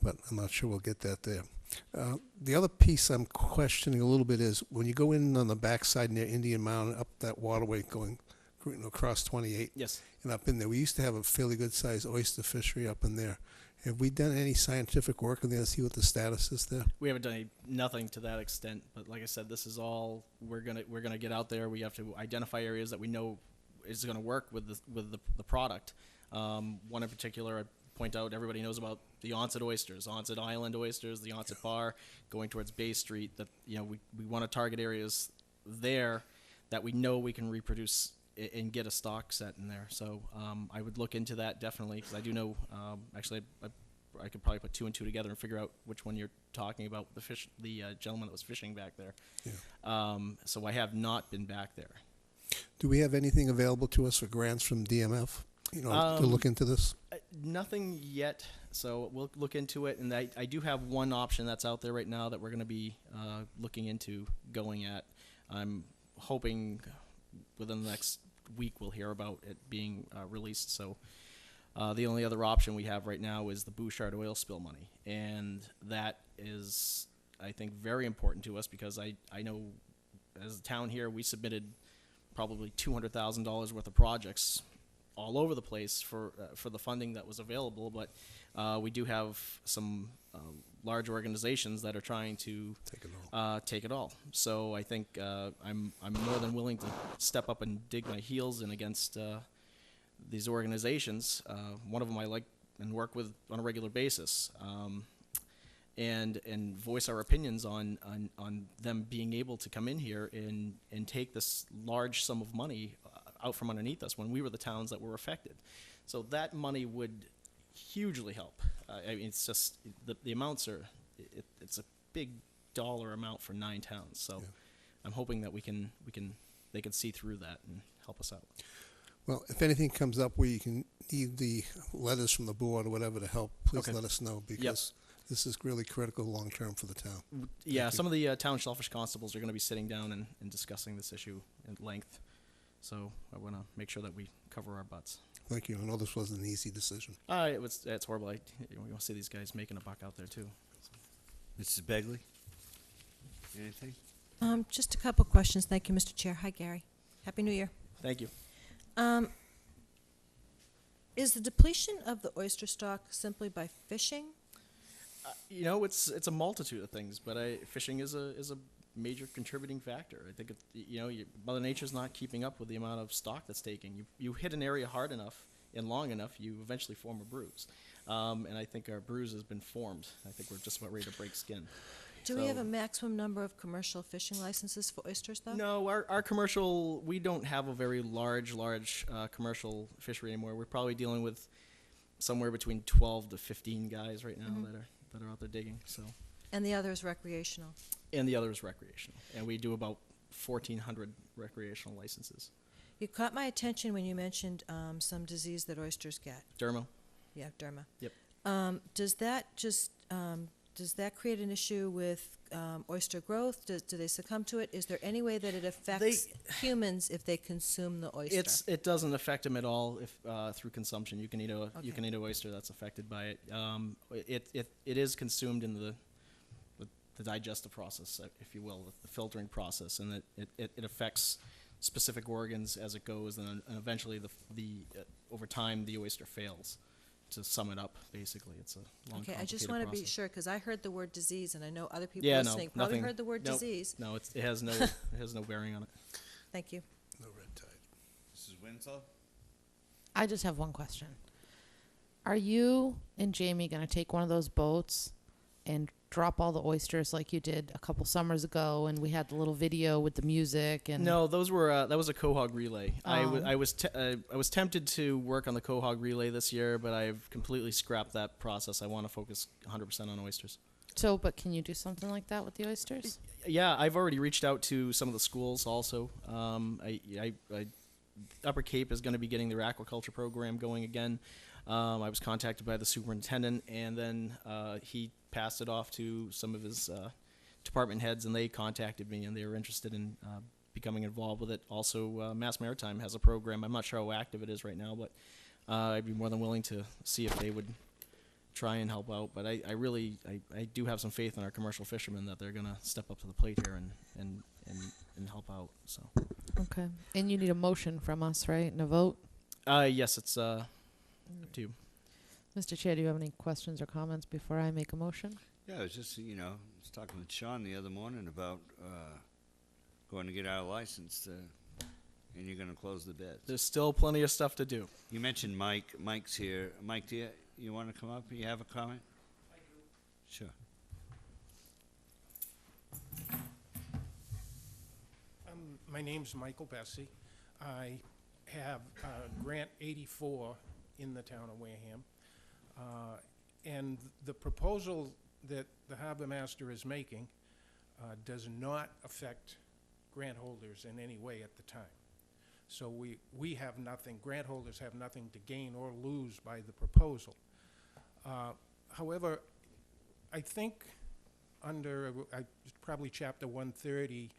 but I'm not sure we'll get that there. The other piece I'm questioning a little bit is when you go in on the backside near Indian Mountain, up that waterway going across 28, Yes. and up in there, we used to have a fairly good-sized oyster fishery up in there. Have we done any scientific work in there to see what the status is there? We haven't done nothing to that extent, but like I said, this is all we're gonna get out there. We have to identify areas that we know is gonna work with the product. One in particular, I point out, everybody knows about the Onset oysters, Onset Island oysters, the Onset Bar, going towards Bay Street. That we want to target areas there that we know we can reproduce and get a stock set in there. So I would look into that definitely, because I do know, actually, I could probably put 2 and 2 together and figure out which one you're talking about, the gentleman that was fishing back there. Yeah. So I have not been back there. Do we have anything available to us for grants from DMF, to look into this? Nothing yet, so we'll look into it. And I do have one option that's out there right now that we're going to be looking into going at. I'm hoping within the next week we'll hear about it being released. So the only other option we have right now is the Bouchard oil spill money, and that is, I think, very important to us, because I know as a town here we submitted probably $200,000 worth of projects all over the place for the funding that was available, but we do have some large organizations that are trying to take it all. So I think I'm more than willing to step up and dig my heels in against these organizations. One of them I like and work with on a regular basis, and voice our opinions on them being able to come in here and take this large sum of money out from underneath us when we were the towns that were affected. So that money would hugely help. I mean, it's just the amounts are it's a big dollar amount for 9 towns. So I'm hoping that we can they could see through that and help us out. Well, if anything comes up where you can need the letters from the board or whatever to help, please Okay. let us know, because this is really critical long-term for the town. Yeah, Thank you. some of the town shellfish constables are going to be sitting down and discussing this issue at length. So I want to make sure that we cover our butts. Thank you. I know this wasn't an easy decision. It's horrible. We want to see these guys making a buck out there too. Mrs. Begley? Anything? Just a couple questions. Thank you, Mr. Chair. Hi, Gary. Happy New Year. Thank you. Is the depletion of the oyster stock simply by fishing? You know, it's a multitude of things, but fishing is a major contributing factor. I think Mother Nature's not keeping up with the amount of stock that's taking. You hit an area hard enough and long enough, you eventually form a bruise. And I think our bruise has been formed. I think we're just about ready to break skin. Do we have a maximum number of commercial fishing licenses for oysters, though? No, our commercial, we don't have a very large commercial fishery anymore. We're probably dealing with somewhere between 12 to 15 guys right now that are out there digging. So. And the other is recreational? And the other is recreational. And we do about 1,400 recreational licenses. You caught my attention when you mentioned some disease that oysters get. Derma. Yeah, derma. Yep. Does that create an issue with oyster growth? Do they succumb to it? Is there any way that it affects humans if they consume the oyster? It doesn't affect them at all if through consumption. You can eat an oyster that's affected by it. It is consumed in the digestive process, if you will, the filtering process, and it affects specific organs as it goes, and eventually over time the oyster fails. To sum it up, basically, it's a long, okay, I just complicated want to be process. sure, because I heard the word disease, and I know other people listening probably heard the word disease. No, it has no bearing on it. Thank you. No red tide. Mrs. Winslow? I just have one question. Are you and Jamie going to take one of those boats and drop all the oysters like you did a couple summers ago, and we had the little video with the music? And No, those were that was a quahog relay. Oh. I was tempted to work on the quahog relay this year, but I've completely scrapped that process. I want to focus 100% on oysters. So, but can you do something like that with the oysters? Yeah, I've already reached out to some of the schools also. Upper Cape is going to be getting their aquaculture program going again. I was contacted by the superintendent, and then he passed it off to some of his department heads, and they contacted me, and they were interested in becoming involved with it. Also, Mass Maritime has a program. I'm not sure how active it is right now, but I'd be more than willing to see if they would try and help out. But I do have some faith in our commercial fishermen that they're going to step up to the plate here and help out. So. Okay. And you need a motion from us, right, and a vote? Yes, it's to you. Mr. Chair, do you have any questions or comments before I make a motion? Yeah, I was just, I was talking with Sean the other morning about going to get our license, and you're going to close the bids. There's still plenty of stuff to do. You mentioned Mike. Mike's here. Mike, do you want to come up? You have a comment? I do. Sure. My name's Michael Bessie. I have Grant 84 in the town of Wareham. And the proposal that the harbor master is making does not affect grant holders in any way at the time. So we have nothing, grant holders have nothing to gain or lose by the proposal. However, I think under probably chapter 130,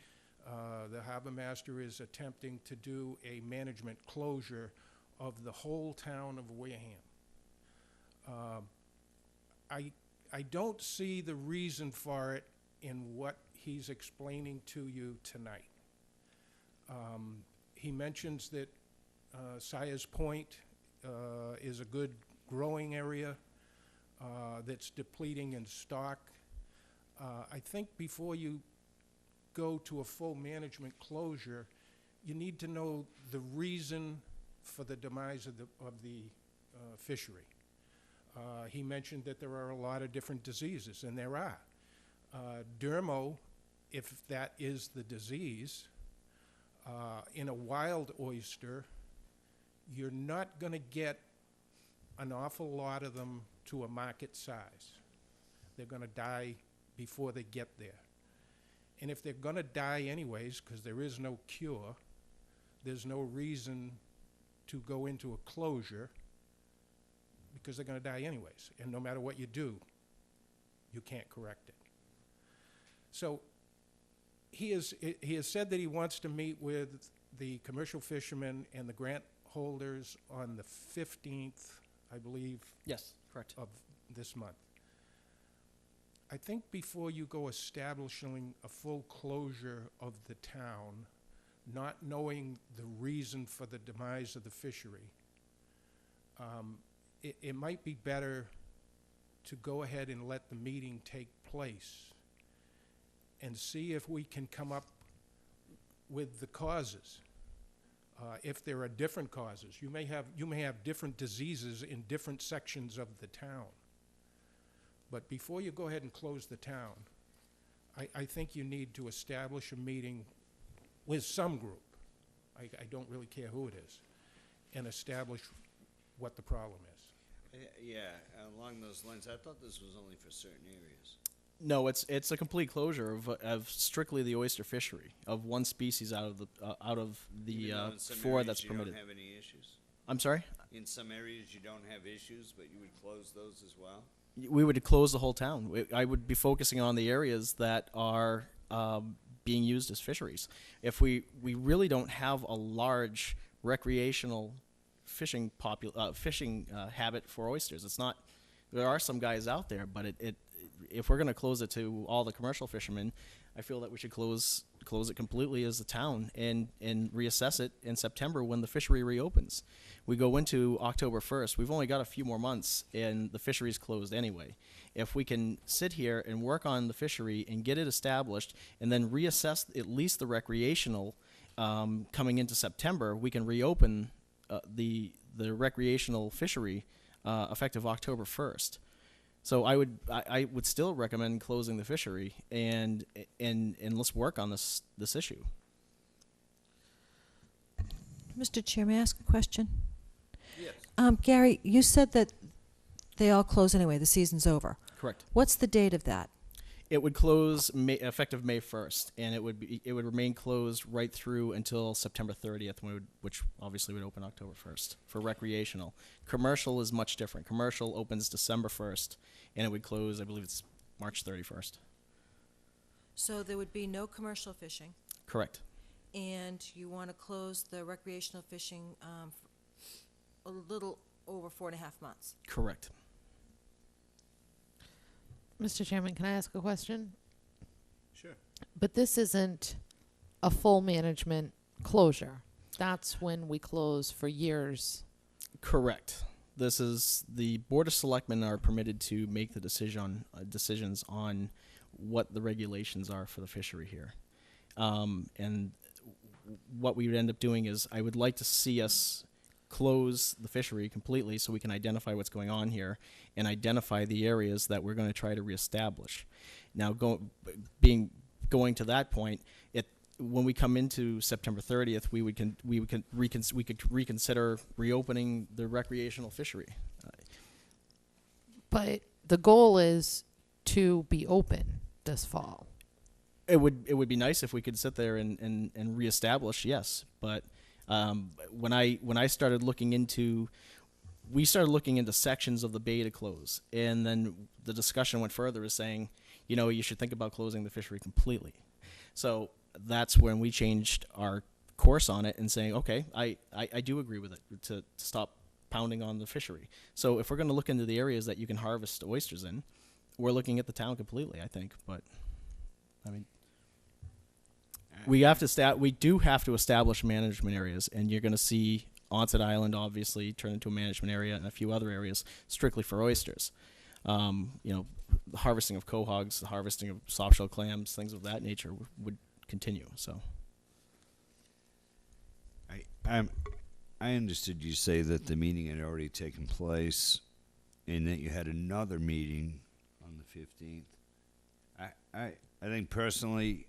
the harbor master is attempting to do a management closure of the whole town of Wareham. I don't see the reason for it in what he's explaining to you tonight. He mentions that Sayers Point is a good growing area that's depleting in stock. I think before you go to a full management closure, you need to know the reason for the demise of the fishery. He mentioned that there are a lot of different diseases, and there are. Dermo, if that is the disease, in a wild oyster, you're not going to get an awful lot of them to a market size. They're going to die before they get there. And if they're going to die anyways, because there is no cure, there's no reason to go into a closure because they're going to die anyways. And no matter what you do, you can't correct it. So he has said that he wants to meet with the commercial fishermen and the grant holders on the 15th, I believe. Yes, correct. Of this month. I think before you go establishing a full closure of the town, not knowing the reason for the demise of the fishery, it might be better to go ahead and let the meeting take place and see if we can come up with the causes. If there are different causes, you may have different diseases in different sections of the town. But before you go ahead and close the town, I think you need to establish a meeting with some group. I don't really care who it is, and establish what the problem is. Yeah, along those lines, I thought this was only for certain areas. No, it's a complete closure of strictly the oyster fishery of one species out of the Even though in some four areas that's you permitted. don't have any issues? I'm sorry? In some areas you don't have issues, but you would close those as well? We would close the whole town. I would be focusing on the areas that are being used as fisheries. If we really don't have a large recreational fishing habit for oysters, it's not. There are some guys out there, but if we're going to close it to all the commercial fishermen, I feel that we should close it completely as a town and reassess it in September when the fishery reopens. We go into October 1st. We've only got a few more months, and the fishery's closed anyway. If we can sit here and work on the fishery and get it established and then reassess at least the recreational coming into September, we can reopen the recreational fishery effective October 1st. So I would still recommend closing the fishery and let's work on this issue. Mr. Chair, may I ask a question? Yes. Gary, you said that they all close anyway, the season's over. Correct. What's the date of that? It would close effective May 1st, and it would remain closed right through until September 30th, which obviously would open October 1st for recreational. Commercial is much different. Commercial opens December 1st, and it would close, I believe it's March 31st. So there would be no commercial fishing, Correct. and you want to close the recreational fishing a little over 4.5 months. Correct. Mr. Chairman, can I ask a question? Sure. But this isn't a full management closure. That's when we close for years. Correct. This is the Board of Selectmen are permitted to make the decisions on what the regulations are for the fishery here. And what we would end up doing is I would like to see us close the fishery completely so we can identify what's going on here and identify the areas that we're going to try to reestablish. Now, going to that point, when we come into September 30th, we could reconsider reopening the recreational fishery. But the goal is to be open this fall. It would be nice if we could sit there and reestablish, yes, but when I started looking into, we started looking into sections of the bay to close, and then the discussion went further as saying, you should think about closing the fishery completely. So that's when we changed our course on it and saying, okay, I do agree with it to stop pounding on the fishery. So if we're going to look into the areas that you can harvest oysters in, we're looking at the town completely, I think. But I mean, we do have to establish management areas, and you're going to see Onset Island obviously turn into a management area, and a few other areas strictly for oysters. The harvesting of quahogs, the harvesting of softshell clams, things of that nature would continue. So, I understood you say that the meeting had already taken place, and that you had another meeting on the 15th. I think personally,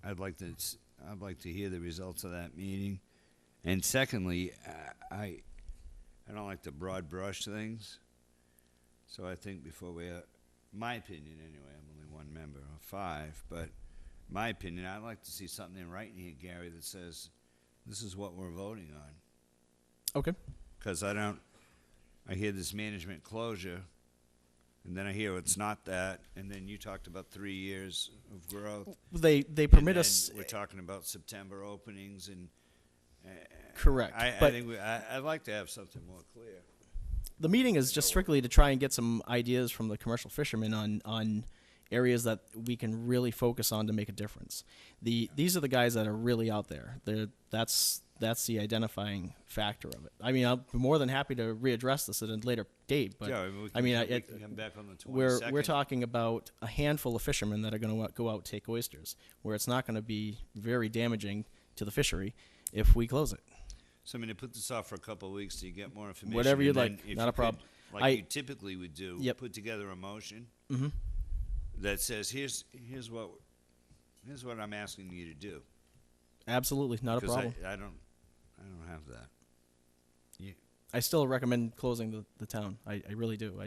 I'd like to hear the results of that meeting, and secondly, I don't like to broad brush things. So I think before my opinion anyway, I'm only one member of 5, but my opinion, I'd like to see something in writing here, Gary, that says this is what we're voting on. Okay. Because I hear this management closure, and then I hear it's not that, and then you talked about 3 years of growth. They and permit then us. We're talking about September openings, and Correct. I but think I'd like to have something more clear. the meeting is just strictly to try and get some ideas from the commercial fishermen on areas that we can really focus on to make a difference. These are the guys that are really out there. That's the identifying factor of it. I mean, I'll be more than happy to readdress this at a later date, but Yeah, we can come back on the 22nd. we're talking about a handful of fishermen that are going to go out and take oysters, where it's not going to be very damaging to the fishery if we close it. So I'm going to put this off for a couple of weeks to get more information. Whatever you'd and then like, if not you a problem. Could, like you typically would do, Yep. put together a motion Mm-hmm. that says, here's what I'm asking you to do. Absolutely, not a Because problem. I don't have that. I still recommend closing the town. I really do.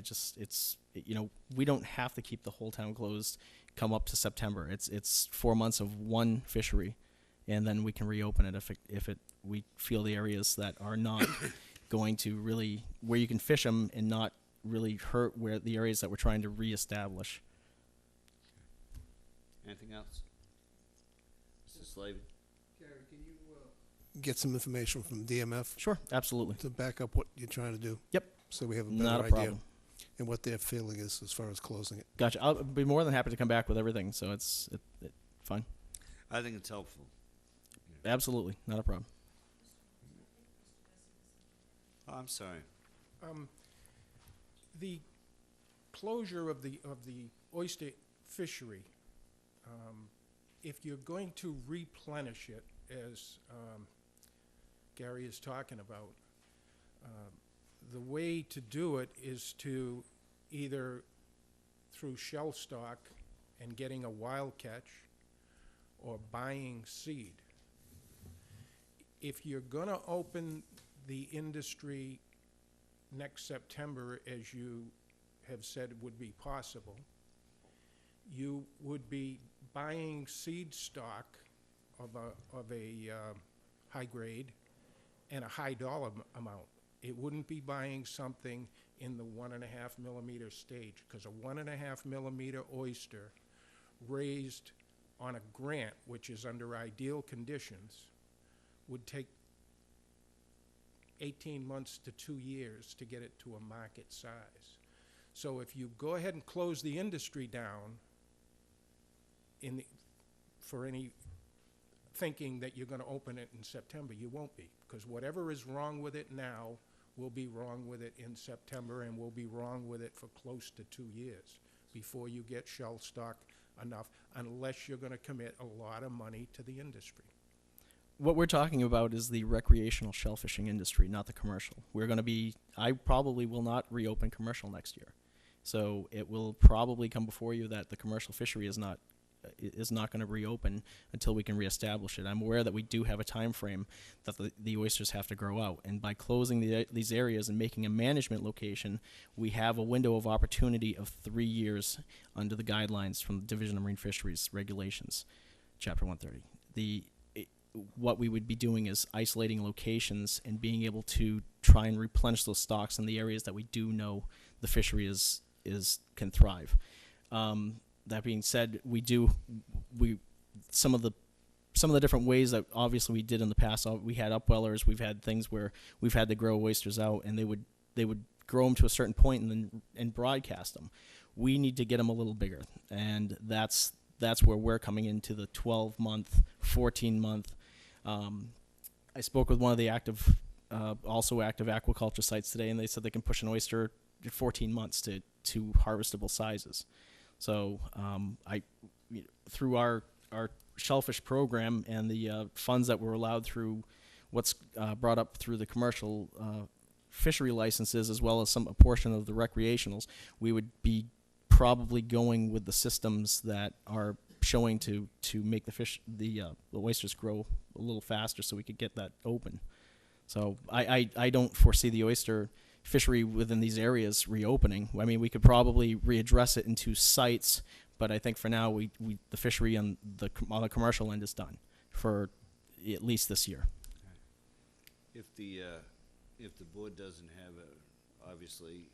We don't have to keep the whole town closed come up to September. It's 4 months of one fishery, and then we can reopen it if we feel the areas that are not going to really, where you can fish them and not really hurt where the areas that we're trying to reestablish. Anything else? Mr. Slavin? Gary, can you get some information from DMF? Sure, absolutely. To back up what you're trying to do? Yep. So we have a better Not a idea. problem. And what their feeling is as far as closing it. Gotcha. I'll be more than happy to come back with everything, so it's fine. I think it's helpful. Absolutely, not a problem. Oh, I'm sorry. The closure of the oyster fishery, if you're going to replenish it, as Gary is talking about, the way to do it is to either through shell stock and getting a wild catch or buying seed. If you're going to open the industry next September, as you have said would be possible, you would be buying seed stock of a high grade and a high dollar amount. It wouldn't be buying something in the 1.5 millimeter stage, because a 1.5 millimeter oyster raised on a grant, which is under ideal conditions, would take 18 months to 2 years to get it to a market size. So if you go ahead and close the industry down for any thinking that you're going to open it in September, you won't be, because whatever is wrong with it now will be wrong with it in September, and will be wrong with it for close to 2 years before you get shell stock enough, unless you're going to commit a lot of money to the industry. What we're talking about is the recreational shellfishing industry, not the commercial. I probably will not reopen commercial next year. So it will probably come before you that the commercial fishery is not going to reopen until we can reestablish it. I'm aware that we do have a time frame that the oysters have to grow out, and by closing these areas and making a management location, we have a window of opportunity of 3 years under the guidelines from the Division of Marine Fisheries Regulations, Chapter 130. What we would be doing is isolating locations and being able to try and replenish those stocks in the areas that we do know the fishery can thrive. That being said, some of the different ways that obviously we did in the past. We had upwellers. We've had things where we've had to grow oysters out, and they would grow them to a certain point and broadcast them. We need to get them a little bigger, and that's where we're coming into the 12-month, 14-month. I spoke with one of the also active aquaculture sites today, and they said they can push an oyster 14 months to harvestable sizes. So through our shellfish program and the funds that were allowed through what's brought up through the commercial fishery licenses, as well as a portion of the recreationals, we would be probably going with the systems that are showing to make the oysters grow a little faster, so we could get that open. So I don't foresee the oyster fishery within these areas reopening. I mean, we could probably readdress it into sites, but I think for now the fishery on the commercial end is done for at least this year. if the board doesn't have obviously,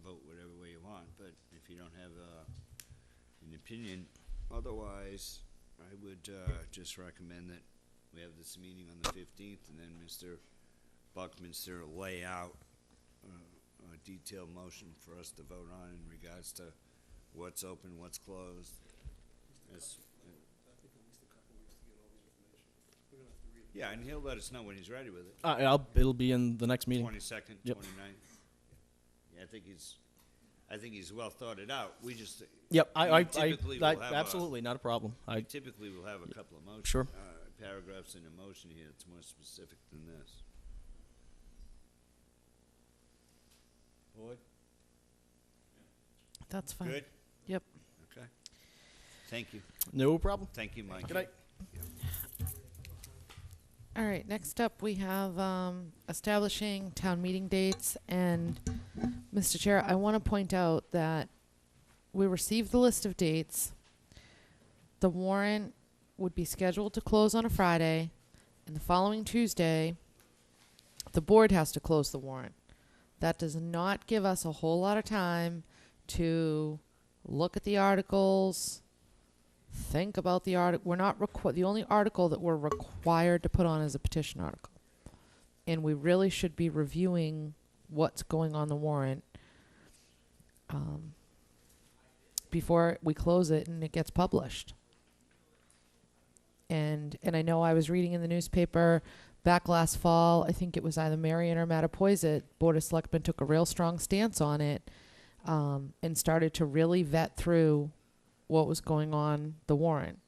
vote whatever way you want, but if you don't have, an opinion, otherwise, I would, just recommend that we have this meeting on the 15th, and then Mr. Buckminster lay out, a detailed motion for us to vote on in regards to what's open, what's closed. Yeah, and he'll let us know when he's ready with it. It'll be in the next meeting. 22nd, Yep. 29th. Yeah, I think he's well thought it out. We just. Yep, I typically will have absolutely, not a problem. We typically will have a couple of motions. Sure. Paragraphs in a motion here that's more specific than this. Boyd? That's fine. Good? Yep. Okay. Thank you. No problem. Thank you, Mike. Good night. All right, next up we have establishing town meeting dates. And Mr. Chair, I want to point out that we received the list of dates. The warrant would be scheduled to close on a Friday, and the following Tuesday, the board has to close the warrant. That does not give us a whole lot of time to look at the articles, think about the article. We're not the only article that we're required to put on is a petition article. And we really should be reviewing what's going on the warrant before we close it and it gets published. And I know I was reading in the newspaper back last fall, I think it was either Marion or Mattapoisett, Board of Selectmen took a real strong stance on it and started to really vet through what was going on the warrant.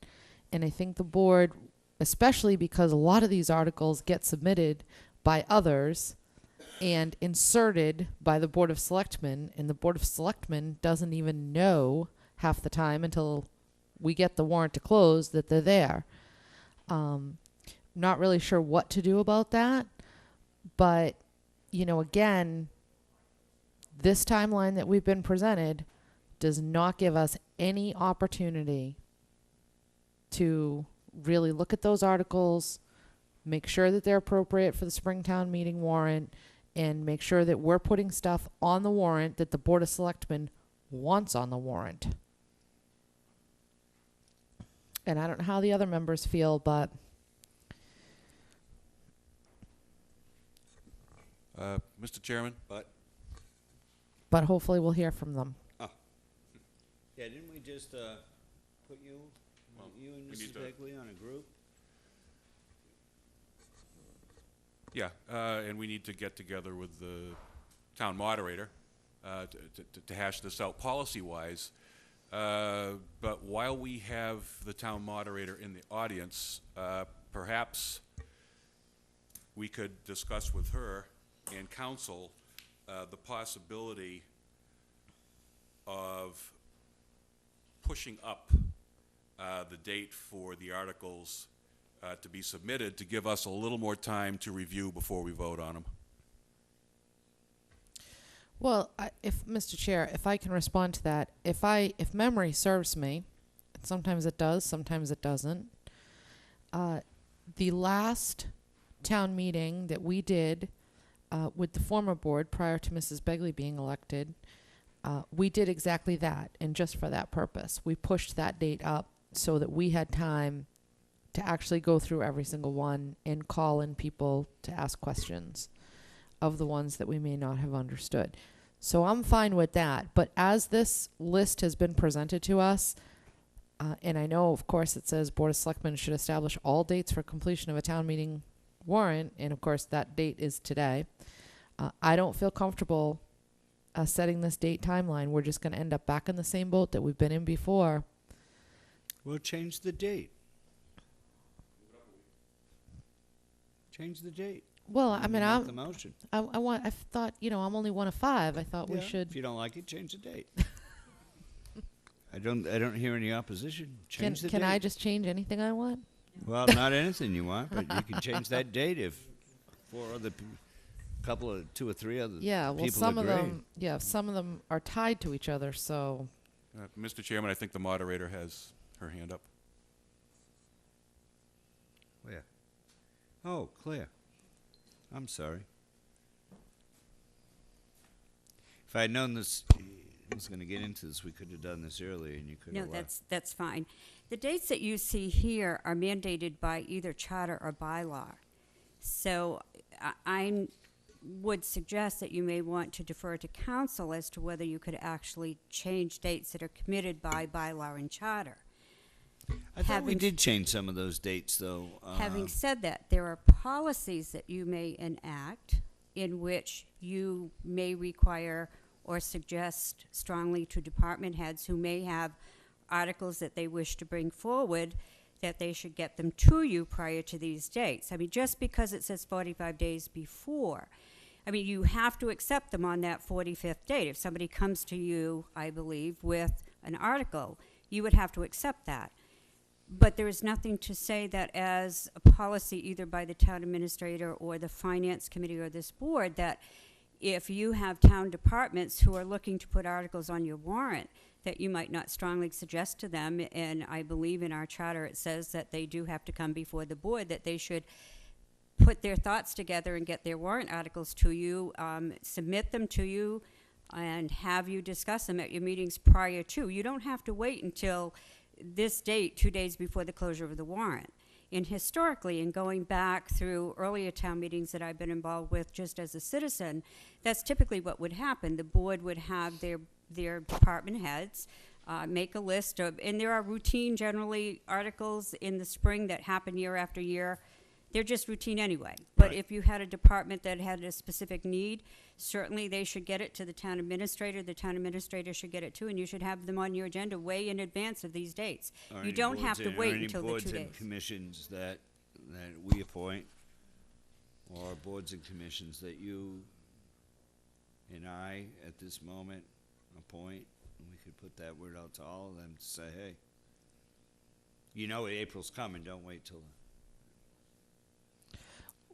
And I think the board, especially because a lot of these articles get submitted by others and inserted by the Board of Selectmen, and the Board of Selectmen doesn't even know half the time until we get the warrant to close that they're there. Not really sure what to do about that, but, you know, again, this timeline that we've been presented does not give us any opportunity to really look at those articles, make sure that they're appropriate for the Springtown meeting warrant, and make sure that we're putting stuff on the warrant that the Board of Selectmen wants on the warrant. And I don't know how the other members feel, but Mr. Chairman? but hopefully we'll hear from them. Oh. Yeah, didn't we just put you and we Mrs. need to- Begley on a group? Yeah, and we need to get together with the town moderator to hash this out policy-wise. But while we have the town moderator in the audience, perhaps we could discuss with her and council the possibility of pushing up the date for the articles to be submitted to give us a little more time to review before we vote on them. Well, if Mr. Chair, if I can respond to that, if memory serves me, and sometimes it does, sometimes it doesn't. The last town meeting that we did with the former board prior to Mrs. Begley being elected, we did exactly that, and just for that purpose, we pushed that date up so that we had time to actually go through every single one and call in people to ask questions of the ones that we may not have understood. So I'm fine with that. But as this list has been presented to us, and I know, of course, it says Board of Selectmen should establish all dates for completion of a town meeting warrant, and of course that date is today. I don't feel comfortable setting this date timeline. We're just going to end up back in the same boat that we've been in before. We'll change the date. Change the date. Well, I mean, Make the motion. I thought, you know, I'm only one of five. I thought we Yeah, should. If you don't like it, change the date. I don't hear any opposition. Change the date. Can I just change anything I want? Well, not anything you want, but you can change that date if two or three other Yeah, well, people some agree. of them, some of them are tied to each other. So, Mr. Chairman, I think the moderator has her hand up. Where? Oh, Claire. I'm sorry. If I had known this, I was going to get into this, we could have done this earlier, and you could have No, that's fine. The dates that you see here are mandated by either charter or bylaw. So I would suggest that you may want to defer to council as to whether you could actually change dates that are committed by bylaw and charter. I thought we did change some of those dates, though. Having said that, there are policies that you may enact in which you may require or suggest strongly to department heads who may have articles that they wish to bring forward that they should get them to you prior to these dates. I mean, just because it says 45 days before, I mean, you have to accept them on that 45th date. If somebody comes to you, I believe, with an article, you would have to accept that. But there is nothing to say that as a policy either by the town administrator or the finance committee or this board that if you have town departments who are looking to put articles on your warrant, that you might not strongly suggest to them, and I believe in our charter it says that they do have to come before the board, that they should put their thoughts together and get their warrant articles to you, submit them to you, and have you discuss them at your meetings prior to. You don't have to wait until this date, 2 days before the closure of the warrant. And historically, and going back through earlier town meetings that I've been involved with just as a citizen, that's typically what would happen. The board would have their department heads make a list of, and there are routine generally articles in the spring that happen year after year. They're just routine anyway. But if you had a department that had a specific need, certainly they should get it to the town administrator. The town administrator should get it too, and you should have them on your agenda way in advance of these dates. You don't have to wait until the 2 days. Boards and commissions that we appoint, or boards and commissions that you and I, at this moment, appoint, and we could put that word out to all of them to say, hey, you know April's coming, don't wait till.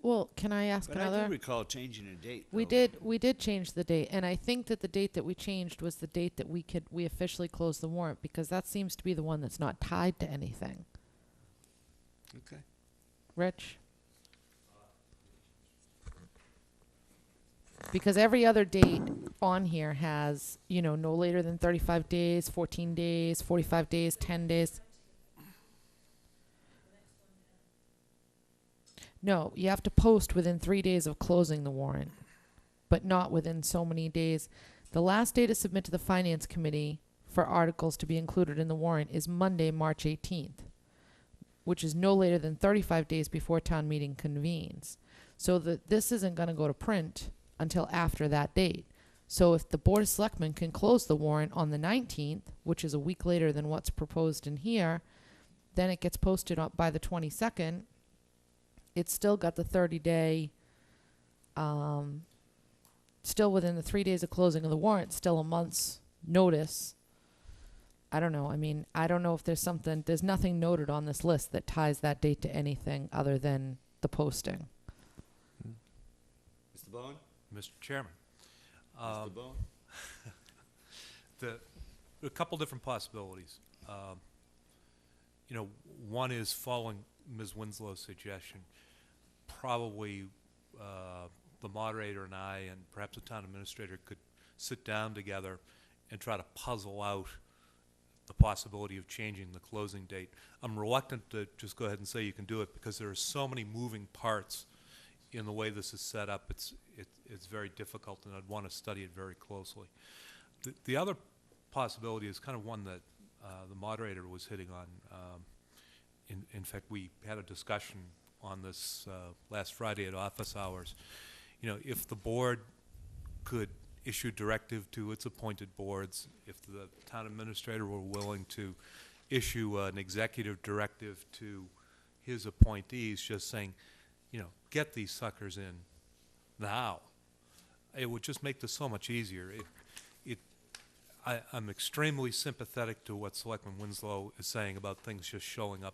Well, can I ask But another? I do recall changing a date. We though. did change the date, and I think that the date that we changed was the date that we officially closed the warrant, because that seems to be the one that's not tied to anything. Okay. Rich? Because every other date on here has, no later than 35 days, 14 days, 45 days, 10 days. No, you have to post within 3 days of closing the warrant, but not within so many days. The last day to submit to the Finance Committee for articles to be included in the warrant is Monday, March 18th, which is no later than 35 days before town meeting convenes. So this isn't going to go to print until after that date. So if the Board of Selectmen can close the warrant on the 19th, which is a week later than what's proposed in here, then it gets posted by the 22nd. It's still got the 30-day, still within the 3 days of closing of the warrant, still a month's notice. I don't know. I mean, I don't know if there's nothing noted on this list that ties that date to anything other than the posting. Mr. Bowen? Mr. Chairman. Mr. Bowen? There are a couple different possibilities. One is following Ms. Winslow's suggestion. Probably the moderator and I, and perhaps the town administrator, could sit down together and try to puzzle out the possibility of changing the closing date. I'm reluctant to just go ahead and say you can do it because there are so many moving parts in the way this is set up. It's very difficult, and I'd want to study it very closely. The other possibility is kind of one that the moderator was hitting on. In fact, we had a discussion on this last Friday at office hours. If the board could issue directive to its appointed boards, if the town administrator were willing to issue an executive directive to his appointees, just saying, get these suckers in now, it would just make this so much easier. I'm extremely sympathetic to what Selectman Winslow is saying about things just showing up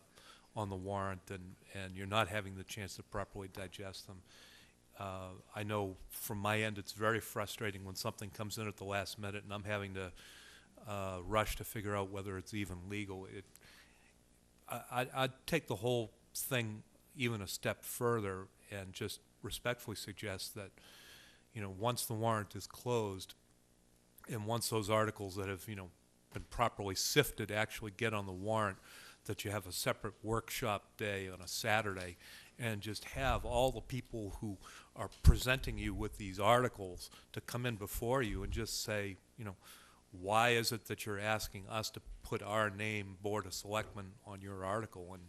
on the warrant and you're not having the chance to properly digest them. I know from my end it's very frustrating when something comes in at the last minute and I'm having to rush to figure out whether it's even legal. I'd take the whole thing even a step further and just respectfully suggest that, once the warrant is closed, and once those articles that have, been properly sifted actually get on the warrant, that you have a separate workshop day on a Saturday, and just have all the people who are presenting you with these articles to come in before you and just say, why is it that you're asking us to put our name, Board of Selectmen, on your article, and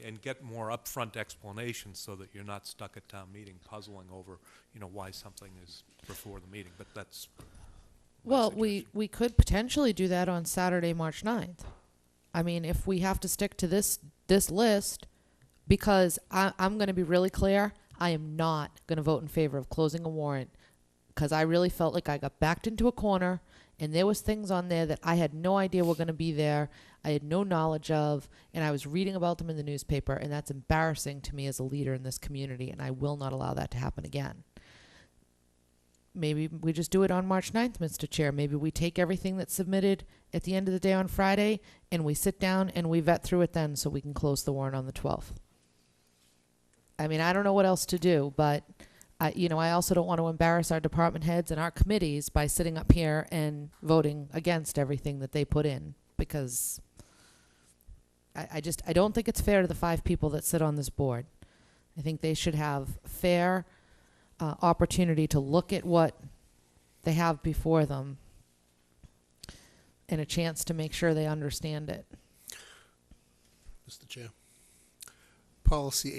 and get more upfront explanations so that you're not stuck at town meeting puzzling over, why something is before the meeting. But that's Well, we could potentially do that on Saturday, March 9th. I mean, if we have to stick to this list, because I'm going to be really clear, I am not going to vote in favor of closing a warrant, because I really felt like I got backed into a corner, and there was things on there that I had no idea were going to be there, I had no knowledge of, and I was reading about them in the newspaper, and that's embarrassing to me as a leader in this community, and I will not allow that to happen again. Maybe we just do it on March 9th, Mr. Chair. Maybe we take everything that's submitted at the end of the day on Friday, and we sit down and we vet through it then so we can close the warrant on the 12th. I mean, I don't know what else to do, but I also don't want to embarrass our department heads and our committees by sitting up here and voting against everything that they put in, because I don't think it's fair to the 5 people that sit on this board. I think they should have fair opportunity to look at what they have before them and a chance to make sure they understand it. Mr. Chair. Policy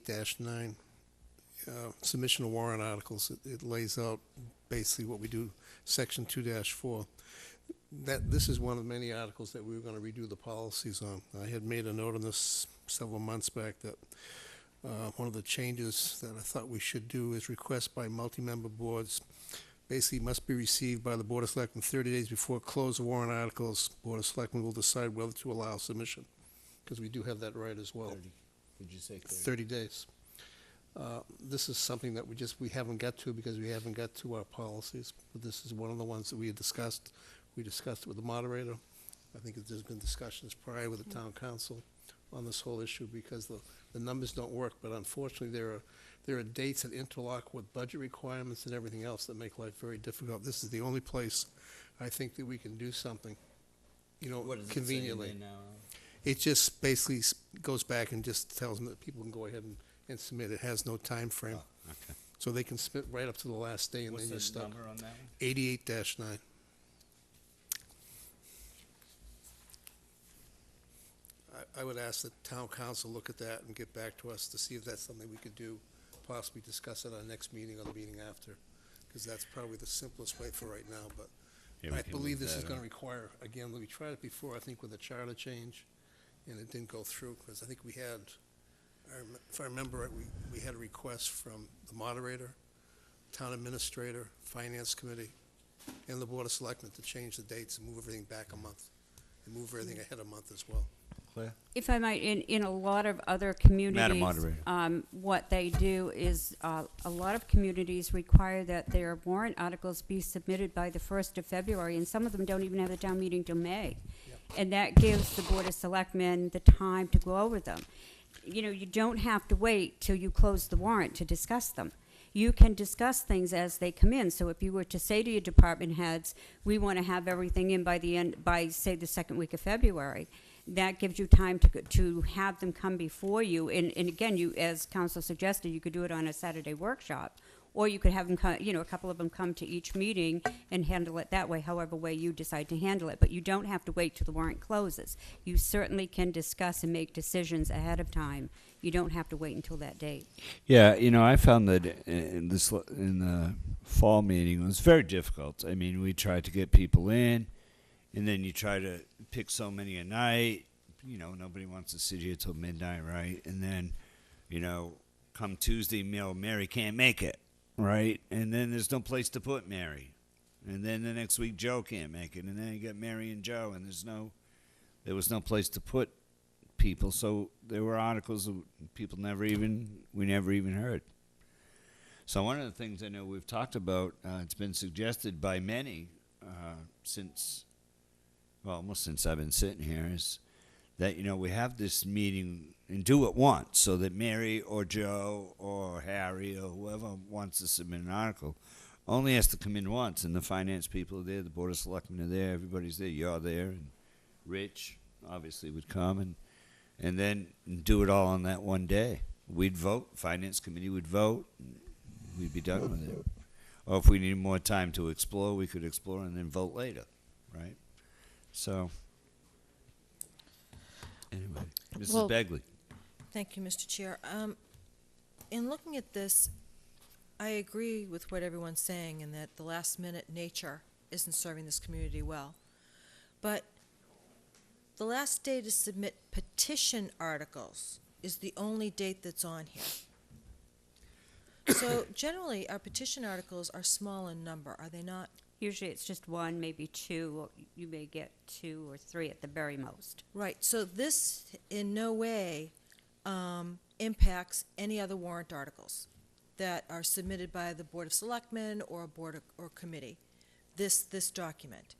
88-9, submission of warrant articles. It lays out basically what we do, section 2-4. This is one of many articles that we were going to redo the policies on. I had made a note on this several months back that one of the changes that I thought we should do is request by multi-member boards basically must be received by the Board of Selectmen 30 days before close of warrant articles. Board of Selectmen will decide whether to allow submission, because we do have that right as well. 30. Did you say 30 days. This is something that we haven't got to because we haven't got to our policies, but this is one of the ones that we had discussed. We discussed it with the moderator. I think that there's been discussions prior with the town council on this whole issue, because the numbers don't work, but unfortunately there are dates that interlock with budget requirements and everything else that make life very difficult. This is the only place I think that we can do something, What does conveniently. It say now? It just basically goes back and just tells them that people can go ahead and submit. It has no time frame. Oh, okay. So they can submit right up to the last day, and What's then you're the stuck. number on that one? 88-9. I would ask the town council look at that and get back to us to see if that's something we could do, possibly discuss at our next meeting or the meeting after, because that's probably the simplest way for right now, but Yeah, we I can believe look this is that gonna up. require, again, we tried it before, I think with the charter change, and it didn't go through, because I think we had, if I remember right, we had a request from the moderator, town administrator, finance committee, and the Board of Selectmen to change the dates and move everything back a month, and move everything ahead a month as well. Claire? If I might, in a lot of other communities, Moderator. what they do is, a lot of communities require that their warrant articles be submitted by the 1st of February, and some of them don't even have the town meeting till May. And that gives the Board of Selectmen the time to go over them. You don't have to wait till you close the warrant to discuss them. You can discuss things as they come in. So if you were to say to your department heads, we want to have everything in by say the second week of February, that gives you time to have them come before you. And again, you, as council suggested, you could do it on a Saturday workshop, or you could have them come, a couple of them come to each meeting and handle it that way, however way you decide to handle it. But you don't have to wait till the warrant closes. You certainly can discuss and make decisions ahead of time. You don't have to wait until that date. Yeah, I found that in the fall meeting it was very difficult. I mean, we tried to get people in, and then you try to pick so many a night. Nobody wants to sit here till midnight, right? And then, come Tuesday, Mary can't make it, right? And then there's no place to put Mary. And then the next week, Joe can't make it. And then you got Mary and Joe, and there was no place to put people. So there were articles that we never even heard. So one of the things I know we've talked about, it's been suggested by many almost since I've been sitting here, is that, we have this meeting and do it once so that Mary or Joe or Harry or whoever wants to submit an article only has to come in once, and the finance people are there, the Board of Selectmen are there, everybody's there, you're there, and Rich obviously would come, and then do it all on that one day. We'd vote, Finance Committee would vote, and we'd be done with it. Or if we needed more time to explore, we could explore and then vote later, right? So, anyway, Mrs. Well- Begley. Thank you, Mr. Chair. In looking at this, I agree with what everyone's saying in that the last-minute nature isn't serving this community well. But the last day to submit petition articles is the only date that's on here. So generally, our petition articles are small in number, are they not? Usually it's just one, maybe two, or you may get 2 or 3 at the very most. Right, so this in no way impacts any other warrant articles that are submitted by the Board of Selectmen or a board or committee, this document.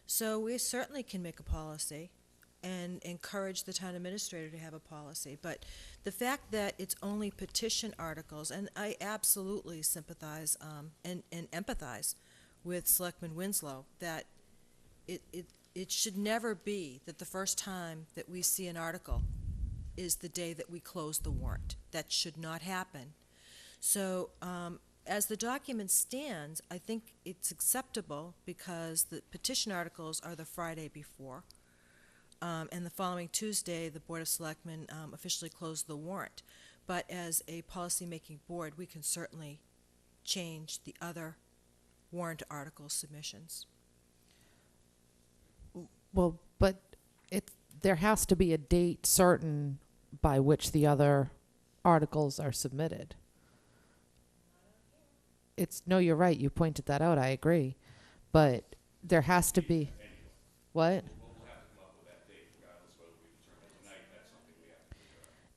So we certainly can make a policy and encourage the town administrator to have a policy, but the fact that it's only petition articles, and I absolutely sympathize and empathize with Selectman Winslow, that it should never be that the first time that we see an article is the day that we close the warrant. That should not happen. So as the document stands, I think it's acceptable because the petition articles are the Friday before, and the following Tuesday, the Board of Selectmen officially closed the warrant. But as a policy-making board, we can certainly change the other warrant article submissions. Well, but there has to be a date certain by which the other articles are submitted. No, you're right. You pointed that out. I agree. But there has to be. What?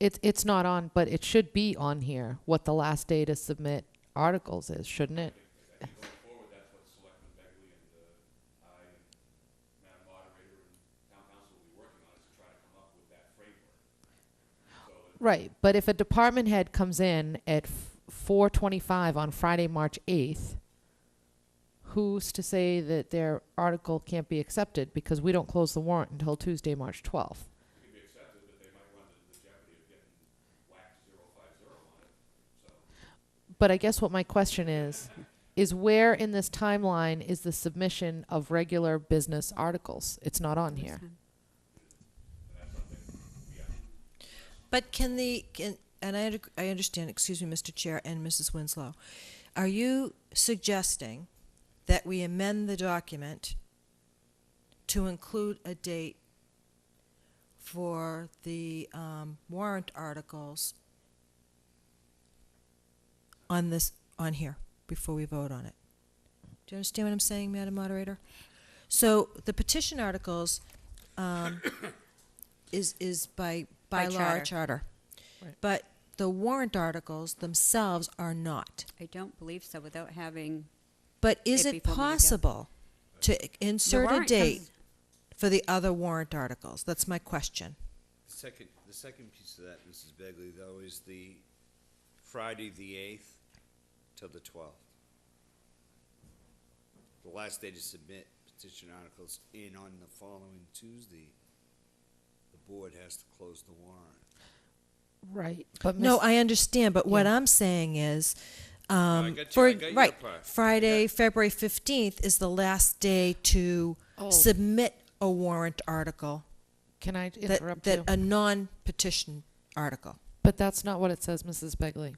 It's not on, but it should be on here what the last day to submit articles is, shouldn't it? Right, but if a department head comes in at 4:25 on Friday, March 8th, who's to say that their article can't be accepted because we don't close the warrant until Tuesday, March 12th? But I guess what my question is where in this timeline is the submission of regular business articles? It's not on here. But and I understand, excuse me, Mr. Chair and Mrs. Winslow, are you suggesting that we amend the document to include a date for the warrant articles on here before we vote on it? Do you understand what I'm saying, Madam Moderator? So the petition articles is by law charter. Right. But the warrant articles themselves are not. I don't believe so without having. But is it it before we go. possible to insert a warrant date comes- for the other warrant articles? That's my question. The second piece of that, Mrs. Begley, though, is the Friday the 8th till the 12th. The last day to submit petition articles in on the following Tuesday, the board has to close the warrant. Right. But No, I understand, but what I'm saying is, I got your part. Friday, February 15th is the last day to Oh. submit a warrant article. Can I interrupt you? A non-petition article. But that's not what it says, Mrs. Begley.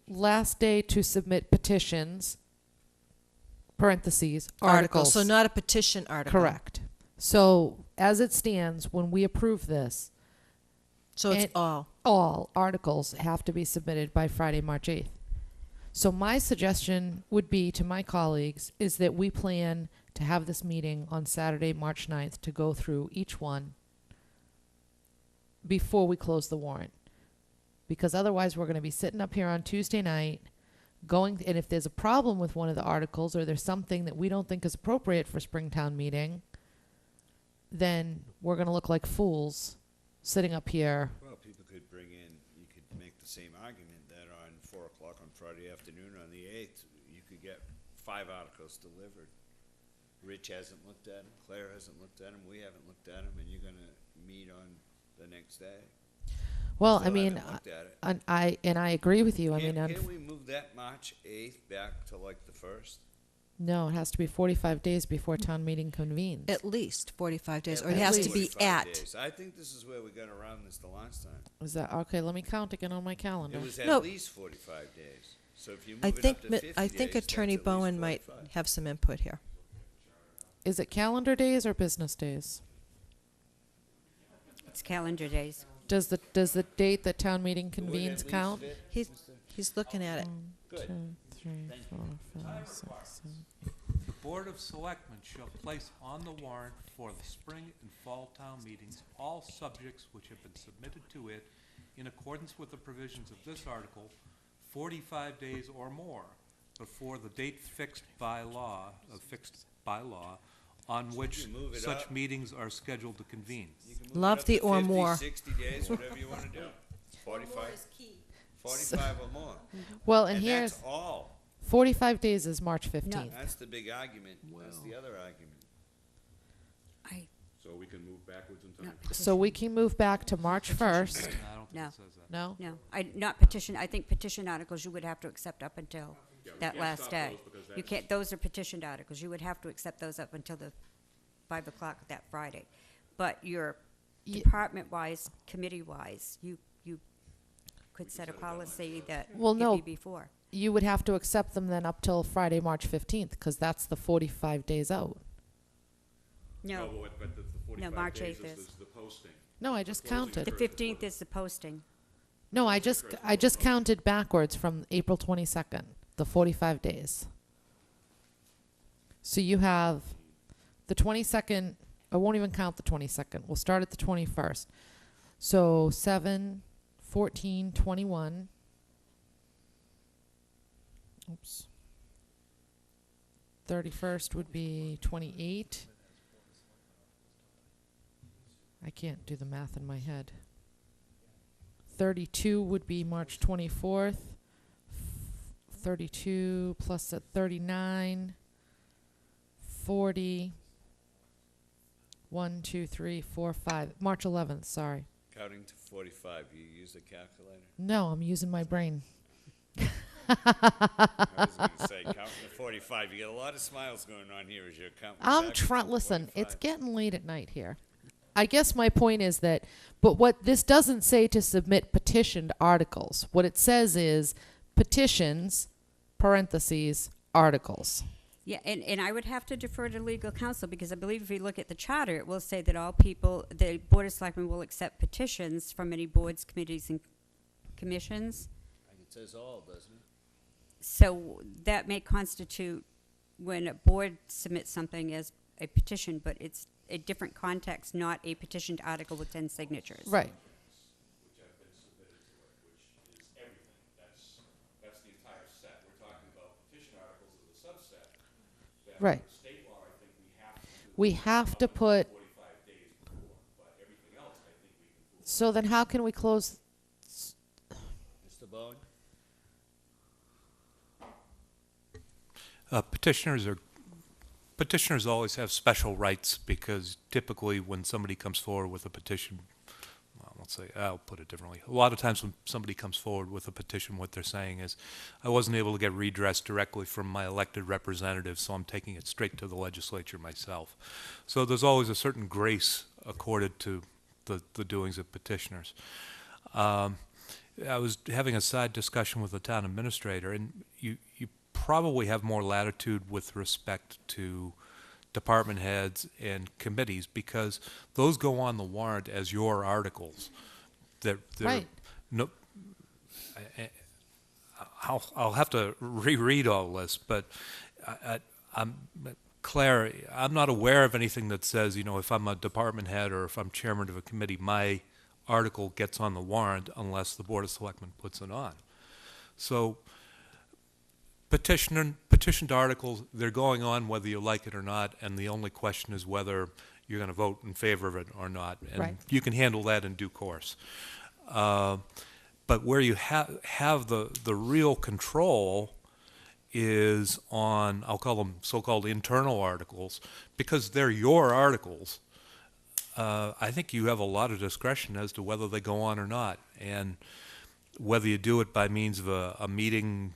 Last day to submit petitions, parentheses, articles. So not a petition article. Correct. So as it stands, when we approve this, So it's all. All articles have to be submitted by Friday, March 8th. So my suggestion would be to my colleagues is that we plan to have this meeting on Saturday, March 9th to go through each one before we close the warrant. Because otherwise we're going to be sitting up here on Tuesday night and if there's a problem with one of the articles or there's something that we don't think is appropriate for Springtown meeting, then we're going to look like fools sitting up here. Well, people could bring in, you could make the same argument that on 4 o'clock on Friday afternoon on the 8th, you could get 5 articles delivered. Rich hasn't looked at them, Claire hasn't looked at them, we haven't looked at them, and you're gonna meet on the next day. Well, Still I mean, haven't looked at it. I agree with you. I mean, Can't we move that March 8th back to like the 1st? no, it has to be 45 days before town meeting convenes. At least 45 days, or At it has to least be 45 at. days. I think this is where we got around this the last time. Is that okay? Let me count again on my calendar. It was at No. least 45 days. So if you move I it think up to 50 I think days, Attorney that's at least Bowen might 45. have some input here. Is it calendar days or business days? It's calendar days. Does the date that town meeting convenes count? He's looking at it. 1, 2, 3, 4, 5, 6, 7, 8. The Board of Selectmen shall place on the warrant for the spring and fall town meetings all subjects which have been submitted to it in accordance with the provisions of this article 45 days or more before the date fixed by law, on which You move it such up. meetings are scheduled to convene. You can move it Love up the to or 50, more. 60 days, whatever you want to do. 45. 45 or more. Well, and And here's that's all. 45 days is March 15th. That's the big argument. That's the other argument. So we can move backwards in time? So we can move back to March 1st. I don't think No. it says that. No? No, not petition, I think petition articles you would have to accept up until Yeah, we that can't last stop day. those because You that's- can't, those are petitioned articles, you would have to accept those up until the 5 o'clock that Friday. But your department-wise, committee-wise, you could set a policy that Well, it'd no. be before. You would have to accept them then up till Friday, March 15th, because that's the 45 days out. No, but the 45 March days 8th is. the posting. No, I just counted. The 15th is the posting. No, I just counted backwards from April 22nd, the 45 days. So you have the 22nd, I won't even count the 22nd. We'll start at the 21st. So 7, 14, 21. Oops. 31st would be 28. I can't do the math in my head. 32 would be March 24th. 32 plus a 39. 40. 1, 2, 3, 4, 5. March 11th, sorry. Counting to 45, you use a calculator? No, I'm using my brain. I was going to say, counting to 45. You get a lot of smiles going on here as you're counting. I'm backwards trying. to Listen, 45. it's getting late at night here. I guess my point is that, but what this doesn't say to submit petitioned articles. What it says is petitions, parentheses, articles. Yeah, and I would have to defer to legal counsel, because I believe if you look at the charter, it will say that all people, the Board of Selectmen will accept petitions from any boards, committees, and commissions. It says all, doesn't it? So that may constitute when a board submits something as a petition, but it's a different context, not a petitioned article with 10 signatures. Right. Which have been submitted to it, which is everything. That's the entire set. We're talking about petition articles as a subset. That Right. under state law, I think We have to put. 45 days before, but everything else, I think we can. So then how can we close? Mr. Bowen? Petitioners always have special rights because typically when somebody comes forward with a petition, well, I'll put it differently. A lot of times when somebody comes forward with a petition, what they're saying is, I wasn't able to get redress directly from my elected representative, so I'm taking it straight to the legislature myself. So there's always a certain grace accorded to the doings of petitioners. I was having a side discussion with the town administrator, and you probably have more latitude with respect to department heads and committees because those go on the warrant as your articles. Right. No, I'll have to reread all this, but Claire, I'm not aware of anything that says, if I'm a department head or if I'm chairman of a committee, my article gets on the warrant unless the Board of Selectmen puts it on. So Petitioned articles, they're going on whether you like it or not, and the only question is whether you're going to vote in favor of it or not. And Right. you can handle that in due course. But where you have the real control is on, I'll call them so-called internal articles, because they're your articles. I think you have a lot of discretion as to whether they go on or not, and whether you do it by means of a meeting,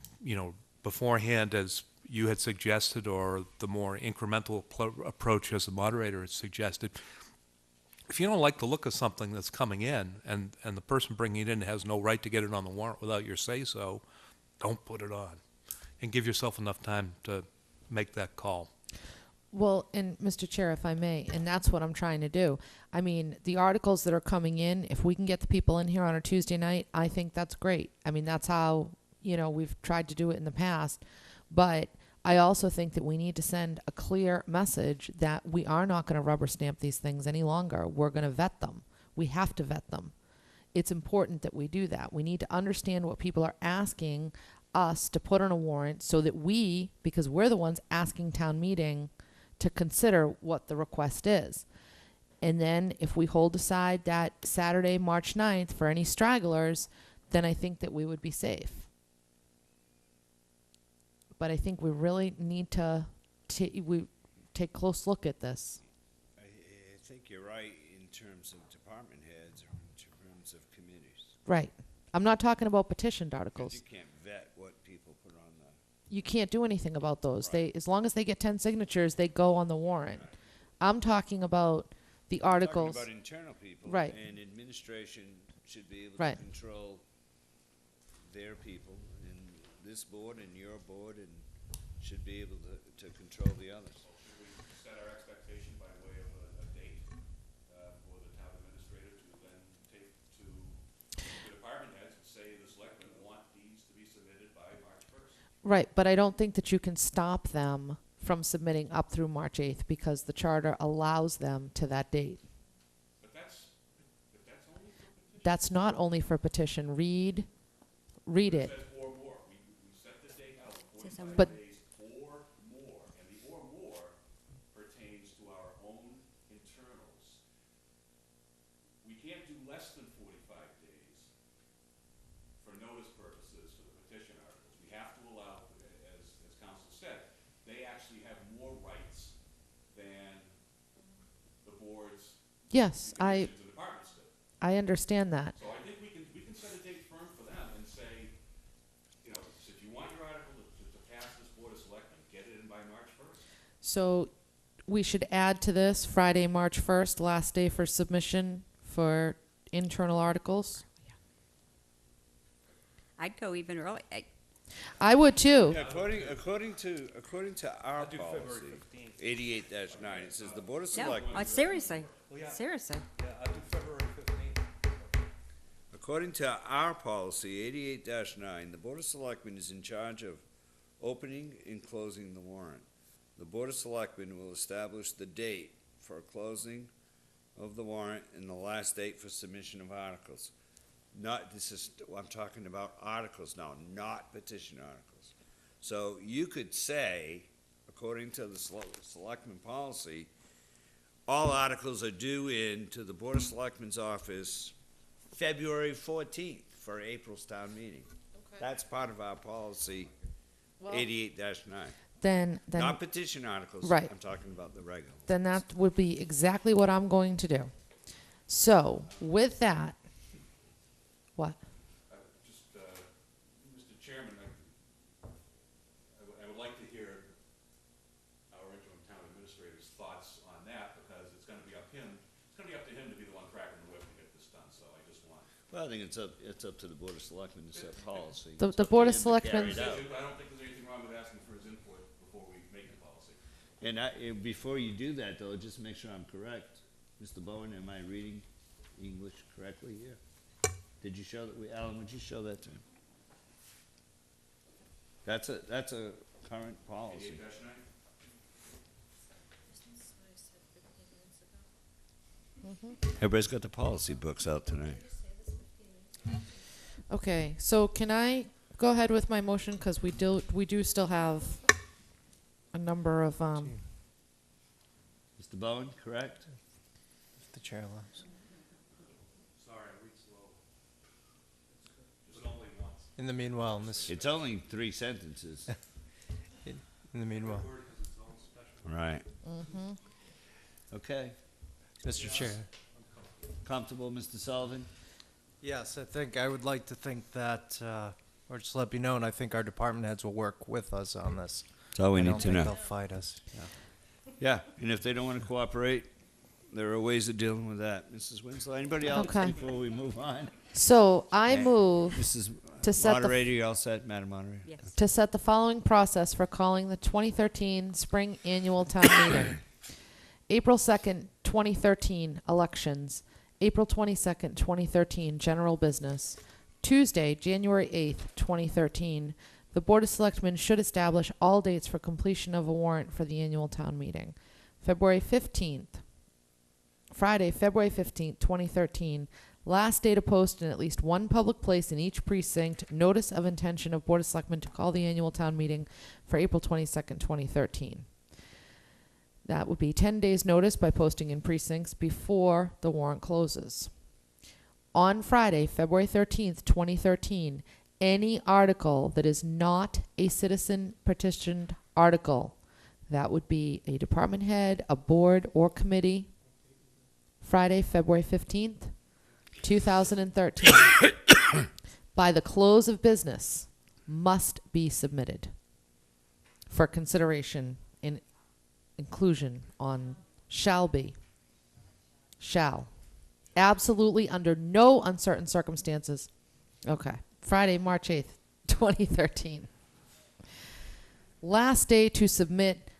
beforehand, as you had suggested, or the more incremental approach as the moderator had suggested. If you don't like the look of something that's coming in, and the person bringing it in has no right to get it on the warrant without your say-so, don't put it on, and give yourself enough time to make that call. Well, and Mr. Chair, if I may, and that's what I'm trying to do. I mean, the articles that are coming in, if we can get the people in here on a Tuesday night, I think that's great. I mean, that's how, we've tried to do it in the past. But I also think that we need to send a clear message that we are not going to rubber stamp these things any longer. We're going to vet them. We have to vet them. It's important that we do that. We need to understand what people are asking us to put on a warrant so that we, because we're the ones asking town meeting to consider what the request is. And then if we hold aside that Saturday, March 9th for any stragglers, then I think that we would be safe. But I think we really need to take a close look at this. I think you're right in terms of department heads or in terms of committees. Right. I'm not talking about petitioned 'Cause articles. you can't vet what people put on the. You can't do anything about those. They, as long as they get 10 signatures, they go on the warrant. I'm talking about the articles. Talking about internal people. Right. And administration should be able Right. to control their people, and this board and your board, and should be able to control the others. Should we set our expectation by way of a date for the town administrator to then take to the department heads and say the selectmen want these to be submitted by March 1st? Right, but I don't think that you can stop them from submitting up through March 8th because the charter allows them to that date. But that's only for petition. That's not only for petition. Read it. It says or more. We set the date out, 45 But- days or more, and the or more pertains to our own internals. We can't do less than 45 days for notice purposes for the petition articles. We have to allow, as council said, they actually have more rights than the boards, Yes, the commissions, and departments do. I understand that. So I think we can set a date firm for them and say, if you want your article to pass this board of selectmen, get it in by March 1st. So we should add to this Friday, March 1st, last day for submission for internal articles. I'd go even early. I would too. Yeah, according to our policy, 88-9, it says the board of selectmen. Seriously, Yeah. seriously. Yeah, I'll do February 15th. According to our policy, 88-9, the Board of Selectmen is in charge of opening and closing the warrant. The Board of Selectmen will establish the date for closing of the warrant and the last date for submission of articles. I'm talking about articles now, not petition articles. So you could say, according to the Selectmen policy, all articles are due in to the Board of Selectmen's office February 14th for April's town meeting. That's part of our policy, 88-9. Then Not petition articles. Right. I'm talking about the regular. then that would be exactly what I'm going to do. So with that, what? Just, Mr. Chairman, I would like to hear our interim town administrator's thoughts on that, because it's gonna be up to him to be the one cracking the whip to get this done, so I just want. Well, I think it's up to the Board of Selectmen to set policy. The It's up to Board of him to carry Selectmen- it out. I don't think there's anything wrong with asking for his input before we make the policy. And before you do that, though, just make sure I'm correct. Mr. Bowen, am I reading English correctly here? Did you show that, Alan, would you show that to him? That's a current policy. 88-9? Everybody's got the policy books out tonight. Okay, so can I go ahead with my motion because we do still have a number of Mr. Bowen, correct? If the chair allows. Sorry, read slow. Just only once. In the meanwhile, in this, It's only 3 sentences. in the meanwhile, Right. Mm-hmm. Okay. Mr. Chair. Comfortable, Mr. Sullivan? Yes, I think I would like to think that, or just let me know, and I think our department heads will work with us on this. That's all we I need don't to think know. they'll fight us. Yeah. Yeah, and if they don't want to cooperate, there are ways of dealing with that. Mrs. Winslow, anybody else Okay. before we move on? So I Okay. move Mrs. to set the Moderator, you all set, Madam Moderator? Yes. to set the following process for calling the 2013 Spring Annual Town Meeting. April 2nd, 2013, elections. April 22nd, 2013, general business. Tuesday, January 8th, 2013, the Board of Selectmen should establish all dates for completion of a warrant for the annual town meeting. February 15th, Friday, February 15th, 2013, last day to post in at least one public place in each precinct, notice of intention of Board of Selectmen to call the annual town meeting for April 22nd, 2013. That would be 10 days' notice by posting in precincts before the warrant closes. On Friday, February 13th, 2013, any article that is not a citizen petitioned article, that would be a department head, a board, or committee, Friday, February 15th, 2013, by the close of business, must be submitted for consideration in inclusion on shall be. Shall. Absolutely under no uncertain circumstances. Okay. Friday, March 8th, 2013. Last day to submit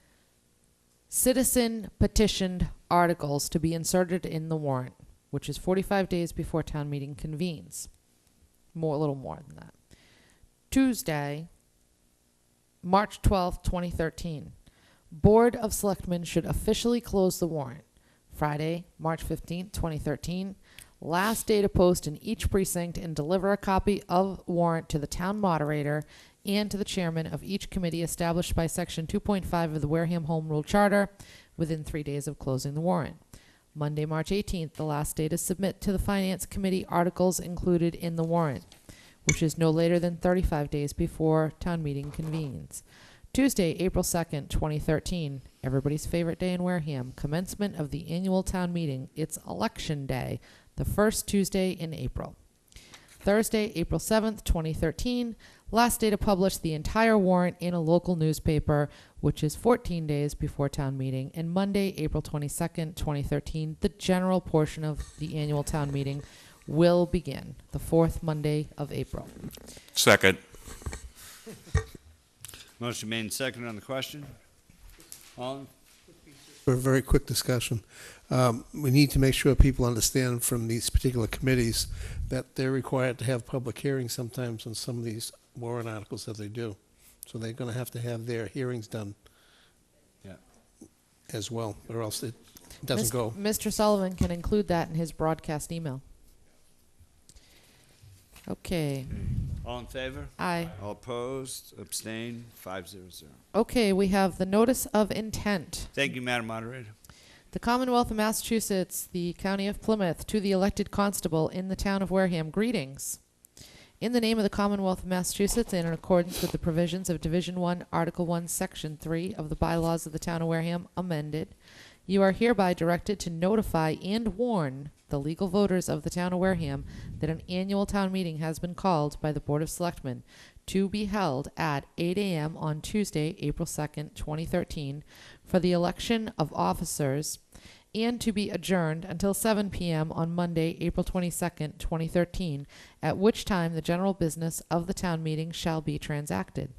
citizen petitioned articles to be inserted in the warrant, which is 45 days before town meeting convenes. A little more than that. Tuesday, March 12th, 2013. Board of Selectmen should officially close the warrant. Friday, March 15th, 2013. Last day to post in each precinct and deliver a copy of warrant to the town moderator and to the chairman of each committee established by Section 2.5 of the Wareham Home Rule Charter within 3 days of closing the warrant. Monday, March 18th, the last day to submit to the Finance Committee articles included in the warrant, which is no later than 35 days before town meeting convenes. Tuesday, April 2nd, 2013, everybody's favorite day in Wareham, commencement of the annual town meeting. It's election day, the first Tuesday in April. Thursday, April 7th, 2013, last day to publish the entire warrant in a local newspaper, which is 14 days before town meeting. And Monday, April 22nd, 2013, the general portion of the annual town meeting will begin, the fourth Monday of April. Second. Motion made and seconded on the question. All in For a very quick discussion, we need to make sure people understand from these particular committees that they're required to have public hearings sometimes on some of these warrant articles that they do. So they're going to have their hearings done Yeah. as well, or else it doesn't go. Mr. Sullivan can include that in his broadcast email. Okay. All in favor? Aye. All opposed? Abstain? 500. Okay, we have the notice of intent. Thank you, Madam Moderator. The Commonwealth of Massachusetts, the County of Plymouth, to the elected constable in the town of Wareham, greetings. In the name of the Commonwealth of Massachusetts and in accordance with the provisions of Division 1, Article 1, Section 3 of the bylaws of the town of Wareham, amended, you are hereby directed to notify and warn the legal voters of the town of Wareham that an annual town meeting has been called by the Board of Selectmen to be held at 8 a.m. on Tuesday, April 2nd, 2013, for the election of officers, and to be adjourned until 7 p.m. on Monday, April 22nd, 2013, at which time the general business of the town meeting shall be transacted.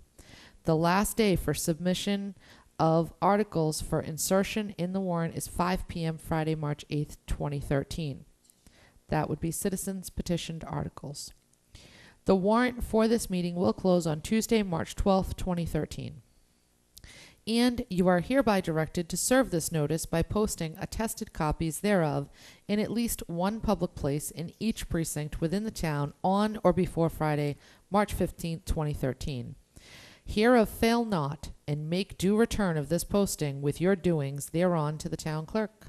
The last day for submission of articles for insertion in the warrant is 5 p.m. Friday, March 8th, 2013. That would be citizens petitioned articles. The warrant for this meeting will close on Tuesday, March 12th, 2013. and you are hereby directed to serve this notice by posting attested copies thereof in at least one public place in each precinct within the town on or before Friday, March 15th, 2013. Hereof fail not, and make due return of this posting with your doings thereon to the town clerk.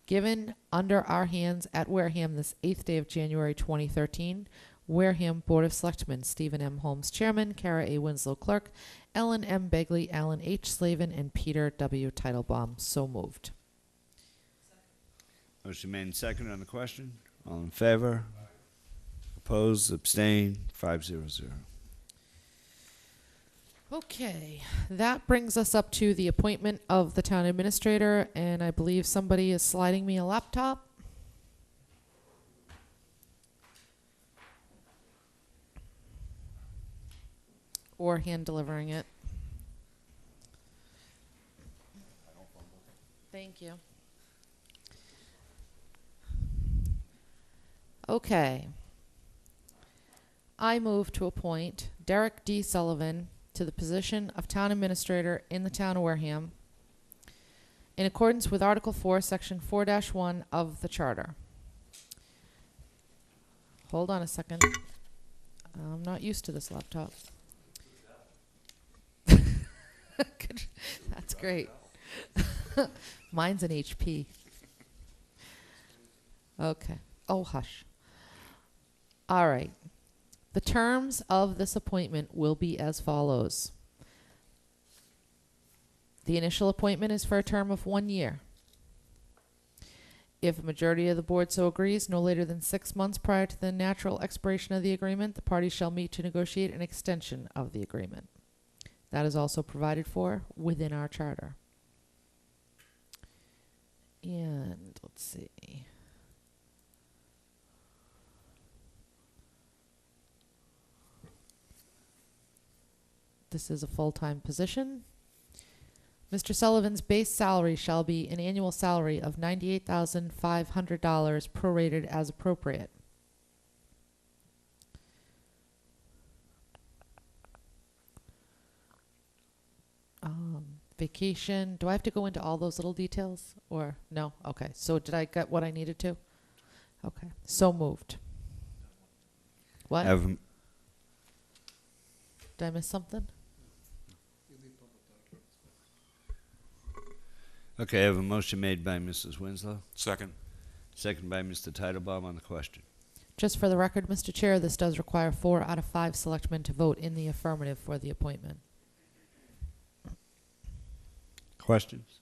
Given under our hands at Wareham this 8th day of January 2013, Wareham Board of Selectmen, Stephen M. Holmes, Chairman, Kara A. Winslow, Clerk, Ellen M. Begley, Alan H. Slavin, and Peter W. Teitelbaum. So moved. Motion made and seconded on the question. All in favor? Opposed? Abstained? 500. Okay, that brings us up to the appointment of the town administrator, and I believe somebody is sliding me a laptop. Or hand delivering it. Thank you. Okay. I move to appoint Derek D. Sullivan to the position of Town Administrator in the Town of Wareham in accordance with Article 4, Section 4-1 of the Charter. Hold on a second. I'm not used to this laptop. That's great. Mine's an HP. Okay. Oh, hush. All right. The terms of this appointment will be as follows. The initial appointment is for a term of 1 year. If a majority of the board so agrees, no later than 6 months prior to the natural expiration of the agreement, the parties shall meet to negotiate an extension of the agreement. That is also provided for within our charter. And let's see. This is a full-time position. Mr. Sullivan's base salary shall be an annual salary of $98,500 prorated as appropriate. Vacation, do I have to go into all those little details or no? Okay, so did I get what I needed to? Okay, so moved. What? Did I miss something? Okay, I have a motion made by Mrs. Winslow. Second. Second by Mr. Teitelbaum on the question. Just for the record, Mr. Chair, this does require 4 out of 5 selectmen to vote in the affirmative for the appointment. Questions?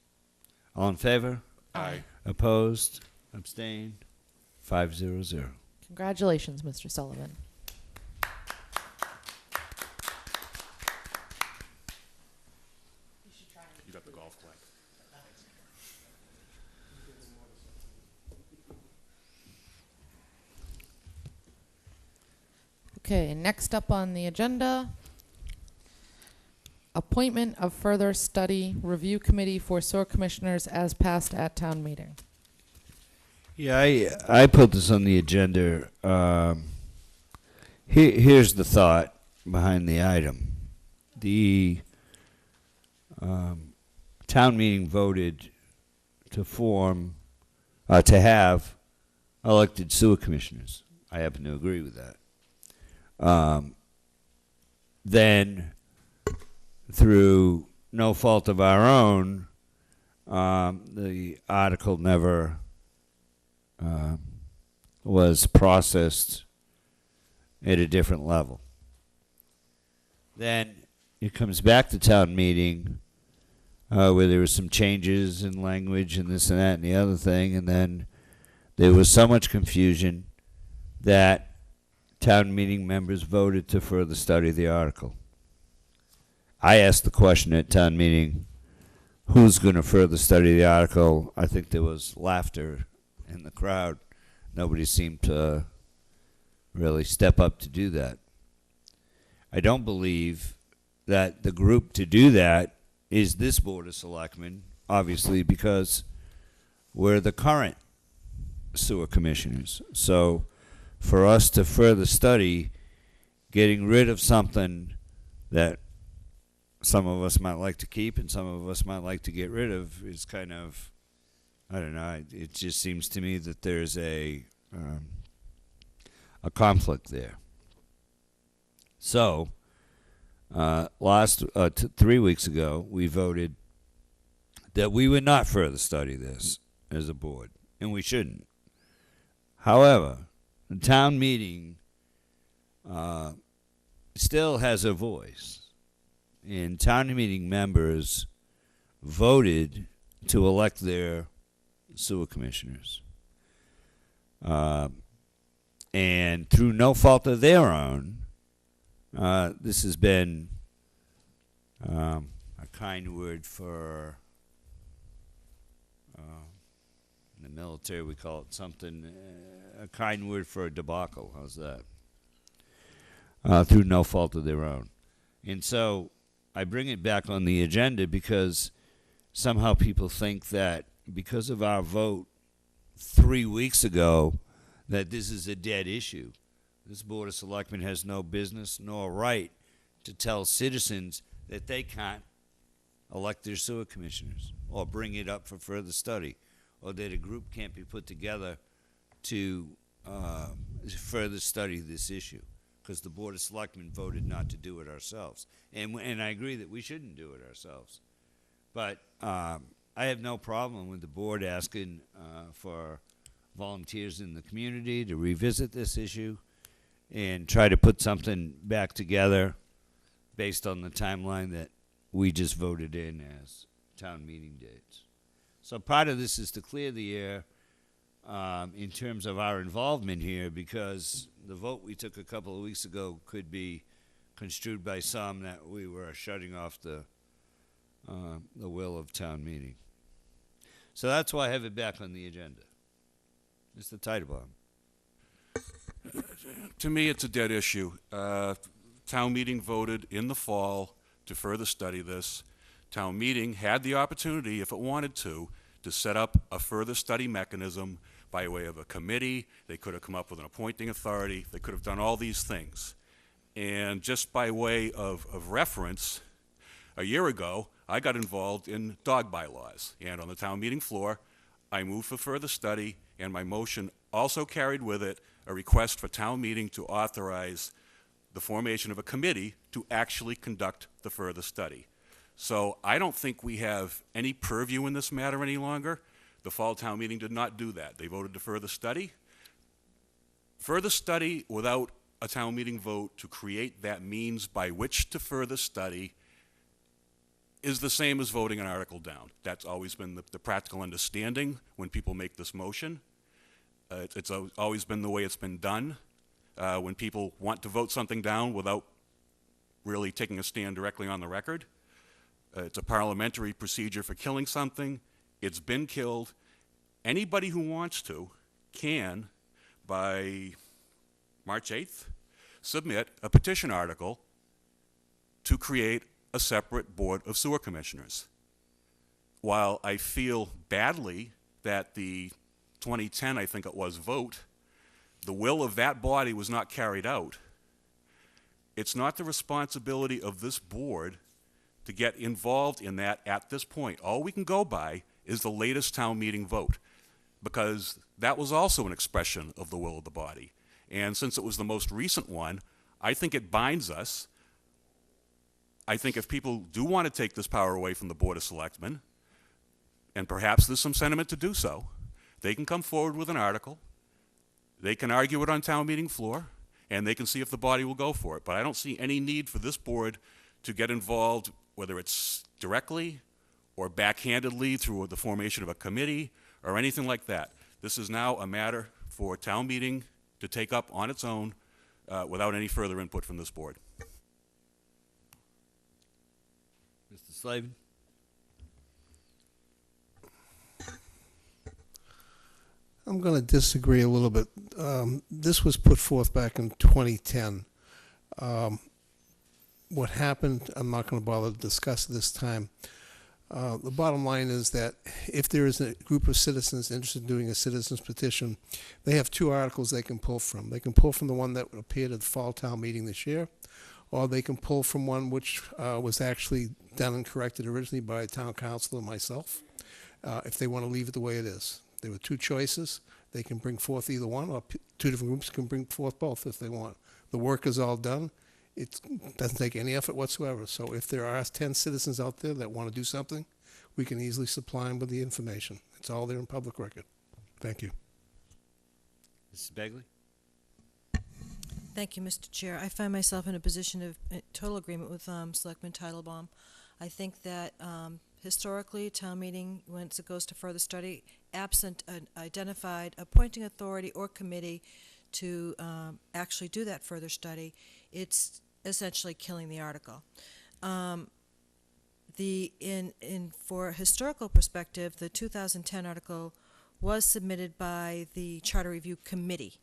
All in favor? Aye. Opposed? Abstained? 500. Congratulations, Mr. Sullivan. You got the golf clap. Okay, next up on the agenda, appointment of further study review committee for sewer commissioners as passed at town meeting. Yeah, I put this on the agenda. Here's the thought behind the item. The town meeting voted to have elected sewer commissioners. I happen to agree with that. Then, through no fault of our own, the article never was processed at a different level. Then it comes back to town meeting where there were some changes in language and this and that and the other thing, and then there was so much confusion that town meeting members voted to further study the article. I asked the question at town meeting, who's going to further study the article? I think there was laughter in the crowd. Nobody seemed to really step up to do that. I don't believe that the group to do that is this Board of Selectmen, obviously, because we're the current sewer commissioners. So for us to further study getting rid of something that some of us might like to keep and some of us might like to get rid of is kind of, I don't know. It just seems to me that there's a conflict there. So, 3 weeks ago, we voted that we would not further study this as a board, and we shouldn't. However, the town meeting still has a voice, and town meeting members voted to elect their sewer commissioners. And through no fault of their own, this has been a kind word for, in the military we call it something, a kind word for a debacle. How's that? Through no fault of their own. And so I bring it back on the agenda because somehow people think that because of our vote 3 weeks ago that this is a dead issue. This Board of Selectmen has no business nor right to tell citizens that they can't elect their sewer commissioners or bring it up for further study, or that a group can't be put together to further study this issue, because the Board of Selectmen voted not to do it ourselves. And I agree that we shouldn't do it ourselves. But I have no problem with the board asking for volunteers in the community to revisit this issue and try to put something back together based on the timeline that we just voted in as town meeting dates. So part of this is to clear the air in terms of our involvement here, because the vote we took a couple of weeks ago could be construed by some that we were shutting off the will of town meeting. So that's why I have it back on the agenda. Mr. Titlebaum. To me, it's a dead issue. Town meeting voted in the fall to further study this. Town meeting had the opportunity, if it wanted to set up a further study mechanism by way of a committee. They could have come up with an appointing authority. They could have done all these things. And just by way of reference, a year ago, I got involved in dog bylaws. And on the town meeting floor, I moved for further study, and my motion also carried with it a request for town meeting to authorize the formation of a committee to actually conduct the further study. So I don't think we have any purview in this matter any longer. The fall town meeting did not do that. They voted to further study. Further study without a town meeting vote to create that means by which to further study is the same as voting an article down. That's always been the practical understanding when people make this motion. It's always been the way it's been done. When people want to vote something down without really taking a stand directly on the record. It's a parliamentary procedure for killing something. It's been killed. Anybody who wants to can, by March 8th, submit a petition article to create a separate board of sewer commissioners. While I feel badly that the 2010, I think it was, vote, the will of that body was not carried out, it's not the responsibility of this board to get involved in that at this point. All we can go by is the latest town meeting vote, because that was also an expression of the will of the body. And since it was the most recent one, I think it binds us. I think if people do want to take this power away from the Board of Selectmen, and perhaps there's some sentiment to do so, they can come forward with an article, they can argue it on town meeting floor, and they can see if the body will go for it. But I don't see any need for this board to get involved, whether it's directly or backhandedly through the formation of a committee or anything like that. This is now a matter for town meeting to take up on its own without any further input from this board. Mr. Slavin? I'm going to disagree a little bit. This was put forth back in 2010. What happened, I'm not going to bother to discuss this time. The bottom line is that if there is a group of citizens interested in doing a citizen's petition, they have two articles they can pull from. They can pull from the one that appeared at the fall town meeting this year, or they can pull from one which was actually done and corrected originally by town council and myself, if they want to leave it the way it is. There were two choices. They can bring forth either one, or two different groups can bring forth both if they want. The work is all done. It doesn't take any effort whatsoever. So if there are 10 citizens out there that want to do something, we can easily supply them with the information. It's all there in public record. Thank you. Mrs. Begley? Thank you, Mr. Chair. I find myself in a position of total agreement with Selectman Titlebaum. I think that historically, town meeting, once it goes to further study, absent an identified appointing authority or committee to actually do that further study, it's essentially killing the article. For a historical perspective, the 2010 article was submitted by the Charter Review Committee.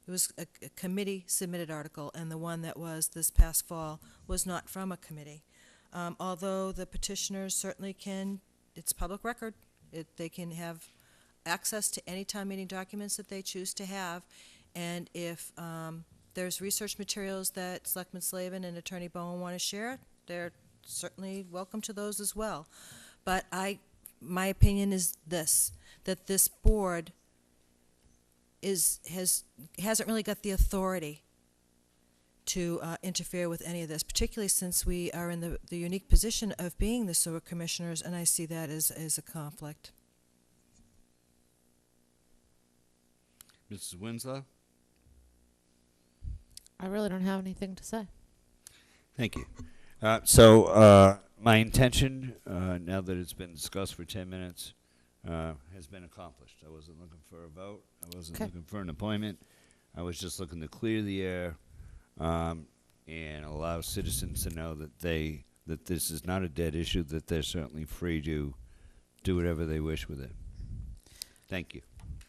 It was a committee submitted article, and the one that was this past fall was not from a committee. Although the petitioners certainly can, it's public record, they can have access to any town meeting documents that they choose to have, and if there's research materials that Selectman Slavin and Attorney Bowen want to share, they're certainly welcome to those as well. But my opinion is this, that this board hasn't really got the authority to interfere with any of this, particularly since we are in the unique position of being the sewer commissioners, and I see that as a conflict. Mrs. Winslow? I really don't have anything to say. Thank you. So my intention, now that it's been discussed for 10 minutes, has been accomplished. I wasn't looking for a vote. I wasn't looking for an appointment. I was just looking to clear the air and allow citizens to know that this is not a dead issue, that they're certainly free to do whatever they wish with it. Thank you.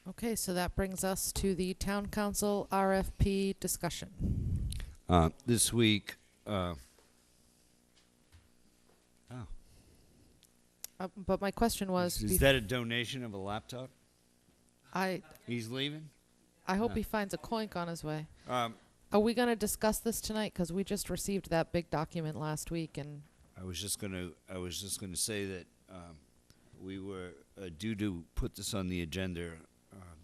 Okay, so that brings us to the Town Council RFP discussion. This week, but my question was... Is that a donation of a laptop? He's leaving? I hope he finds a coink on his way. Are we going to discuss this tonight? Because we just received that big document last week, and... I was just gonna say that we were due to put this on the agenda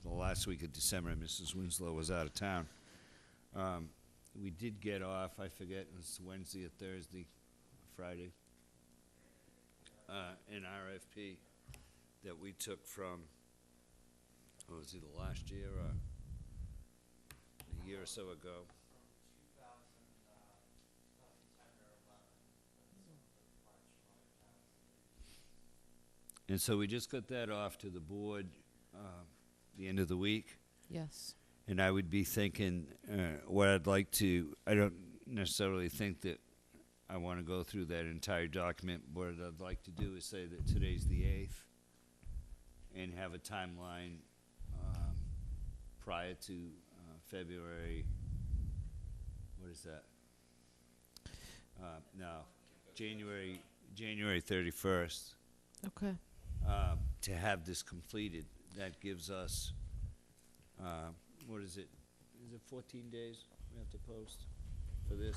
the last week of December. Mrs. Winslow was out of town. We did get off, I forget, it was Wednesday or Thursday, Friday, an RFP that we took from, what was it, last year or a year or so ago? And so we just got that off to the board the end of the week. Yes. And I would be thinking, what I'd like to, I don't necessarily think that I want to go through that entire document. What I'd like to do is say that today's the 8th and have a timeline prior to February, what is that? No, January 31st. Okay. To have this completed. That gives us, what is it? Is it 14 days we have to post for this?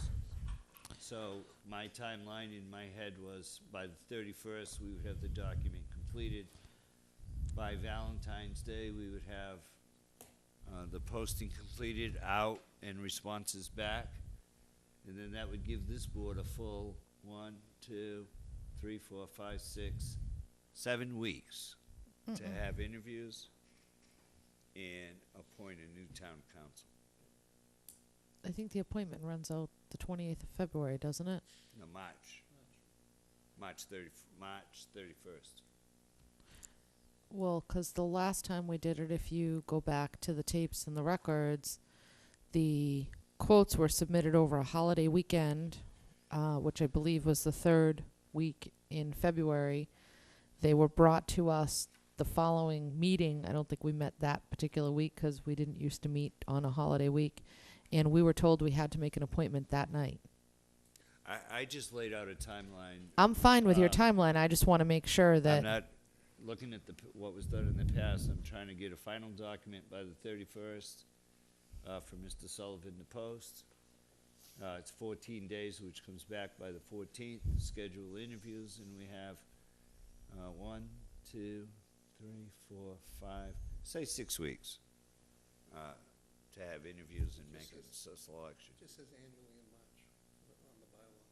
So my timeline in my head was by the 31st, we would have the document completed. By Valentine's Day, we would have the posting completed, out, and responses back. And then that would give this board a full 1, 2, 3, 4, 5, 6, 7 weeks to have interviews and appoint a new town council. I think the appointment runs out the 28th of February, doesn't it? No, March 31st. Well, because the last time we did it, if you go back to the tapes and the records, the quotes were submitted over a holiday weekend, which I believe was the 3rd week in February. They were brought to us the following meeting. I don't think we met that particular week because we didn't used to meet on a holiday week. And we were told we had to make an appointment that night. I just laid out a timeline. I'm fine with your timeline. I just want to make sure that... I'm not looking at what was done in the past. I'm trying to get a final document by the 31st for Mr. Sullivan to post. It's 14 days, which comes back by the 14th. Schedule interviews, and we have 1, 2, 3, 4, 5, say 6 weeks to have interviews and make a selection. It just says annually in March on the bylaws.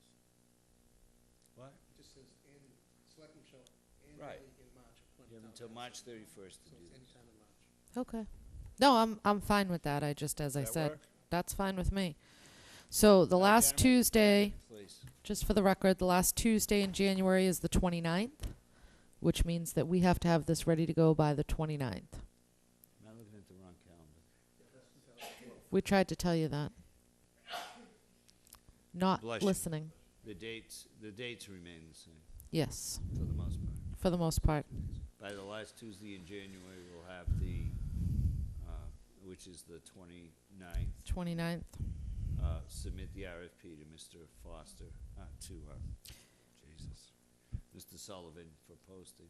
What? It just says annually, selectmen shall Right. annually in March appoint You have town until March council. 31st to So do it's this. anytime in March. Okay. No, I'm fine with that. I just, as I Does that said, work? that's fine with me. So the last gentlemen, Tuesday, please. just for the record, the last Tuesday in January is the 29th, which means that we have to have this ready to go by the 29th. Am I looking at the wrong calendar? We tried to tell you that. Not Bless you. listening. The dates remain the same Yes, for the most part. for the most part. By the last Tuesday in January, we'll have the, which is the 29th, 29th. submit the RFP to Mr. Foster, Mr. Sullivan for posting.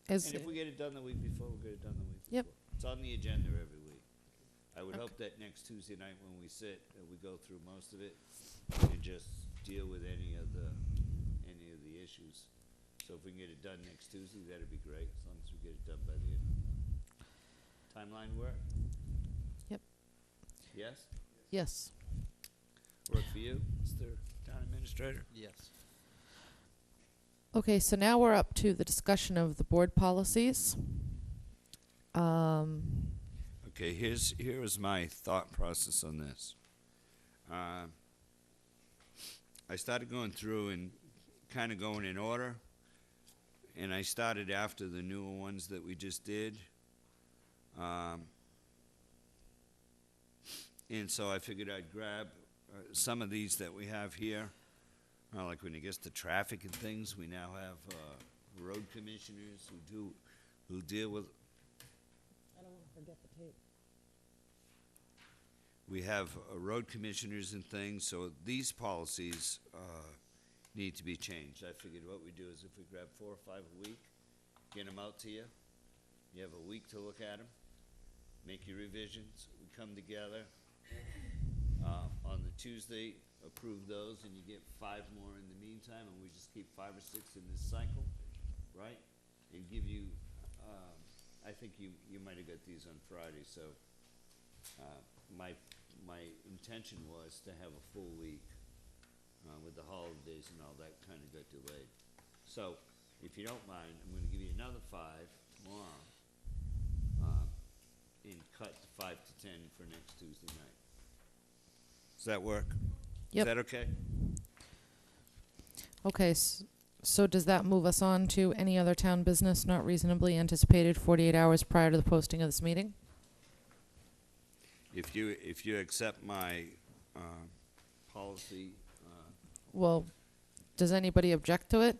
As And if we get it done the week before, we'll get it done the week before. Yep. It's on the agenda every week. I would hope that next Tuesday night when we sit, that we go through most of it and just deal with any of the issues. So if we can get it done next Tuesday, that'd be great, as long as we get it done by the end. Timeline work? Yep. Yes? Yes. Work for you, Mr. Town Administrator? Yes. Okay, so now we're up to the discussion of the board policies. Okay, here is my thought process on this. I started going through and kind of going in order, and I started after the newer ones that we just did. And so I figured I'd grab some of these that we have here. Like when it gets to traffic and things, we now have road commissioners who deal with. I don't want to forget the tape. We have road commissioners and things, so these policies need to be changed. I figured what we do is if we grab 4 or 5 a week, get them out to you. You have a week to look at them, make your revisions. We come together on the Tuesday, approve those, and you get 5 more in the meantime, and we just keep 5 or 6 in this cycle, right? And give you, I think you might have got these on Friday, so my intention was to have a full week with the holidays and all that kind of got delayed. So if you don't mind, I'm going to give you another 5 more and cut to 5 to 10 for next Tuesday night. Does that work? Yep. Is that okay? Okay, so does that move us on to any other town business not reasonably anticipated 48 hours prior to the posting of this meeting? If you accept my policy, Well, does anybody object to it?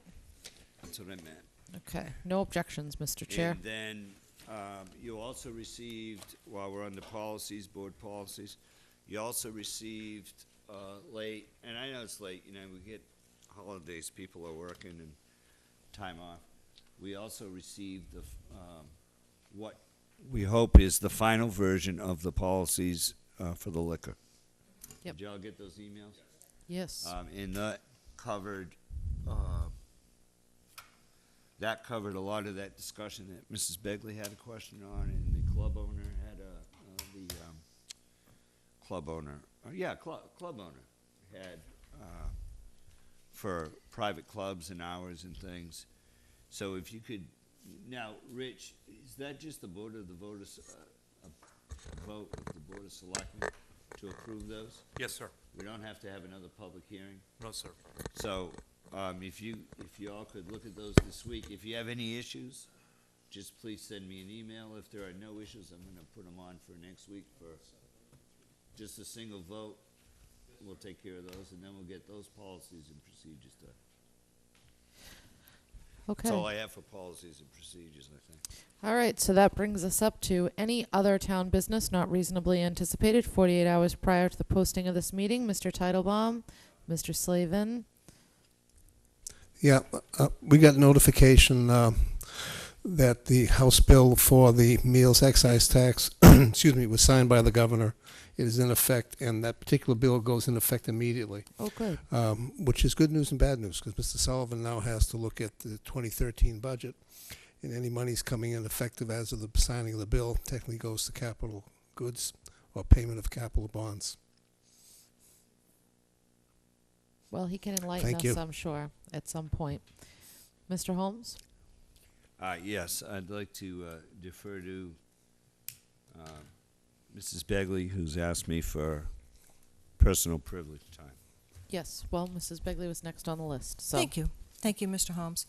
that's what I meant. Okay, no objections, Mr. Chair. And then you also received, while we're on the policies, board policies, you also received late, and I know it's late, you know, we get holidays, people are working and time off. We also received what we hope is the final version of the policies for the liquor. Yep. Did y'all get those emails? Yes. And that covered a lot of that discussion that Mrs. Begley had a question on, and the club owner had club owner had for private clubs and hours and things. So if you could, now, Rich, is that just the vote of the voters, a vote of the Board of Selectmen to approve those? Yes, sir. We don't have to have another public hearing? No, sir. So, if you all could look at those this week, if you have any issues, just please send me an email. If there are no issues, I'm gonna put them on for next week for just a single vote. We'll take care of those, and then we'll get those policies and procedures done. Okay. That's all I have for policies and procedures, I think. All right, so that brings us up to any other town business not reasonably anticipated 48 hours prior to the posting of this meeting. Mr. Titlebaum, Mr. Slavin. Yeah, we got notification that the House bill for the meals excise tax, excuse me, was signed by the governor. It is in effect, and that particular bill goes in effect immediately. Oh, good. Which is good news and bad news, because Mr. Sullivan now has to look at the 2013 budget, and any monies coming in effective as of the signing of the bill technically goes to capital goods or payment of capital bonds. Well, he can enlighten Thank us, you. I'm sure, at some point. Mr. Holmes? Yes, I'd like to defer to Mrs. Begley, who's asked me for personal privilege time. Yes, well, Mrs. Begley was next on the list, so. Thank you. Thank you, Mr. Holmes.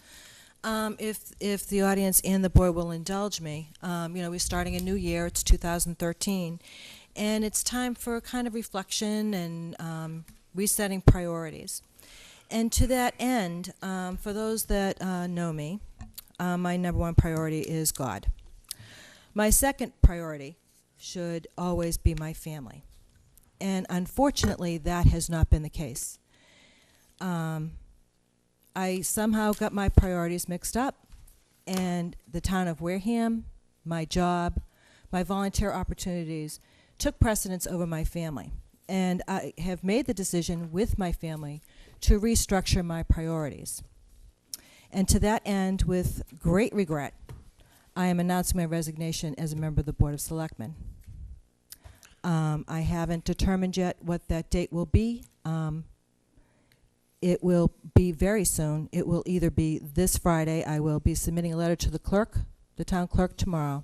If the audience and the board will indulge me, we're starting a new year. It's 2013, and it's time for kind of reflection and resetting priorities. And to that end, for those that know me, my number one priority is God. My second priority should always be my family. And unfortunately, that has not been the case. I somehow got my priorities mixed up, and the town of Wareham, my job, my volunteer opportunities took precedence over my family. And I have made the decision with my family to restructure my priorities. And to that end, with great regret, I am announcing my resignation as a member of the Board of Selectmen. I haven't determined yet what that date will be. It will be very soon. It will either be this Friday. I will be submitting a letter to the clerk, the town clerk, tomorrow.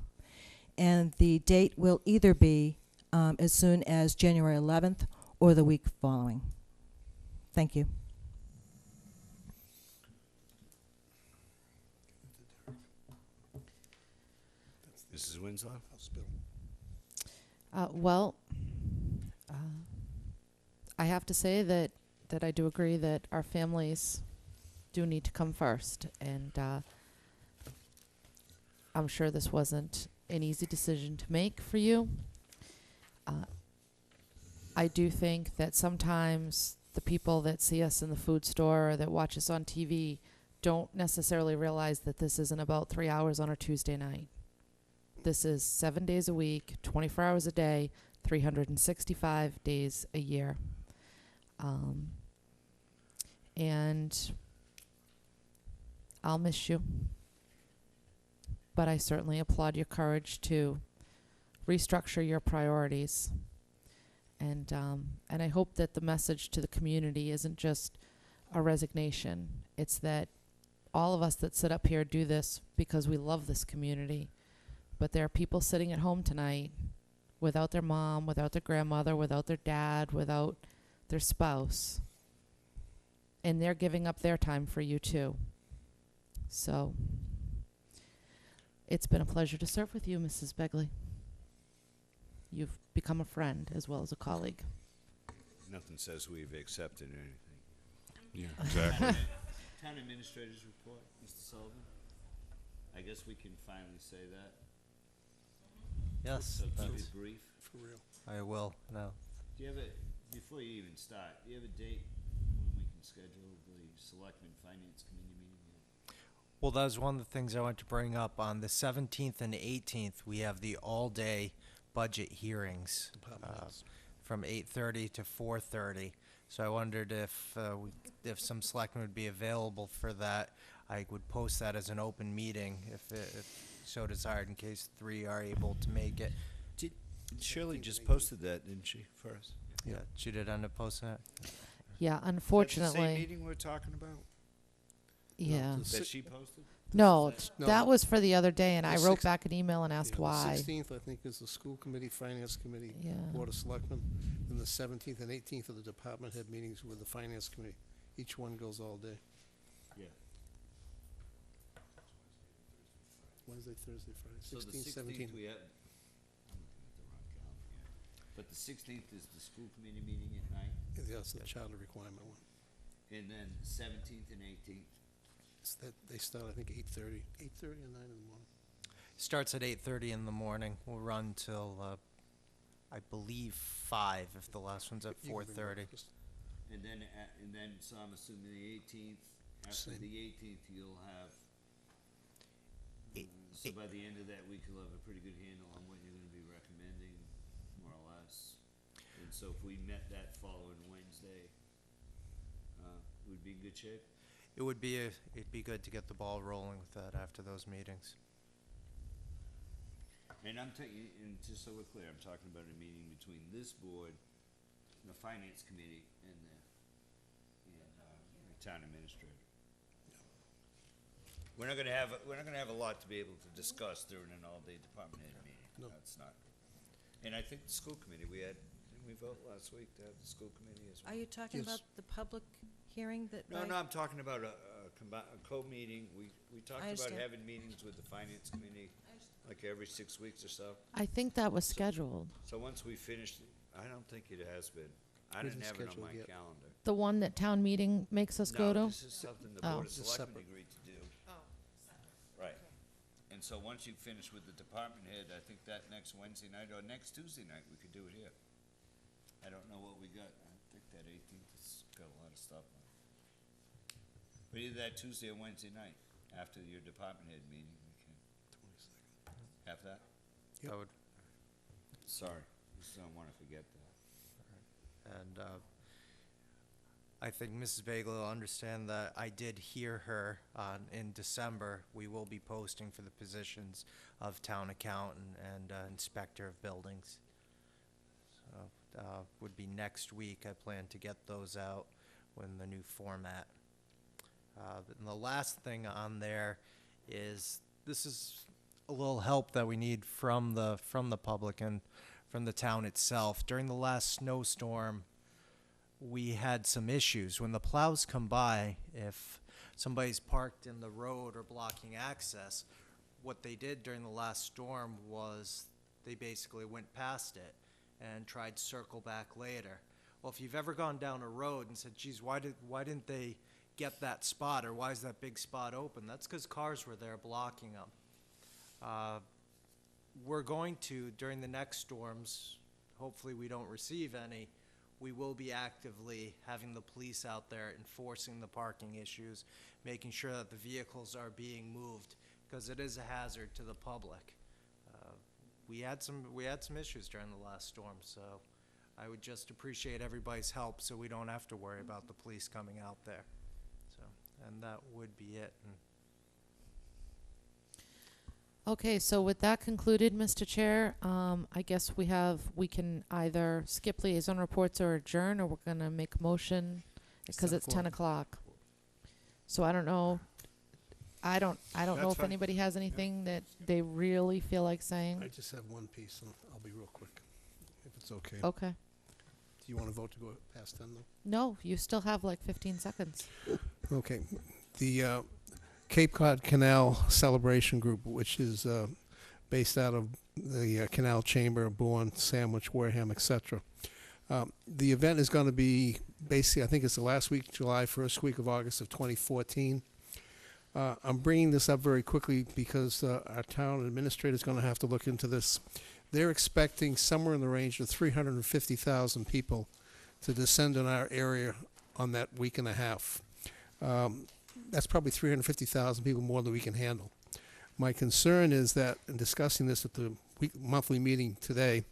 And the date will either be as soon as January 11th or the week following. Thank you. Mrs. Winslow? Well, I have to say that I do agree that our families do need to come first. And I'm sure this wasn't an easy decision to make for you. I do think that sometimes the people that see us in the food store or that watch us on TV don't necessarily realize that this isn't about 3 hours on a Tuesday night. This is 7 days a week, 24 hours a day, 365 days a year. And I'll miss you. But I certainly applaud your courage to restructure your priorities. And I hope that the message to the community isn't just a resignation. It's that all of us that sit up here do this because we love this community. But there are people sitting at home tonight without their mom, without their grandmother, without their dad, without their spouse. And they're giving up their time for you too. So it's been a pleasure to serve with you, Mrs. Begley. You've become a friend as well as a colleague. Nothing says we've accepted anything. Yeah, exactly. Town Administrator's Report, Mr. Sullivan. I guess we can finally say that. Yes. So keep that's- it brief. For real. I will. No. Do you have before you even start, do you have a date when we can schedule the Selectmen Finance Committee meeting? Well, that was one of the things I wanted to bring up. On the 17th and 18th, we have the all-day budget hearings from 8:30 to 4:30. So I wondered if some selectmen would be available for that. I would post that as an open meeting if so desired, in case 3 are able to make it. Shirley just posted that, didn't she, for us? Yeah, she did end up posting it. Yeah, That's the unfortunately. same meeting we're talking about? Yeah. That she posted? No, No. that was for the other day, and The I wrote six- back an email and asked why. The 16th, I think, is the School Committee, Finance Committee, Yeah. Board of Selectmen. And the 17th and 18th are the department head meetings with the Finance Committee. Each one goes all day. Yeah. Wednesday, Thursday, Friday, So the 16th, 16th 17th. we have, I'm looking at the wrong calendar here. But the 16th is the school committee meeting at night, Yeah, that's the charter requirement one. and then 17th and 18th. They start, I think, 8:30 or 9 in the morning. Starts at 8:30 in the morning. We'll run till, I believe, 5 if the last one's at You can bring 4:30. breakfast. And then, so I'm assuming the 18th, after Same. the 18th, you'll have. So by the end of that week, you'll have a pretty good handle on what you're gonna be recommending, more or less. And so if we met that following Wednesday, we'd be in good shape? It'd be good to get the ball rolling with that after those meetings. And I'm taking, and just so we're clear, I'm talking about a meeting between this board, the finance committee, and the town administrator. We're not gonna have a lot to be able to discuss during an all-day department head meeting. No. That's not. And I think the school committee, didn't we vote last week to have the school committee as well? Are you talking Yes. about the public hearing that? No, I'm talking about a co-meeting. We talked about understand. having meetings with the finance committee, like every 6 weeks or so. I think that was scheduled. So once we finish, I don't think it has been. I We didn't have didn't it on schedule my it yet. calendar. The one that town meeting makes us go to? No, this is something the Oh. Board of This is Selectmen separate. agreed to do. Right. And so once you finish with the department head, I think that next Wednesday night or next Tuesday night, we could do it here. I don't know what we got. I think that 18th has got a lot of stuff on it. But either that Tuesday or Wednesday night, after your department head meeting, we can have that. Yep. That would, Sorry, just don't wanna forget that. and I think Mrs. Bagel will understand that I did hear her in December. We will be posting for the positions of town accountant and inspector of buildings. So, would be next week. I plan to get those out when the new format. And the last thing on there is, this is a little help that we need from the public and from the town itself. During the last snowstorm, we had some issues. When the plows come by, if somebody's parked in the road or blocking access, what they did during the last storm was they basically went past it and tried to circle back later. Well, if you've ever gone down a road and said, geez, why didn't they get that spot, or why is that big spot open? That's because cars were there blocking them. We're going to, during the next storms, hopefully we don't receive any, we will be actively having the police out there enforcing the parking issues, making sure that the vehicles are being moved, because it is a hazard to the public. We had some issues during the last storm, so I would just appreciate everybody's help so we don't have to worry about the police coming out there. So, and that would be it. And Okay, so with that concluded, Mr. Chair, I guess we can either skip liaison reports or adjourn, or we're gonna make a motion, because it's 10 o'clock. So I don't know. I don't know That's if fine. anybody has anything that they really feel like saying. I just have one piece, and I'll be real quick, if it's okay. Okay. Do you want to vote to go past 10, though? No, you still have like 15 seconds. Okay. The Cape Cod Canal Celebration Group, which is based out of the Canal Chamber, Bourne, Sandwich, Wareham, etc. The event is going to be basically, I think it's the last week, July, first week of August of 2014. I'm bringing this up very quickly because our town administrator is going to have to look into this. They're expecting somewhere in the range of 350,000 people to descend in our area on that week and a half. That's probably 350,000 people more than we can handle. My concern is that, in discussing this at the monthly meeting today,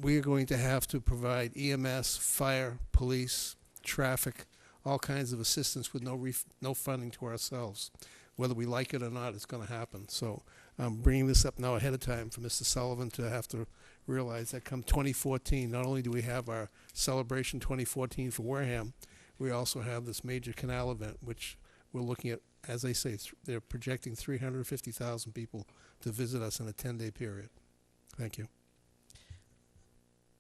we are going to have to provide EMS, fire, police, traffic, all kinds of assistance with no funding to ourselves. Whether we like it or not, it's going to happen. So I'm bringing this up now ahead of time for Mr. Sullivan to have to realize that come 2014, not only do we have our celebration 2014 for Wareham, we also have this major canal event, which we're looking at, as they say, they're projecting 350,000 people to visit us in a 10-day period. Thank you.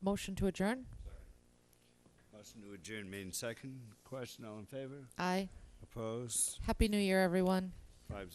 Motion to adjourn? Motion to adjourn made in second. Question, all in favor? Aye. Opposed? Happy New Year, everyone. 500.